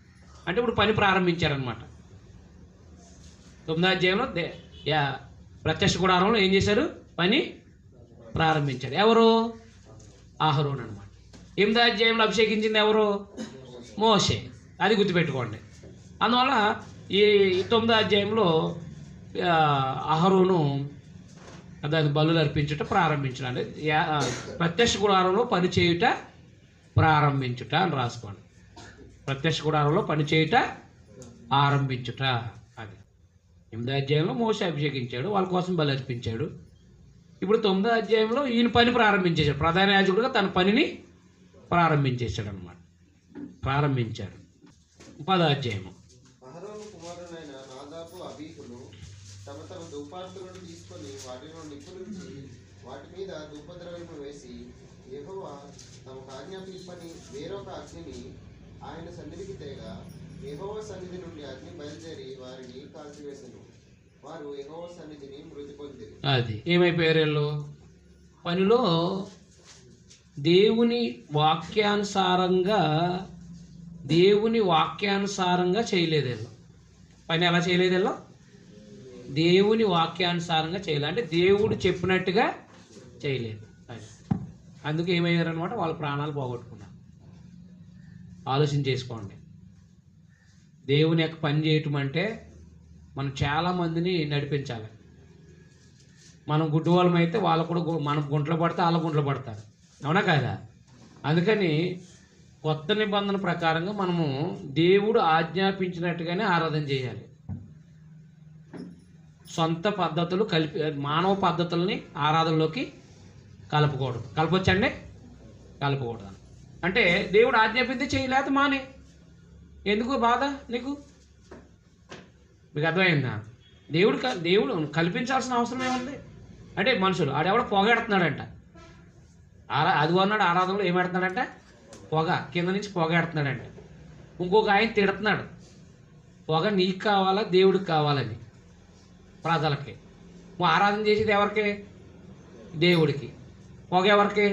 అంటే ఇప్పుడు పని ప్రారంభించారనమాట. 9వ అధ్యాయంలో ప్రత్యక్ష గుడారంలో ఏం చేశారు? పని ప్రారంభించారు. ఎవరు? అహరోను అనమాట. 8వ అధ్యాయంలో అభిషేకించింది ఎవరు? మోషే. అది గుర్తుపెట్టుకోండి. అందువల్ల ఈ 9వ అధ్యాయంలో అహరోను దాని బలులు అర్పించుట ప్రారంభించడం అంటే ప్రత్యక్ష గుడారంలో పని చేయుట ప్రారంభించుట అని రాసుకోండి. ప్రత్యక్ష గుడారంలో పని చేయుట ఆరంభించుట. అది 8వ అధ్యాయంలో మోషే అభిషేకించాడు, వాళ్ళ కోసం బలి అర్పించాడు. ఇప్పుడు 9వ అధ్యాయంలో ఈయన పని ప్రారంభించేశాడు. ప్రధాన యాజకుడుగా తన పనిని ప్రారంభించేశాడు అనమాట. ప్రారంభించాడు. 10వ అధ్యాయము.
అహరోను కుమారులైన నాదాబు అబీహులు తమ తమ ధూపార్తులను తీసుకొని వాటిలో నిప్పులుంచి వాటి మీద ధూపద్రవ్యము వేసి యెహోవా తమకు ఆజ్ఞాపింపని వేరొక అగ్నిని ఆయన సన్నిధికి తేగా యెహోవా సన్నిధి నుండి అగ్ని బయలుదేరి వారిని కాల్చివేసెను. వారు యెహోవా సన్నిధిని మృతి పొందిరి.
అది ఏమైపోయారు వీళ్ళు? పనిలో దేవుని వాక్యానుసారంగా చేయలేదు వీళ్ళు. పని ఎలా చేయలేదు వీళ్ళు? దేవుని వాక్యానుసారంగా చేయలేదు. అంటే దేవుడు చెప్పినట్టుగా చేయలేదు. అది అందుకు ఏమయ్యారనమాట? వాళ్ళ ప్రాణాలు పోగొట్టుకున్నారు. ఆలోచన చేసుకోండి. దేవుని యొక్క పని చేయటం అంటే మనం చాలామందిని నడిపించాలి. మనం గుడ్డివాళ్ళం అయితే వాళ్ళు కూడా మనం గుంటలు పడితే వాళ్ళ గుంటలు పడతారు. అవునా కాదా? అందుకని కొత్త నిబంధన ప్రకారంగా మనము దేవుడు ఆజ్ఞాపించినట్టుగానే ఆరాధన చేయాలి. సొంత పద్ధతులు మానవ పద్ధతుల్ని ఆరాధనలోకి కలపకూడదు. కలపొచ్చండి? కలపకూడదు. అంటే దేవుడు ఆజ్ఞాపిస్తే చేయలేదు మానే. ఎందుకు బాధ నీకు? మీకు అర్థమైందా? దేవుడు కల్పించాల్సిన అవసరం ఏముంది? అంటే మనుషులు ఆడెవడో పొగెడుతున్నాడంట. అది అన్నాడు ఆరాధనలో ఏమెడుతున్నాడంట? పొగ కింద నుంచి పొగెడుతున్నాడంట. ఇంకొక ఆయన తిడుతున్నాడు, పొగ నీకు కావాలా దేవుడికి కావాలని. ప్రజలకి ఆరాధన చేసేది ఎవరికి? దేవుడికి. పొగ ఎవరికి?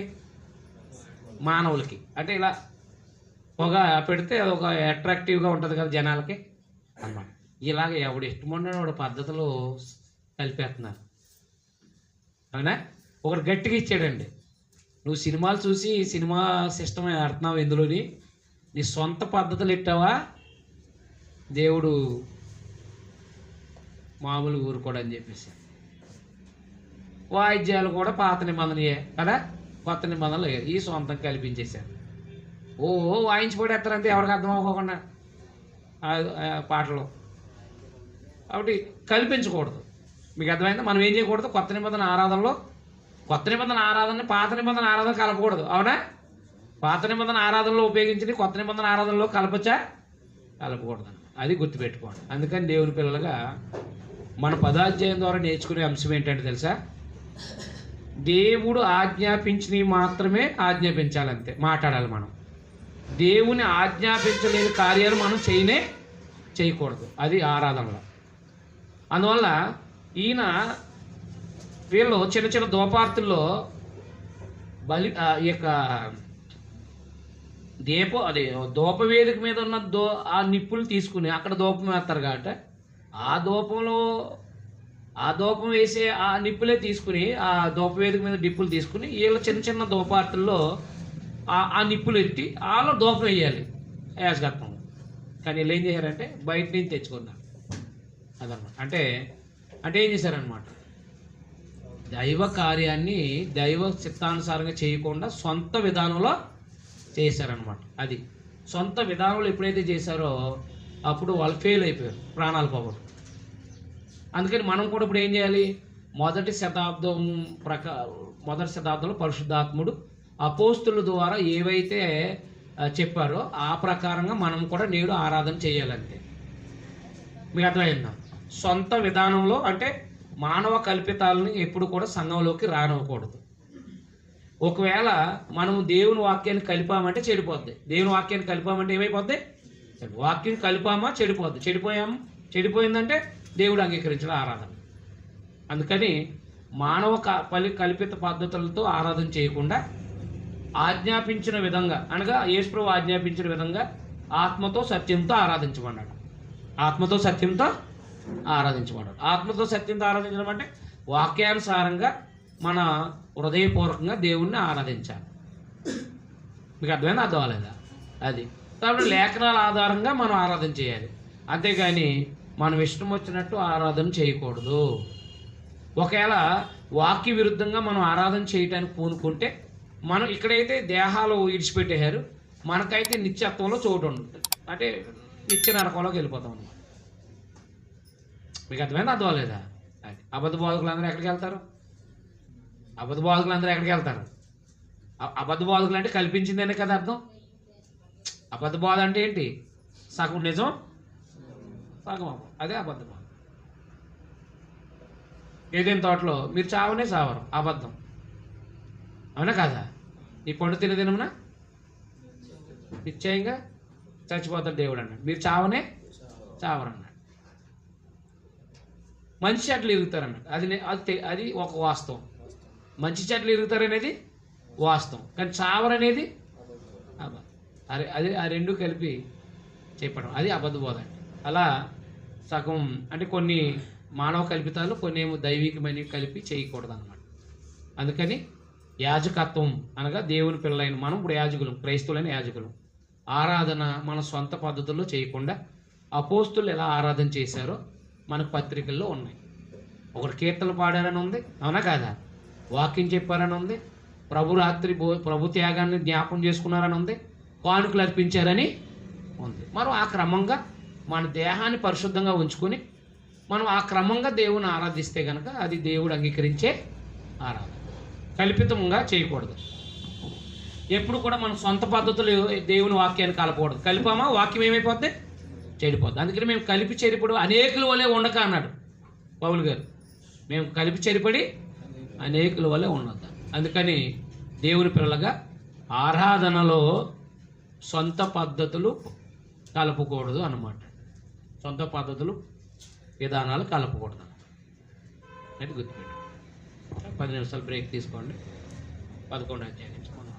మానవులకి. అంటే ఇలా పొగ పెడితే అదొక అట్రాక్టివ్గా ఉంటుంది కదా జనాలకి అన్నమాట. ఇలాగ ఎవడు ఇష్టముండో వాడు పద్ధతులు కలిపేస్తున్నారు. అవునా? ఒకటి గట్టిగా ఇచ్చాడండి, నువ్వు సినిమాలు చూసి సినిమా సిస్టమ్ ఆడుతున్నావు, ఎందులోని నీ సొంత పద్ధతులు ఇట్టావా దేవుడు మామూలు ఊరుకోడని చెప్పేసి. వాయిద్యాలు కూడా పాత నిబంధనయే కదా, కొత్త నిబంధనలు ఈ సొంతం కల్పించేశారు. వాయించి పడేస్తారంటే ఎవరికి అర్థం అవ్వకుండా పాటలు. కాబట్టి కల్పించకూడదు. మీకు అర్థమైందా? మనం ఏం చేయకూడదు? కొత్త నిబంధన ఆరాధనలో పాత నిబంధన ఆరాధన కలపకూడదు. అవునా? పాత నిబంధన ఆరాధనలో ఉపయోగించి కొత్త నిబంధన ఆరాధనలో కలపకూడదు. అది గుర్తుపెట్టుకోండి. అందుకని దేవుని పిల్లలుగా మన 10వ అధ్యాయం ద్వారా నేర్చుకునే అంశం ఏంటంటే తెలుసా? దేవుడు ఆజ్ఞాపించినవి మాత్రమే ఆజ్ఞాపించాలంతే, మాట్లాడాలి మనం. దేవుని ఆజ్ఞాపించలేని కార్యాలు మనం చేయకూడదు. అది ఆరాధనలో. అందువల్ల ఈయన వీళ్ళు చిన్న చిన్న దోపార్తుల్లో ఈ యొక్క దూపవేదిక మీద ఉన్న ఆ నిప్పులు తీసుకుని అక్కడ దూపం వేస్తారు కాబట్టి ఆ దూపం వేసే ఆ నిప్పులే తీసుకుని ఆ దూపవేదిక మీద నిప్పులు తీసుకుని వీళ్ళ చిన్న చిన్న దూపార్తుల్లో ఆ నిప్పులు ఎత్తి వాళ్ళు దూపం వేయాలి యాజకత్వం. కానీ వీళ్ళు ఏం చేశారంటే బయట నుంచి తెచ్చుకున్నారు. అదనమాట. అంటే ఏం చేశారనమాట? దైవ కార్యాన్ని దైవ చిత్తానుసారంగా చేయకుండా సొంత విధానంలో చేశారనమాట. అది సొంత విధానంలో ఎప్పుడైతే చేశారో అప్పుడు వాళ్ళు ఫెయిల్ అయిపోయారు, ప్రాణాలు పోగొట్టు. అందుకని మనం కూడా ఇప్పుడు ఏం చేయాలి? మొదటి శతాబ్దంలో పరిశుద్ధాత్ముడు అపోస్తుల ద్వారా ఏవైతే చెప్పారో ఆ ప్రకారంగా మనం కూడా నేడు ఆరాధన చేయాలంటే. మీకు అర్థమైందా? సొంత విధానంలో అంటే మానవ కల్పితాలని ఎప్పుడు కూడా సంఘంలోకి రానివ్వకూడదు. ఒకవేళ మనం దేవుని వాక్యాన్ని కలిపామంటే చెడిపోద్ది. దేవుని వాక్యాన్ని కలిపామంటే ఏమైపోద్ది? వాక్యం కలిపామా చెడిపోద్ది. చెడిపోయిందంటే దేవుడు అంగీకరించిన ఆరాధన. అందుకని మానవ కల్పిత పద్ధతులతో ఆరాధన చేయకుండా ఆజ్ఞాపించిన విధంగా, అనగా యేసుప్రభువు ఆజ్ఞాపించిన విధంగా ఆత్మతో సత్యంతో ఆరాధించమన్నాడు. ఆత్మతో సత్యంతో ఆరాధించబడాలి. ఆత్మతో సత్యంతో ఆరాధించడం అంటే వాక్యానుసారంగా మన హృదయపూర్వకంగా దేవుణ్ణి ఆరాధించాలి. మీకు అర్థమైందా? అర్థం అవ్వలేదా? అది కాబట్టి లేఖనాల ఆధారంగా మనం ఆరాధన చేయాలి. అంతేగాని మనం ఇష్టం వచ్చినట్టు ఆరాధన చేయకూడదు. ఒకవేళ వాక్య విరుద్ధంగా మనం ఆరాధన చేయడానికి పూనుకుంటే మనం ఇక్కడైతే దేహాలు ఇడిచిపెట్టేశారు, మనకైతే నిత్యత్వంలో చోటు ఉంటుంది. అంటే నిత్య నరకంలోకి వెళ్ళిపోతాం అన్నమాట. మీకు అర్థమైందా? అర్థం లేదా? అది అబద్ధ బోధకులందరూ ఎక్కడికి వెళ్తారు? అబద్ధ బోధకులందరూ ఎక్కడికి వెళ్తారు? అబద్ధ బోధకులు అంటే కల్పించిందనే కదా అర్థం. అబద్ధ బోధ అంటే ఏంటి? సగం నిజం సగం అబద్ధం. అదే అబద్ధ బోధ. ఏదైనా తోటలో మీరు చావనే చావరు, అబద్ధం. అవునా కాదా? ఈ పండు తినదినమున నిశ్చయంగా చచ్చిపోతాడు దేవుడు అన్నాడు. మీరు చావనే చావరు అన్నాడు. మంచి చెట్లు ఎరుగుతారన్నాడు. అది ఒక వాస్తవం. మంచి చెట్లు ఎరుగుతారనేది వాస్తవం, కానీ చావరనేది అబద్ధం. అది ఆ రెండు కలిపి చెప్పడం అది అబద్ధ బోధ అంటే. అలా సగం అంటే కొన్ని మానవ కల్పితాలు, కొన్ని ఏమో దైవికమైనవి కలిపి చేయకూడదు అన్నమాట. అందుకని యాజకత్వం అనగా దేవుని పిల్లలైన మనం ఇప్పుడు యాజకులం, క్రైస్తవులైన యాజకులం. ఆరాధన మన సొంత పద్ధతుల్లో చేయకుండా అపోస్తులు ఎలా ఆరాధన చేశారో మనకు పత్రికల్లో ఉన్నాయి. ఒకటి కీర్తనలు పాడారని ఉంది, అవునా కాదా? వాక్యం చెప్పారని ఉంది, ప్రభు త్యాగాన్ని జ్ఞాపం చేసుకున్నారని ఉంది, కానుకలు అర్పించారని ఉంది. మనం ఆ క్రమంగా మన దేహాన్ని పరిశుద్ధంగా ఉంచుకొని మనం ఆ క్రమంగా దేవుని ఆరాధిస్తే కనుక అది దేవుడు అంగీకరించే ఆరాధన. కల్పితంగా చేయకూడదు. ఎప్పుడు కూడా మన సొంత పద్ధతులు దేవుని వాక్యాన్ని కలపకూడదు. కలిపామా వాక్యం ఏమైపోద్ది? చెడిపోద్ది. అందుకని మేము కలిపి చెరిపడు అనేకుల వలె ఉండక అన్నాడు పౌలు గారు. మేము కలిపి చెరిపడి అనేకుల వలె ఉండొద్దు. అందుకని దేవుని పిల్లలుగా ఆరాధనలో సొంత పద్ధతులు కలపకూడదు అన్నమాట. సొంత పద్ధతులు విధానాలు కలపకూడదు అంటే గుర్తుపెట్టు. 10 నిమిషాలు బ్రేక్ తీసుకోండి. 11వ అధ్యాయం నుంచి మనం